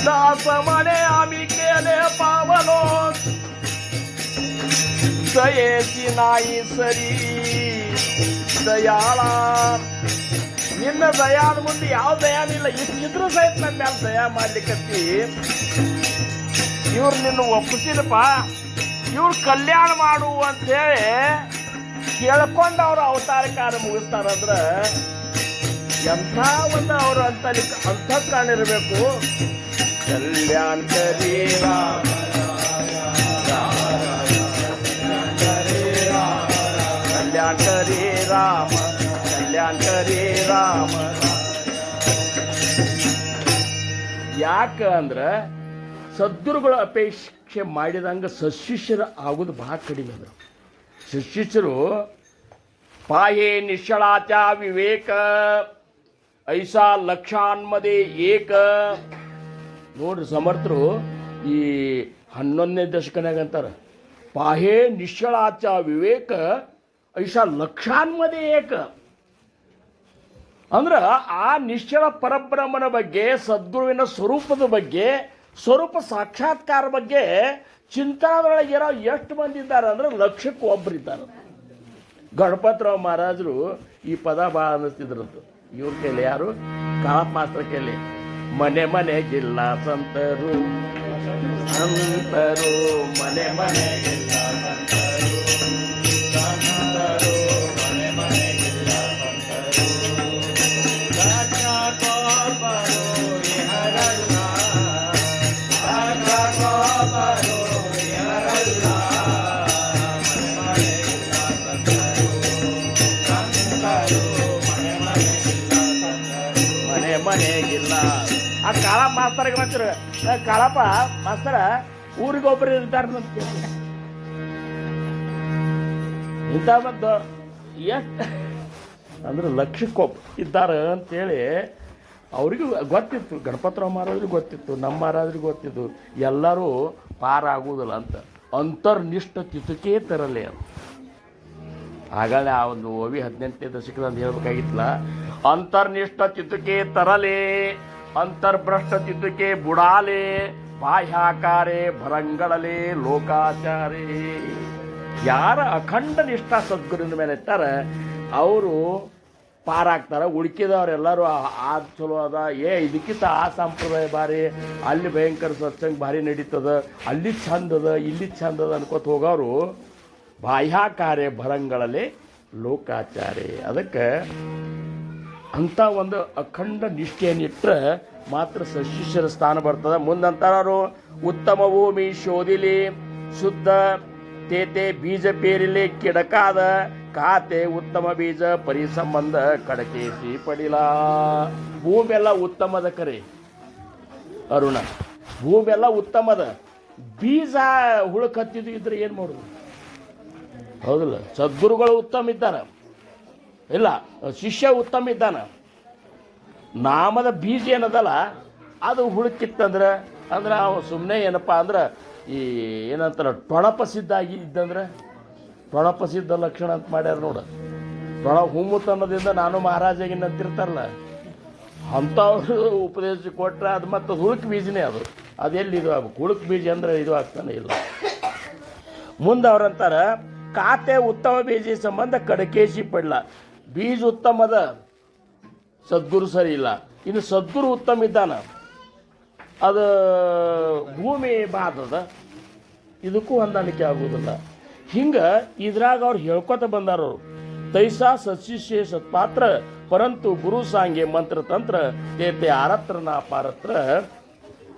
दास म्हणे आम्ही केले पावलो, दयेची नाही सरी ದಯಾಳ. ನಿನ್ನ ದಯಾದ ಮುಂದೆ ಯಾವ ದಯಾನಿಲ್ಲ. ಇಷ್ಟಿದ್ರು ಸಹಿತ ನನ್ನ ಮೇಲೆ ದಯಾ ಮಾಡ್ಲಿಕ್ಕತ್ತಿ. ಇವ್ರು ನಿನ್ನ ಒಪ್ಪಿಸಿದಪ್ಪ, ಇವ್ರು ಕಲ್ಯಾಣ ಮಾಡು ಅಂತೇಳಿ ಕೇಳ್ಕೊಂಡು ಅವ್ರ ಅವತಾರ ಕಾರ್ಯ ಮುಗಿಸ್ತಾರಂದ್ರ ಎಂಥ ಒಂದು ಅವರು ಅಂತಃಕರಣ ಇರಬೇಕು. ಕಲ್ಯಾಣ ಕರಿ ರಾಮರಾಯ, ರಾಮ ಕಲ್ಯಾಣಕರಿ ರಾಮ. ಯಾಕೆ ಅಂದ್ರೆ ಸದ್ಗುರುಗಳ ಅಪೇಕ್ಷೆ ಮಾಡಿದಂಗೆ ಸಶಿಷ್ಯರು ಆಗೋದು ಭಾಳ ಕಡಿಮೆ ಅದ. ಸಶಿಷ್ಯರು ಪಾಯೇ ನಿಶ್ಚಳಾಚ ವಿವೇಕ ಐಸಾ ಲಕ್ಷಾನ್ಮದೆ ಏಕ. ನೋಡ್ರಿ ಸಮರ್ಥರು ಈ 11ನೇ ದಶಕನಾಗ ಅಂತಾರೆ ಪಾಹೇ ನಿಶ್ಚಳಾಚ ವಿವೇಕ ಐಸಾ ಲಕ್ಷಾನ್ಮದೆ ಏಕ. ಅಂದ್ರೆ ಆ ನಿಶ್ಚಳ ಪರಬ್ರಹ್ಮನ ಬಗ್ಗೆ, ಸದ್ಗುರುವಿನ ಸ್ವರೂಪದ ಬಗ್ಗೆ, ಸ್ವರೂಪ ಸಾಕ್ಷಾತ್ಕಾರ ಬಗ್ಗೆ ಚಿಂತನದೊಳಗೆ ಇರೋ ಎಷ್ಟು ಮಂದಿ ಇದ್ದಾರೆ ಅಂದ್ರೆ ಲಕ್ಷಕ್ಕೆ ಒಬ್ಬರಿದ್ದಾರೆ. ಗಣಪತರಾವ್ ಮಹಾರಾಜರು ಈ ಪದ ಭಾಳ ಅನ್ನಿಸ್ತಿದ್ರಂತ. ಇವ್ರ ಕೈಲಿ ಯಾರು? ಕಾಳಪ್ಪ ಮಾಸ್ತರ ಕೈಲಿ ಮನೆ ಮನೆಗಿಲ್ಲ ಸಂತರು, ಸಂತರು ಮನೆ ಮನೆಗಿಲ್ಲ ಸಂತರು, ಸಂತರು ಮನೆ ಮನೆಗಿಲ್ಲ ಸಂತರು, ರಾಜಗೋಪರು ಇಹರಲ್ಲ, ರಾಜಗೋಪರು ಇಹರಲ್ಲ, ಮನೆ ಮನೆಗಿಲ್ಲ ಸಂತರು, ಸಂತರು ಮನೆ ಮನೆಗಿಲ್ಲ ಸಂತರು, ಮನೆ ಮನೆಗಿಲ್ಲ. ಆ ಕಾಳಪ್ಪ ಮಾಸ್ತರಿಗೆ ಬಂತಿರು, ಕಾಳಪ್ಪ ಮಾಸ್ತರ ಊರಿಗೊಬ್ಬರು ಇರ್ತಾರೆ ಅಂತ ಇಂಥ ಮತ್ತು ಎಷ್ಟು ಅಂದ್ರೆ ಲಕ್ಷಕ್ಕೊಬ್ಬ ಇದ್ದಾರೆ ಅಂತೇಳಿ ಅವ್ರಿಗೂ ಗೊತ್ತಿತ್ತು. ಗಣಪತರಾವ್ ಮಹಾರಾಜ್ರಿಗೆ ಗೊತ್ತಿತ್ತು, ನಮ್ಮ ಮಹಾರಾಜ್ರಿಗೆ ಗೊತ್ತಿತ್ತು. ಎಲ್ಲರೂ ಪಾರಾಗುವುದಿಲ್ಲ ಅಂತ. ಅಂತರ್ನಿಷ್ಠ ತಿತುಕೇ ತರಲೆ ಅಂತ ಆಗಳೇ ಆ ಒಂದು ಓವಿ 18ನೇ ದಶಕದಂತ ಹೇಳ್ಬೇಕಾಗಿತ್ತಲ್ಲ. ಅಂತರ್ನಿಷ್ಠ ತಿತುಕೆ ತರಲೆ, ಅಂತರ್ಭ್ರಷ್ಟ ತಿತುಕೆ ಬುಡಾಲೆ, ಬಾಹ್ಯಾಕಾರೆ ಭರಂಗಳಲೆ ಲೋಕಾಚಾರೇ. ಯಾರ ಅಖಂಡ ನಿಷ್ಠಾ ಸದ್ಗುರುವಿನ ಮೇಲೆ ಇರ್ತಾರ ಅವರು ಪಾರಾಗ್ತಾರೆ. ಉಳ್ಕಿದವ್ರೆಲ್ಲರೂ ಅದು ಚಲೋ ಅದ, ಇದಕ್ಕಿಂತ ಆ ಸಂಪ್ರದಾಯ ಭಾರಿ, ಅಲ್ಲಿ ಭಯಂಕರ ಸತ್ಸಂಗ ಭಾರಿ ನಡೀತದ, ಅಲ್ಲಿ ಚಂದ ಅದ, ಇಲ್ಲಿ ಚಂದ ಅದ ಅನ್ಕೋತ ಹೋಗೋರು ಬಾಹ್ಯಾಕಾರ್ಯ ಭರಂಗಳಲ್ಲಿ ಲೋಕಾಚಾರ್ಯ. ಅದಕ್ಕೆ ಅಂಥ ಒಂದು ಅಖಂಡ ನಿಷ್ಠೆಯನ್ನಿಟ್ಟರೆ ಮಾತ್ರ ಸಶಿಷ್ಯರ ಸ್ಥಾನ ಬರ್ತದೆ. ಮುಂದಂತಾರು ಉತ್ತಮ ಭೂಮಿ ಶೋಧಿಲಿ ಶುದ್ಧ ತೇತೆ ಬೀಜ ಪೇರಿಲಿ ಕಿಡಕಾದ ಕಾತೆ ಉತ್ತಮ ಬೀಜ ಪರಿಸಂಬಂಧ ಕಡಕೇಸಿ ಪಡಿಲ. ಭೂಮಿ ಎಲ್ಲ ಉತ್ತಮದ ಕರೆ ಅರುಣ, ಭೂಮಿ ಎಲ್ಲ ಉತ್ತಮದ, ಬೀಜ ಹುಳಕ್ ಹತ್ತಿದ್ದು ಇದ್ರೆ ಏನು ಮಾಡೋದು? ಹೌದಿಲ್ಲ? ಸದ್ಗುರುಗಳು ಉತ್ತಮ ಇದ್ದಾರೆ, ಇಲ್ಲ ಶಿಷ್ಯ ಉತ್ತಮ ಇದ್ದಾನ. ನಾಮದ ಬೀಜ ಏನದಲ್ಲ ಅದು ಹುಳುಕಿತ್ತಂದ್ರೆ ಅಂದ್ರೆ ಅವ ಸುಮ್ಮನೆ ಏನಪ್ಪ ಅಂದ್ರೆ ಈ ಏನಂತಾರೆ ಟೊಣಪ ಆಗಿ ಇದ್ದಂದ್ರೆ ಟೊಣಪ ಸಿದ್ಧ ಲಕ್ಷಣ ಅಂತ ಮಾಡ್ಯಾರ ನೋಡು. ಹುಮ್ಮುತನದಿಂದ ನಾನು ಮಹಾರಾಜಾಗಿನ ಅಂತಿರ್ತಾರಲ್ಲ ಅಂಥವ್ರು ಉಪದೇಶ ಕೊಟ್ಟರೆ ಅದು ಮತ್ತು ಹುಳುಕ್ ಬೀಜನೇ ಅದು. ಅದೆಲ್ಲಿ ಇದು ಆಗ್ಬೇಕು? ಹುಳುಕ್ ಬೀಜ ಅಂದರೆ ಇದು ಆಗ್ತಾನೆ ಇಲ್ಲ. ಮುಂದೆ ಅವ್ರಂತಾರೆ ಕಾತೆ ಉತ್ತಮ ಬೀಜ ಸಂಬಂಧ ಕಡಕೇಶಿ ಪಡ್ಲ. ಬೀಜ ಉತ್ತಮದ, ಸದ್ಗುರು ಸರಿ ಇಲ್ಲ. ಇನ್ನು ಸದ್ಗುರು ಉತ್ತಮ ಇದ್ದಾನ, ಅದು ಭೂಮಿ ಬಾದದ, ಇದಕ್ಕೂ ಹೊಂದಾಣಿಕೆ ಆಗುವುದಿಲ್ಲ. ಹಿಂಗೆ ಇದ್ರಾಗ ಅವ್ರು ಹೇಳ್ಕೊತ ಬಂದಾರ. ತೈಸಾ ಸತ್ಶಿಷ್ಯ ಸತ್ಪಾತ್ರ ಪರಂತು ಗುರು ಸಾಂಗೆ ಮಂತ್ರ ತಂತ್ರ ತೇತೆ ಆರತ್ರ ನಾ ಪಾರತ್ರ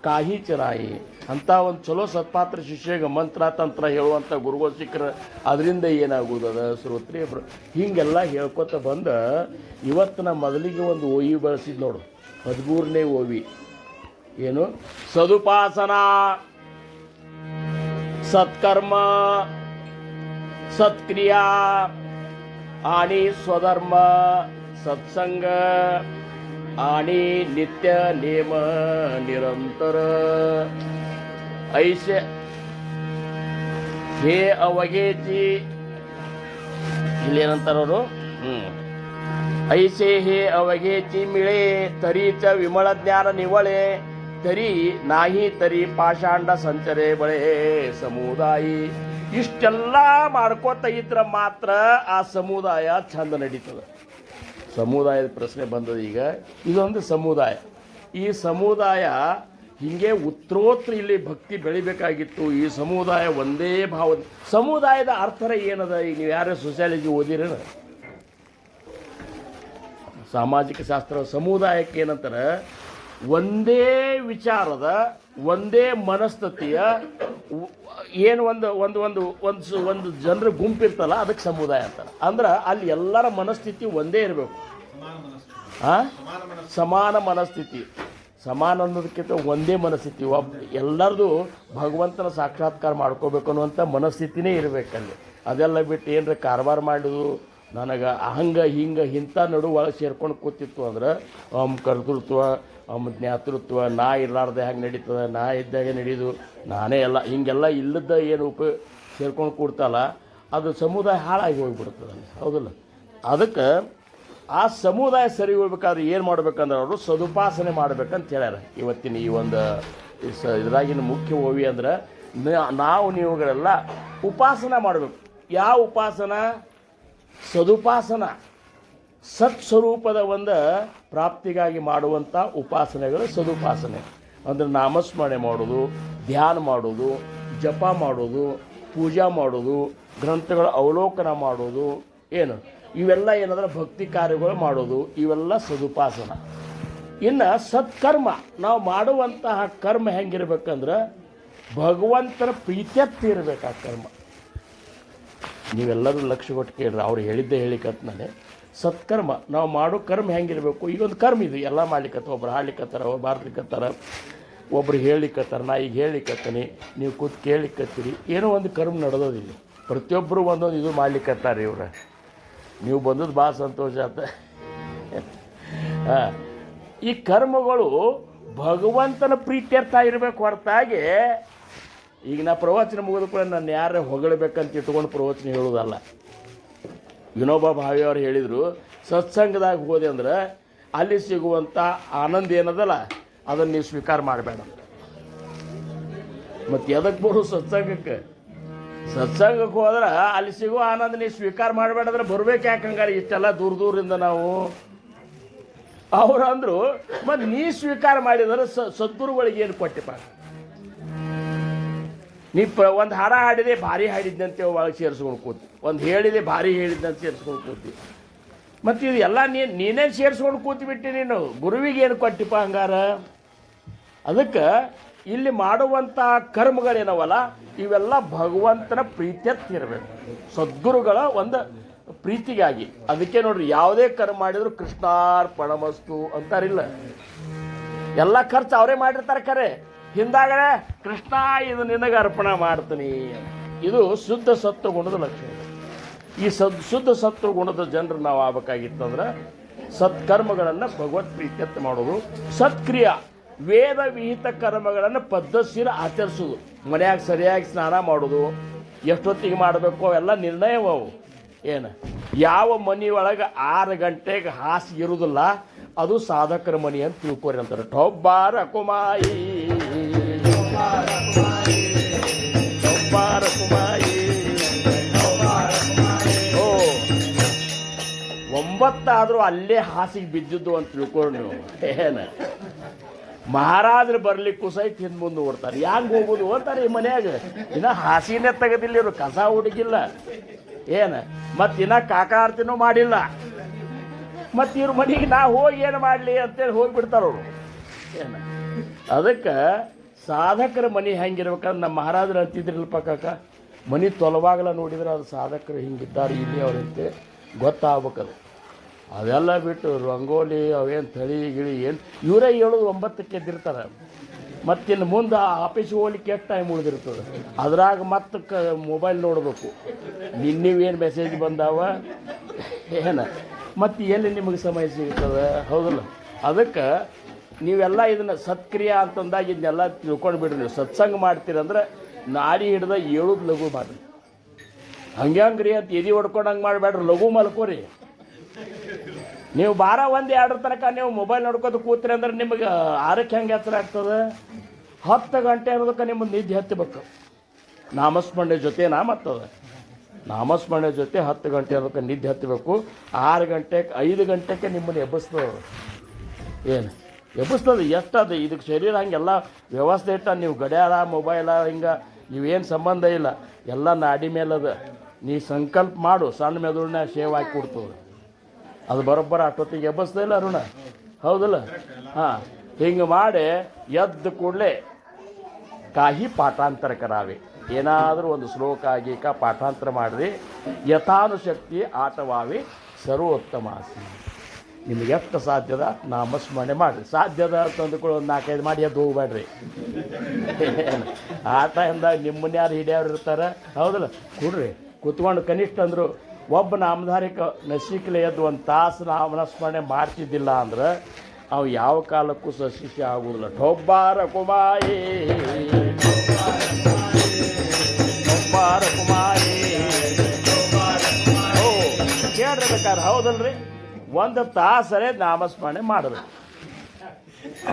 ಕಾಹಿ ಚರಾಯಿ. ಅಂತ ಒಂದು ಚಲೋ ಸತ್ಪಾತ್ರ ಶಿಷ್ಯಗೆ ಮಂತ್ರ ತಂತ್ರ ಹೇಳುವಂಥ ಗುರುಗಳು ಸಿಕ್ಕರೆ ಅದರಿಂದ ಏನಾಗುವುದದ ಶ್ರೋತ್ರಿ ಹೀಗೆಲ್ಲ ಹೇಳ್ಕೊತ ಬಂದ ಇವತ್ತು ನಾ ಮೊದಲಿಗೆ ಒಂದು ಓವಿ ಬಳಸಿದ್ ನೋಡು, 13ನೇ ಓವಿ. ಏನು? ಸದುಪಾಸನ, ಸತ್ಕರ್ಮ, ಸತ್ಕ್ರಿಯಾ आणि स्वधर्म सत्संग आणि नित्य नेम निरंतर ऐसे हे अवघेची इल्लेनंतर ಅವರು ऐसे हे अवघेची मिळे तरीच विमळ ज्ञान निवळे तरी नाही तरी पाषांड संचरे बळे ಸಮುದಾಯಿ. ಇಷ್ಟೆಲ್ಲ ಮಾಡ್ಕೋತ ಇದ್ರೆ ಮಾತ್ರ ಆ ಸಮುದಾಯ ಚಂದ ನಡೀತದೆ. ಸಮುದಾಯದ ಪ್ರಶ್ನೆ ಬಂದದ. ಈಗ ಇದೊಂದು ಸಮುದಾಯ. ಈ ಸಮುದಾಯ ಹಿಂಗೆ ಉತ್ತರೋತ್ತರ ಇಲ್ಲಿ ಭಕ್ತಿ ಬೆಳಿಬೇಕಾಗಿತ್ತು. ಈ ಸಮುದಾಯ ಒಂದೇ ಭಾವ. ಸಮುದಾಯದ ಅರ್ಥ ಏನದ? ಈಗ ನೀವು ಯಾರೇ ಸೋಷಿಯಾಲಜಿ ಓದಿರೇನ, ಸಾಮಾಜಿಕ ಶಾಸ್ತ್ರ, ಸಮುದಾಯಕ್ಕೆ ಏನಂತಾರೆ? ಒಂದೇ ವಿಚಾರದ, ಒಂದೇ ಮನಸ್ಥಿತಿಯ ಏನು ಒಂದು ಜನರ ಗುಂಪಿರ್ತಲ್ಲ ಅದಕ್ಕೆ ಸಮುದಾಯ ಅಂತಾರೆ. ಅಂದ್ರೆ ಅಲ್ಲಿ ಎಲ್ಲರ ಮನಸ್ಥಿತಿ ಒಂದೇ ಇರಬೇಕು. ಸಮಾನ ಮನಸ್ಥಿತಿ. ಸಮಾನ ಅನ್ನೋದಕ್ಕಿಂತ ಒಂದೇ ಮನಸ್ಥಿತಿ. ಎಲ್ಲರದು ಭಗವಂತನ ಸಾಕ್ಷಾತ್ಕಾರ ಮಾಡ್ಕೋಬೇಕು ಅನ್ನುವಂಥ ಮನಸ್ಥಿತಿನೇ ಇರಬೇಕಲ್ಲಿ. ಅದೆಲ್ಲ ಬಿಟ್ಟು ಏನರ ಕಾರವಾರ ಮಾಡೋದು, ನನಗೆ ಹಂಗೆ ಹಿಂಗೆ ಇಂಥ ಒಳಗೆ ಸೇರ್ಕೊಂಡು ಕೂತಿತ್ತು ಅಂದ್ರೆ ಕರ್ತೃತ್ವ ಜ್ಞಾತೃತ್ವ, ನಾ ಇರಲಾರ್ದೆ ಹೆಂಗೆ ನಡೀತದೆ, ನಾ ಇದ್ದಾಗ ನಡೀದು, ನಾನೇ ಎಲ್ಲ ಹಿಂಗೆಲ್ಲ ಇಲ್ಲದ ಏನು ಸೇರ್ಕೊಂಡು ಕೂಡ್ತಲ್ಲ, ಅದು ಸಮುದಾಯ ಹಾಳಾಗಿ ಹೋಗಿಬಿಡ್ತದೆ. ಹೌದಲ್ಲ? ಅದಕ್ಕೆ ಆ ಸಮುದಾಯ ಸರಿ ಹೋಗ್ಬೇಕಾದ್ರೆ ಏನು ಮಾಡ್ಬೇಕಂದ್ರೆ ಅವರು ಸದುಪಾಸನೆ ಮಾಡ್ಬೇಕಂತ ಹೇಳ್ಯಾರ. ಇವತ್ತಿನ ಈ ಒಂದು ಇದ್ರಾಗಿನ ಮುಖ್ಯ ಓವಿ ಅಂದ್ರೆ ನಾವು ನೀವುಗಳೆಲ್ಲ ಉಪಾಸನ ಮಾಡಬೇಕು. ಯಾವ ಉಪಾಸನ? ಸದುಪಾಸನ. ಸತ್ಸ್ವರೂಪದ ಒಂದು ಪ್ರಾಪ್ತಿಗಾಗಿ ಮಾಡುವಂಥ ಉಪಾಸನೆಗಳು ಸದುಪಾಸನೆ. ಅಂದರೆ ನಾಮಸ್ಮರಣೆ ಮಾಡೋದು, ಧ್ಯಾನ ಮಾಡೋದು, ಜಪ ಮಾಡೋದು, ಪೂಜಾ ಮಾಡೋದು, ಗ್ರಂಥಗಳ ಅವಲೋಕನ ಮಾಡೋದು, ಏನು ಇವೆಲ್ಲ ಏನಂದ್ರೆ ಭಕ್ತಿ ಕಾರ್ಯಗಳು ಮಾಡೋದು, ಇವೆಲ್ಲ ಸದುಪಾಸನ. ಇನ್ನು ಸತ್ಕರ್ಮ, ನಾವು ಮಾಡುವಂತಹ ಕರ್ಮ ಹೆಂಗಿರ್ಬೇಕಂದ್ರೆ ಭಗವಂತನ ಪ್ರೀತ್ಯರ್ಥ ಇರಬೇಕು ಆ ಕರ್ಮ. ನೀವೆಲ್ಲರೂ ಲಕ್ಷ್ಯ ಕೊಟ್ಟು ಕೇಳ್ರಿ, ಅವ್ರು ಹೇಳಿದ್ದೇ ಹೇಳಿಕತ್ ನಾನೇ. ಸತ್ಕರ್ಮ, ನಾವು ಮಾಡೋ ಕರ್ಮ ಹೆಂಗಿರಬೇಕು? ಈಗೊಂದು ಕರ್ಮ ಇದು, ಎಲ್ಲ ಮಾಡ್ಲಿಕ್ಕತ್ತ. ಒಬ್ರು ಹಾಡ್ಲಿಕ್ಕತ್ತಾರ, ಒಬ್ರು ಬಾರ್ಲಿಕ್ಕತ್ತಾರ, ಒಬ್ರು ಹೇಳಿಕತ್ತಾರ, ನಾ ಈಗ ಹೇಳಿಕತ್ತೀನಿ, ನೀವು ಕೂತು ಕೇಳಿಕತ್ತೀರಿ. ಏನೋ ಒಂದು ಕರ್ಮ ನಡೆದೋದಿಲ್ಲ. ಪ್ರತಿಯೊಬ್ಬರು ಒಂದೊಂದು ಇದು ಮಾಡ್ಲಿಕ್ಕತ್ತಾರೆ. ಇವ್ರ ನೀವು ಬಂದದ್ದು ಭಾಳ ಸಂತೋಷ ಆತ. ಈ ಕರ್ಮಗಳು ಭಗವಂತನ ಪ್ರೀತ್ಯರ್ಥ ಇರಬೇಕು ಹೊರತಾಗಿ ಈಗ ನಾ ಪ್ರವಚನ ಮುಗಿದ ಕೂಡ ನಾನು ಯಾರೇ ಹೊಗಳಬೇಕಂತ ಇಟ್ಕೊಂಡು ಪ್ರವಚನ ಹೇಳೋದಲ್ಲ. ವಿನೋಬಾ ಭಾವೆ ಅವರು ಹೇಳಿದರು, ಸತ್ಸಂಗದಾಗ ಹೋದೆ ಅಂದ್ರೆ ಅಲ್ಲಿ ಸಿಗುವಂಥ ಆನಂದ ಏನದಲ್ಲ ಅದನ್ನು ನೀವು ಸ್ವೀಕಾರ ಮಾಡಬೇಡ. ಮತ್ತು ಎದಕ್ಕೆ ಬರು ಸತ್ಸಂಗಕ್ಕೆ? ಸತ್ಸಂಗಕ್ಕೆ ಹೋದ್ರೆ ಅಲ್ಲಿ ಸಿಗೋ ಆನಂದ ನೀವು ಸ್ವೀಕಾರ ಮಾಡಬೇಡಂದ್ರೆ ಬರ್ಬೇಕು ಯಾಕೆ ಹಂಗಾರೆ ಇಷ್ಟೆಲ್ಲ ದೂರದಿಂದ ನಾವು? ಅವ್ರು ಅಂದರು, ಮತ್ತು ನೀ ಸ್ವೀಕಾರ ಮಾಡಿದ್ರೆ ಸದ್ಗುರುಗಳಿಗೆ ಏನು ಕೊಟ್ಟಿಪ್ಪ? ನೀ ಒಂದು ಹಾಡ ಹಾಡಿದೆ ಭಾರಿ ಹಾಡಿದ್ದಂತೆ ಒಳಗೆ ಸೇರಿಸ್ಕೊಂಡು ಕೂತಿ, ಒಂದು ಹೇಳಿದೆ ಭಾರಿ ಹೇಳಿದ್ದಂತೆ ಸೇರಿಸ್ಕೊಂಡು ಕೂತಿ, ಮತ್ತು ಇದು ಎಲ್ಲ ನೀನೇ ಸೇರಿಸ್ಕೊಂಡು ಕೂತಿಬಿಟ್ಟು ನೀನು ಗುರುವಿಗೆ ಏನು ಕೊಟ್ಟಿಪ್ಪ ಹಂಗಾರ? ಅದಕ್ಕೆ ಇಲ್ಲಿ ಮಾಡುವಂಥ ಕರ್ಮಗಳೇನವಲ್ಲ ಇವೆಲ್ಲ ಭಗವಂತನ ಪ್ರೀತ್ಯರ್ಥ ಇರಬೇಕು, ಸದ್ಗುರುಗಳ ಒಂದು ಪ್ರೀತಿಗಾಗಿ. ಅದಕ್ಕೆ ನೋಡ್ರಿ, ಯಾವುದೇ ಕರ್ಮ ಮಾಡಿದ್ರು ಕೃಷ್ಣಾರ್ಪಣಮಸ್ತು ಅಂತಾರಿಲ್ಲ. ಎಲ್ಲ ಖರ್ಚು ಅವರೇ ಮಾಡಿರ್ತಾರೆ ಖರೆ, ಹಿಂದಾಗಡೆ ಕೃಷ್ಣ ಇದು ನಿನಗೆ ಅರ್ಪಣೆ ಮಾಡ್ತೀನಿ. ಇದು ಶುದ್ಧ ಸತ್ವಗುಣದ ಲಕ್ಷಣ. ಈ ಶುದ್ಧ ಸತ್ವಗುಣದ ಜನರು ನಾವು ಆಗಬೇಕಾಗಿತ್ತಂದ್ರೆ ಸತ್ಕರ್ಮಗಳನ್ನು ಭಗವತ್ ಪ್ರೀತ್ಯರ್ಥ ಮಾಡೋದು. ಸತ್ಕ್ರಿಯಾ, ವೇದ ವಿಹಿತ ಕರ್ಮಗಳನ್ನು ಪದ್ಧತಿಯ ಆಚರಿಸೋದು. ಮನೆಯಾಗ ಸರಿಯಾಗಿ ಸ್ನಾನ ಮಾಡೋದು, ಎಷ್ಟೊತ್ತಿಗೆ ಮಾಡಬೇಕು ಅವೆಲ್ಲ ನಿರ್ಣಯವವು. ಏನು ಯಾವ ಮನೆಯೊಳಗೆ 6 ಗಂಟೆಗೆ ಹಾಸಿಗೆ ಇರುವುದಿಲ್ಲ ಅದು ಸಾಧಕರ ಮನೆ ಅಂತ ತಿಳ್ಕೊರಿ ಅಂತಾರೆ. ಟೊಬ್ಬಾರ ಕುಮಾಯಿ ಓ 9 ಅಲ್ಲೇ ಹಾಸಿಗೆ ಬಿದ್ದಿದ್ದು ಅಂತ ತಿಳ್ಕೊರಿ ನೀವು. ಏನು ಮಹಾರಾಜರು ಬರ್ಲಿಕ್ಕೂ ಸಹಿತ ಹಿಂದೆ ಮುಂದೆ ಓಡ್ತಾರೆ. ಹ್ಯಾಂಗೆ ಹೋಗೋದು ಅಂತಾರೆ ಈ ಮನ್ಯಾಗ. ಇನ್ನು ಹಾಸಿನೇ ತೆಗೆದಿಲ್ಲ ಇವರು, ಕಸ ಹುಡುಗಿಲ್ಲ, ಏನು ಮತ್ತು ಇನ್ನು ಕಾಕಾರ್ತಿನೂ ಮಾಡಿಲ್ಲ. ಮತ್ತು ಇವ್ರ ಮನೆಗೆ ನಾ ಹೋಗಿ ಏನು ಮಾಡಲಿ ಅಂತೇಳಿ ಹೋಗಿಬಿಡ್ತಾರವರು. ಏನು ಅದಕ್ಕೆ ಸಾಧಕರ ಮನೆ ಹೆಂಗಿರ್ಬೇಕಂದ್ರೆ ನಮ್ಮ ಮಹಾರಾಜರು ಅಂತಿದ್ರಲ್ಪ ಕಾಕ, ಮನೆ ತೊಲವಾಗಲ ನೋಡಿದ್ರೆ ಅದು ಸಾಧಕರು ಹಿಂಗಿದ್ದಾರೆ ಇಲ್ಲಿ ಅವ್ರಂತೆ ಗೊತ್ತಾಗ್ಬೇಕದು. ಅದೆಲ್ಲ ಬಿಟ್ಟು ರಂಗೋಲಿ ಅವೇನು ತಳಿ ಗಿಳಿ ಏನು ಇವರೇ 7-9ಕ್ಕೆ ಎದ್ದಿರ್ತಾರೆ. ಮತ್ತಿನ್ನು ಮುಂದೆ ಆಫೀಸ್ಗೆ ಹೋಗ್ಲಿಕ್ಕೆ ಎಷ್ಟು ಟೈಮ್ ಉಳಿದಿರ್ತದೆ. ಅದ್ರಾಗ ಮತ್ತೆ ಮೊಬೈಲ್ ನೋಡಬೇಕು, ನೀವೇನು ಮೆಸೇಜ್ ಬಂದಾವ ಏನು, ಮತ್ತು ಎಲ್ಲಿ ನಿಮಗೆ ಸಮಯ ಸಿಗ್ತದೆ? ಹೌದಲ್ಲ? ಅದಕ್ಕೆ ನೀವೆಲ್ಲ ಇದನ್ನು ಸತ್ಕ್ರಿಯಾ ಅಂತಂದಾಗ ಇದನ್ನೆಲ್ಲ ತಿಳ್ಕೊಂಡು ಬಿಡ್ರಿ. ನೀವು ಸತ್ಸಂಗ ಮಾಡ್ತೀರಂದ್ರೆ ನಾಡಿ ಹಿಡ್ದ 7 ಲಘು ಮಾಡಿರಿ. ಹಂಗ್ರಿ ಅಂತ ಎದೆ ಹೊಡ್ಕೊಂಡು ಹಂಗೆ ಮಾಡಬೇಡ್ರಿ, ಲಘು ಮಲ್ಕೋರಿ. ನೀವು 12-1 ತನಕ ನೀವು ಮೊಬೈಲ್ ನೋಡ್ಕೋದು ಕೂತ್ರಿ ಅಂದ್ರೆ ನಿಮಗೆ ಆರಕ್ಕೆ ಹೆಂಗೆ ಎಚ್ಚರ ಆಗ್ತದೆ? 10 ಗಂಟೆ ಅನ್ನೋದಕ್ಕೆ ನಿಮ್ಮದು ನಿದ್ದೆ ಹತ್ತಬೇಕು. ನಾಮಸ್ಮರಣೆ ಜೊತೆ ಮತ್ತದ ನಾಮಸ್ಮರಣೆ ಜೊತೆ 10 ಗಂಟೆ ಅನ್ನೋದಕ್ಕೆ ನಿದ್ದೆ ಹತ್ತಬೇಕು. 6 ಗಂಟೆಗೆ 5 ಗಂಟೆಗೆ ನಿಮ್ಮನ್ನು ಎಬ್ಬಿಸ್ತದೆ. ಏನು ಎಬ್ಬಿಸ್ತದೆ? ಎಷ್ಟದು ಇದಕ್ಕೆ ಶರೀರ ಹಂಗೆಲ್ಲ ವ್ಯವಸ್ಥೆ ಇಟ್ಟ. ನೀವು ಗಡಿಯಾರ ಮೊಬೈಲ ಹಿಂಗೆ ಇವೇನು ಸಂಬಂಧ ಇಲ್ಲ, ಎಲ್ಲ ನಾಡಿ ಮೇಲದ. ನೀ ಸಂಕಲ್ಪ ಮಾಡು, ಸಣ್ಣ ಮೆದುಳನ್ನ ಶೇವ್ ಹಾಕಿ ಕೊಡ್ತದೆ, ಅದು ಬರೋಬ್ಬರ ಅಷ್ಟೊತ್ತಿಗೆ ಎಬ್ಬಿಸ್ತಾ ಇಲ್ಲ ಅರುಣ? ಹೌದಲ್ಲ? ಹಿಂಗೆ ಮಾಡಿ ಎದ್ದು ಕೂಡಲೇ काही पाठांतर करावे. ಏನಾದರೂ ಒಂದು ಶ್ಲೋಕ ಗೀಕ ಪಾಠಾಂತರ ಮಾಡಿರಿ. ಯಥಾನುಶಕ್ತಿ ಆಟವಾವಿ ಸರ್ವೋತ್ತಮಾಸಿ. ನಿಮಗೆ ಎಷ್ಟು ಸಾಧ್ಯದ ನಾಮಸ್ಮರಣೆ ಮಾಡಿರಿ. ಸಾಧ್ಯದ ಅಂತಂದುಕೊಳ್ಳಿ ಒಂದು 4-5 ಮಾಡಿ ಎದ್ದು ಹೋಗ್ಬೇಡ್ರಿ. ಆ ಟೈಮ್ದಾಗ ನಿಮ್ಮನ್ನ ಯಾರು ಹಿಡಿಯವ್ರು ಇರ್ತಾರೆ, ಹೌದಲ್ಲ? ಕೊಡ್ರಿ ಕೂತ್ಕೊಂಡು ಕನಿಷ್ಠ ಅಂದರು ಒಬ್ಬ ನಾಮಧಾರಿಕ ನಶಿಕಲೆ ಎದ್ದು ಒಂದು ತಾಸು ನಾಮಸ್ಮರಣೆ ಮಾಡ್ತಿದ್ದಿಲ್ಲ ಅಂದ್ರೆ ಅವು ಯಾವ ಕಾಲಕ್ಕೂ ಸಶಿಷ್ಯ ಆಗುವುದಿಲ್ಲ. ಟೊಬ್ಬಾರ ಕುಮಾಯಿ ಟೊಬ್ಬಾರ ಕುಮಾಯಿ ಓ ಕೇಳ್ಬೇಕಾರೆ ಹೌದಲ್ರಿ, ಒಂದು ತಾಸರೇ ನಾಮಸ್ಮರಣೆ ಮಾಡಿದ್ರು.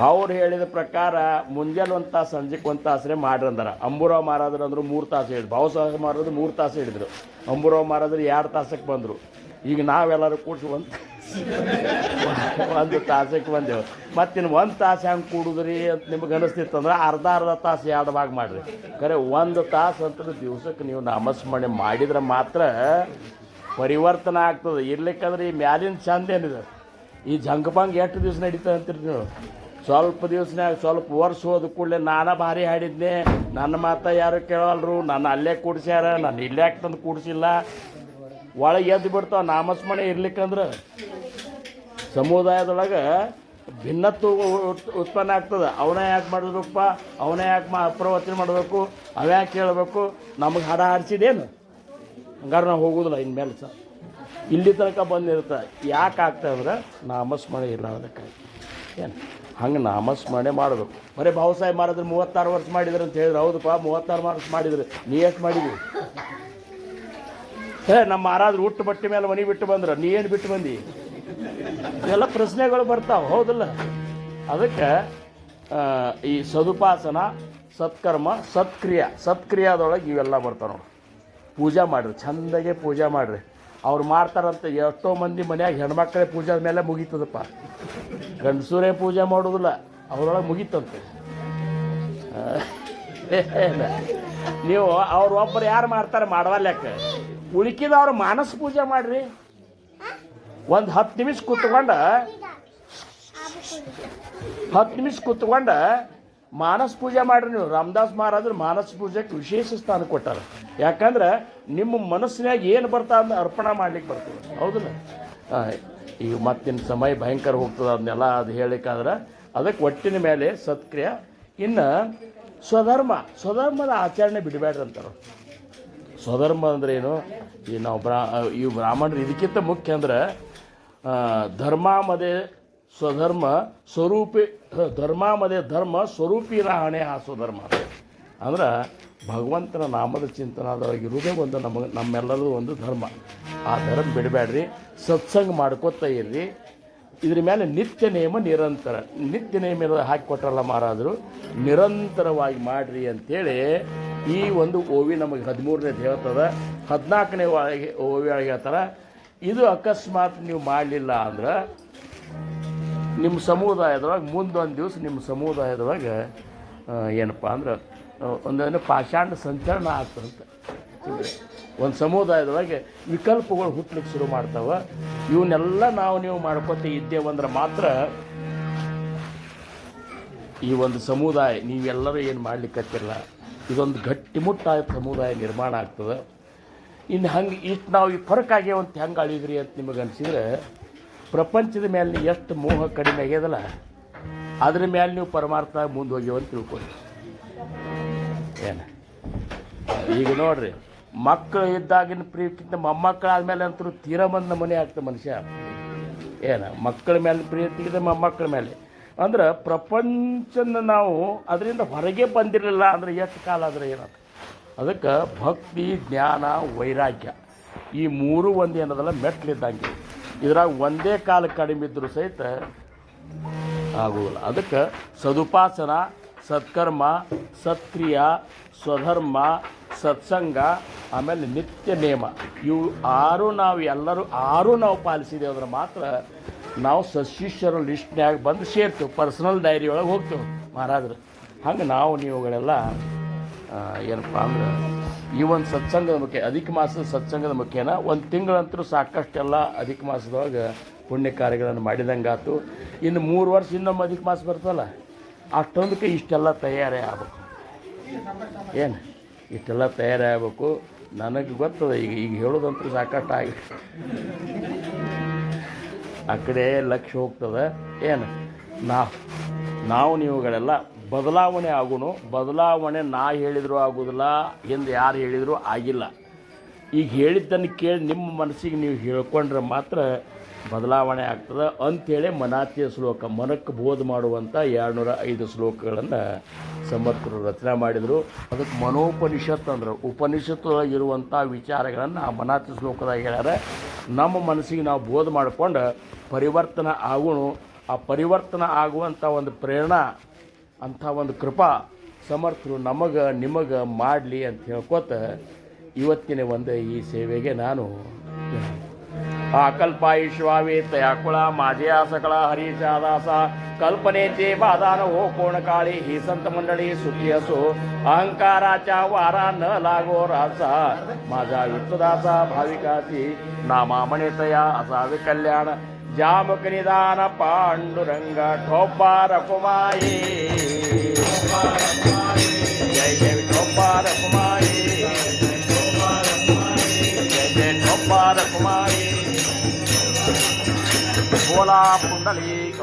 ಅವ್ರು ಹೇಳಿದ ಪ್ರಕಾರ ಮುಂಜಾನೆ 1 ತಾಸು ಸಂಜೆಗೆ 1 ತಾಸರೇ ಮಾಡ್ರಂದಾರ. ಅಂಬುರಾವ್ ಮಹಾರಾಜರು ಅಂದರು 3 ತಾಸು ಹೇಳಿದ್ರು. ಭಾವಸಾಹೇಬ ಮಹಾರಾಜರು 3 ತಾಸು ಹೇಳಿದ್ರು. ಅಂಬುರಾವ್ ಮಹಾರಾಜರು 2 ತಾಸಕ್ಕೆ ಬಂದರು. ಈಗ ನಾವೆಲ್ಲರೂ ಕೂಡಿಸಿ 1 ತಾಸಕ್ಕೆ ಬಂದೆವು. ಮತ್ತಿನ್ನು 1 ತಾಸು ಹೆಂಗೆ ಕೂಡುದ್ರಿ ಅಂತ ನಿಮ್ಗೆ ಅನಿಸ್ತಿತ್ತಂದ್ರೆ ಅರ್ಧ ತಾಸು 2 ಭಾಗ ಮಾಡಿರಿ. ಖರೆ 1 ತಾಸು ಅಂತ ದಿವ್ಸಕ್ಕೆ ನೀವು ನಾಮಸ್ಮರಣೆ ಮಾಡಿದ್ರೆ ಮಾತ್ರ ಪರಿವರ್ತನೆ ಆಗ್ತದೆ. ಇರ್ಲಿಕ್ಕಂದ್ರೆ ಈ ಮ್ಯಾಲಿನ ಚಂದ ಏನಿದೆ, ಈ ಜಂಗಪಂಗ್ ಎಷ್ಟು ದಿವಸ ನಡೀತದೆ ಅಂತೀರಿ ನೀವು? ಸ್ವಲ್ಪ ದಿವ್ಸನಾಗ ಸ್ವಲ್ಪ ವರ್ಷ ಹೋದ ಕೂಡಲೇ ನಾನಾ ಭಾರಿ ಹಾಡಿದ್ನೆ, ನನ್ನ ಮಾತು ಯಾರು ಕೇಳಲ್ರು, ನನ್ನ ಅಲ್ಲೇ ಕೂಡಿಸ್ಯಾರ, ನಾನು ಇಲ್ಲೇ ತಂದು ಕೂಡಿಸಿಲ್ಲ, ಒಳಗೆ ಎದ್ದು ಬಿಡ್ತಾವೆ. ನಾಮಸ್ಮರಣೆ ಇರ್ಲಿಕ್ಕಂದ್ರೆ ಸಮುದಾಯದೊಳಗೆ ಭಿನ್ನತ್ವ ಉತ್ಪನ್ನ ಆಗ್ತದೆ. ಅವನೇ ಯಾಕೆ ಮಾಡಿದ್ರಪ್ಪ, ಅವನೇ ಯಾಕೆ ಪ್ರವಚನ ಮಾಡಬೇಕು, ಅವ್ಯಾಕೆ ಕೇಳಬೇಕು, ನಮಗೆ ಹಾಡ ಹಾಡಿಸಿದೇನು? ಹಂಗಾರೆ ನಾವು ಹೋಗೋದಿಲ್ಲ ಇನ್ಮೇಲೆ ಸಹ. ಇಲ್ಲಿ ತನಕ ಬಂದಿರುತ್ತೆ. ಯಾಕೆ ಆಗ್ತದೆ ಅಂದ್ರೆ ನಾಮಸ್ಮರಣೆ ಇರೋದಕ್ಕಾಗಿ. ಏನು ಹಂಗೆ ನಾಮಸ್ಮರಣೆ ಮಾಡಬೇಕು. ಬರೀ ಭಾವಸಾಹೇಬ್ ಮಾಡಿದ್ರೆ 36 ವರ್ಷ ಮಾಡಿದ್ರು ಅಂತ ಹೇಳಿದ್ರು. ಹೌದಪ್ಪ 36 ವರ್ಷ ಮಾಡಿದ್ರು. ನೀ ಎಷ್ಟು ಮಾಡಿದ್ವಿ? ನಮ್ಮ ಮಹಾರಾಜರು ಹುಟ್ಟು ಬಟ್ಟೆ ಮೇಲೆ ಮನೆ ಬಿಟ್ಟು ಬಂದ್ರೆ ನೀ ಏನು ಬಿಟ್ಟು ಬಂದಿ? ಇವೆಲ್ಲ ಪ್ರಶ್ನೆಗಳು ಬರ್ತಾವೆ, ಹೌದಲ್ಲ? ಅದಕ್ಕೆ ಈ ಸದುಪಾಸನ, ಸತ್ಕರ್ಮ, ಸತ್ಕ್ರಿಯಾದೊಳಗೆ ಇವೆಲ್ಲ ಬರ್ತಾವೆ ನೋಡಿ. ಪೂಜೆ ಮಾಡಿರಿ, ಚೆಂದಾಗೆ ಪೂಜೆ ಮಾಡಿರಿ. ಅವ್ರು ಮಾಡ್ತಾರಂತ ಎಷ್ಟೋ ಮಂದಿ ಮನ್ಯಾಗ ಹೆಣ್ಮಕ್ಳೇ ಪೂಜೆ ಮೇಲೆ ಮುಗೀತದಪ್ಪ. ಗಂಡಸೂರೇ ಪೂಜೆ ಮಾಡೋದಿಲ್ಲ, ಅವ್ರೊಳಗೆ ಮುಗೀತಂತೆ. ನೀವು ಅವ್ರು ಒಬ್ಬರು ಯಾರು ಮಾಡ್ತಾರೆ ಮಾಡವಲ್ಯಾಕ, ಉಳಿಕಿದವ್ರು ಮಾನಸ ಪೂಜೆ ಮಾಡಿರಿ. ಒಂದು 10 ನಿಮಿಷ ಕೂತ್ಕೊಂಡು ಮಾನಸ ಪೂಜೆ ಮಾಡಿರಿ ನೀವು. ರಾಮದಾಸ್ ಮಹಾರಾಜರು ಮಾನಸ ಪೂಜೆಗೆ ವಿಶೇಷ ಸ್ಥಾನ ಕೊಟ್ಟಾರೆ. ಯಾಕಂದ್ರೆ ನಿಮ್ಮ ಮನಸ್ಸಿನಾಗ ಏನು ಬರ್ತಾ ಅದನ್ನ ಅರ್ಪಣೆ ಮಾಡ್ಲಿಕ್ಕೆ ಬರ್ತದೆ, ಹೌದಲ್ಲ? ಈಗ ಮತ್ತಿನ ಸಮಯ ಭಯಂಕರ ಹೋಗ್ತದೆ, ಅದನ್ನೆಲ್ಲ ಅದು ಹೇಳಿಕಾದ್ರೆ ಅದಕ್ಕೆ ಒಟ್ಟಿನ ಮೇಲೆ ಸತ್ಕ್ರಿಯೆ. ಇನ್ನು ಸ್ವಧರ್ಮದ ಆಚರಣೆ ಬಿಡಬೇಡ್ರಿ ಅಂತಾರೆ. ಸ್ವಧರ್ಮ ಅಂದ್ರೆ ಏನು? ಈ ನಾವು ಈ ಬ್ರಾಹ್ಮಣರು ಇದಕ್ಕಿಂತ ಮುಖ್ಯ ಅಂದ್ರೆ ಧರ್ಮಾಮದೆ ಸ್ವಧರ್ಮ ಸ್ವರೂಪಿ, ಧರ್ಮಾಮದೆ ಧರ್ಮ ಸ್ವರೂಪಿ ರಾಹಣೆ ಆ ಸ್ವಧರ್ಮ ಅಂದ್ರೆ ಭಗವಂತನ ನಾಮದ ಚಿಂತನದೊಳಗಿರುವುದೇ ಒಂದು ನಮ್ಮೆಲ್ಲರದು ಒಂದು ಧರ್ಮ. ಆ ಧರ್ಮ ಬಿಡಬೇಡ್ರಿ. ಸತ್ಸಂಗ ಮಾಡ್ಕೋತಾ ಇರ್ರಿ. ಇದ್ರ ಮೇಲೆ ನಿತ್ಯ ನೇಮ ನಿರಂತರ, ನಿತ್ಯ ನೇಮ ಹಾಕಿಕೊಟ್ರಲ್ಲ ಮಹಾರಾಜರು, ನಿರಂತರವಾಗಿ ಮಾಡಿರಿ ಅಂಥೇಳಿ ಈ ಒಂದು ಓವಿ ನಮಗೆ 13ನೇದು ಹೇಳ್ತದೆ. 14ನೇ ಓವಿ ಒಳಗೆ ಹೇಳ್ತಾರೆ. ಇದು ಅಕಸ್ಮಾತ್ ನೀವು ಮಾಡಲಿಲ್ಲ ಅಂದ್ರೆ ನಿಮ್ಮ ಸಮುದಾಯದೊಳಗೆ ಮುಂದೊಂದು ದಿವಸ ನಿಮ್ಮ ಸಮುದಾಯದೊಳಗೆ ಏನಪ್ಪ ಅಂದ್ರೆ ಒಂದೇನು ಪಾಷಾಂಡ ಸಂಚಲನ ಆಗ್ತದಂತೆ. ಒಂದು ಸಮುದಾಯದೊಳಗೆ ವಿಕಲ್ಪಗಳು ಹುಟ್ಟಲಿಕ್ಕೆ ಶುರು ಮಾಡ್ತಾವೆ. ಇವನ್ನೆಲ್ಲ ನೀವು ಮಾಡ್ಕೊತ ಇದ್ದೇವಂದ್ರೆ ಮಾತ್ರ ಈ ಒಂದು ಸಮುದಾಯ ನೀವೆಲ್ಲರೂ ಏನು ಮಾಡ್ಲಿಕ್ಕತ್ತಿರಲ್ಲ, ಇದೊಂದು ಗಟ್ಟಿಮುಟ್ಟಾದ ಸಮುದಾಯ ನಿರ್ಮಾಣ ಆಗ್ತದೆ. ಇನ್ನು ಹಂಗೆ ಇಷ್ಟು ನಾವು ಈ ಫರಕಾಗ್ಯವಂತ ಹೆಂಗೆ ಅಳಿದ್ರಿ ಅಂತ ನಿಮಗೆ ಅನಿಸಿದ್ರೆ, ಪ್ರಪಂಚದ ಮೇಲೆ ನೀವು ಎಷ್ಟು ಮೋಹ ಕಡಿಮೆ ಆಗ್ಯದಲ್ಲ, ಅದ್ರ ಮೇಲೆ ನೀವು ಪರಮಾರ್ಥ ಮುಂದೆ ಹೋಗ್ಯವಂತ ತಿಳ್ಕೊಳ್ಳಿ. ಏನು ಈಗ ನೋಡ್ರಿ, ಮಕ್ಕಳು ಇದ್ದಾಗಿನ ಪ್ರೀತಿಗಿಂತ ಮೊಮ್ಮಕ್ಕಳಾದ್ಮೇಲೆ ಅಂತೂ ತೀರಾ ಬಂದ ಮನೆ ಆಗ್ತದೆ ಮನುಷ್ಯ. ಏನು ಮಕ್ಕಳ ಮೇಲೆ ಪ್ರೀತಿಗಿದೆ, ಮೊಮ್ಮಕ್ಕಳ ಮೇಲೆ ಅಂದ್ರೆ ಪ್ರಪಂಚನ ನಾವು ಅದರಿಂದ ಹೊರಗೆ ಬಂದಿರಲಿಲ್ಲ ಅಂದರೆ ಎಷ್ಟು ಕಾಲ ಆದರೆ ಏನಾಗ್ತದೆ? ಅದಕ್ಕೆ ಭಕ್ತಿ, ಜ್ಞಾನ, ವೈರಾಗ್ಯ ಈ ಮೂರು ಒಂದು ಏನದಲ್ಲ ಮೆಟ್ಲಿದ್ದಂಗೆ. ಇದ್ರಾಗ ಒಂದೇ ಕಾಲ ಕಡಿಮೆ ಇದ್ದರೂ ಸಹಿತ ಆಗುವುದಿಲ್ಲ. ಅದಕ್ಕೆ ಸದುಪಾಸನ, ಸತ್ಕರ್ಮ, ಸತ್ಕ್ರಿಯಾ, ಸ್ವಧರ್ಮ, ಸತ್ಸಂಗ, ಆಮೇಲೆ ನಿತ್ಯ ನೇಮ, ಇವು ಆರು ನಾವು ಪಾಲಿಸಿದ್ದೇವೆ ಅಂದ್ರೆ ಮಾತ್ರ ನಾವು ಸಶಿಷ್ಯರ ಲಿಸ್ಟ್ನ್ಯಾಗ ಬಂದು ಸೇರ್ತೀವಿ. ಪರ್ಸನಲ್ ಡೈರಿ ಒಳಗೆ ಹೋಗ್ತೇವೆ ಮಹಾರಾಜರು. ಹಂಗೆ ನೀವುಗಳೆಲ್ಲ ಏನಪ್ಪ ಅಂದ್ರೆ ಈ ಒಂದು ಸತ್ಸಂಗದ ಮುಖ್ಯ, ಅಧಿಕ ಮಾಸದ ಸತ್ಸಂಗದ ಮುಖ್ಯನ. ಒಂದು ತಿಂಗಳಂತರೂ ಸಾಕಷ್ಟೆಲ್ಲ ಅಧಿಕ ಮಾಸದೊಳಗೆ ಪುಣ್ಯ ಕಾರ್ಯಗಳನ್ನು ಮಾಡಿದಂಗೆ ಆಯ್ತು. ಇನ್ನು 3 ವರ್ಷ ಇನ್ನೊಮ್ಮೆ ಅಧಿಕ ಮಾಸ ಬರ್ತಲ್ಲ, ಅಷ್ಟೊಂದಕ್ಕೆ ಇಷ್ಟೆಲ್ಲ ತಯಾರೇ ಆಗಬೇಕು. ಏನು ಇಷ್ಟೆಲ್ಲ ತಯಾರಾಗಬೇಕು. ನನಗೆ ಗೊತ್ತದ ಈಗ ಹೇಳೋದಂತೂ ಸಾಕಷ್ಟು ಆಗಿ ಆ ಕಡೆ ಲಕ್ಷ್ಯ ಹೋಗ್ತದೆ. ಏನು ನಾವು ನೀವುಗಳೆಲ್ಲ ಬದಲಾವಣೆ ಆಗೋಣ. ಬದಲಾವಣೆ ನಾ ಹೇಳಿದರೂ ಆಗೋದಿಲ್ಲ, ಹಿಂದೆ ಯಾರು ಹೇಳಿದರೂ ಆಗಿಲ್ಲ. ಈಗ ಹೇಳಿದ್ದನ್ನು ಕೇಳಿ ನಿಮ್ಮ ಮನಸ್ಸಿಗೆ ನೀವು ಹೇಳ್ಕೊಂಡ್ರೆ ಮಾತ್ರ ಬದಲಾವಣೆ ಆಗ್ತದೆ ಅಂಥೇಳಿ ಮನಾತಿಯ ಶ್ಲೋಕ, ಮನಕ್ಕೆ ಬೋಧ ಮಾಡುವಂಥ 205 ಶ್ಲೋಕಗಳನ್ನು ಸಮರ್ಥರು ರಚನೆ ಮಾಡಿದರು. ಅದಕ್ಕೆ ಮನೋಪನಿಷತ್ ಅಂದ್ರೆ ಉಪನಿಷತ್ತೊಳಗಿರುವಂಥ ವಿಚಾರಗಳನ್ನು ಆ ಮನಾತಿ ಶ್ಲೋಕದಾಗ ಹೇಳ್ಯಾರ. ನಮ್ಮ ಮನಸ್ಸಿಗೆ ನಾವು ಬೋಧ ಮಾಡಿಕೊಂಡು ಪರಿವರ್ತನೆ ಆಗೋಣ. ಆ ಪರಿವರ್ತನೆ ಆಗುವಂಥ ಒಂದು ಪ್ರೇರಣಾ ಅಂಥ ಒಂದು ಕೃಪಾ ಸಮರ್ಥರು ನಮಗೆ ನಿಮಗೆ ಮಾಡಲಿ ಅಂತ ಹೇಳ್ಕೊತ ಇವತ್ತಿನ ಒಂದು ಈ ಸೇವೆಗೆ ನಾನು कल्पाईश्वावेत याकुळा माझे सकळा हरीचा दासा कल्पनेचे बाधान हो कोण काळी ही संत मंडळी सुखी असो अहंकाराच्या वारा न लागो रासा माझा विठुदाचा भाविकाची नामा म्हणेतया असावे कल्याण जामक निदान पांडुरंग ठोपा रकुमाई जय जय ठोपा रकुमाई जय जय ठोपा रकुमाई बोला पुंडलिक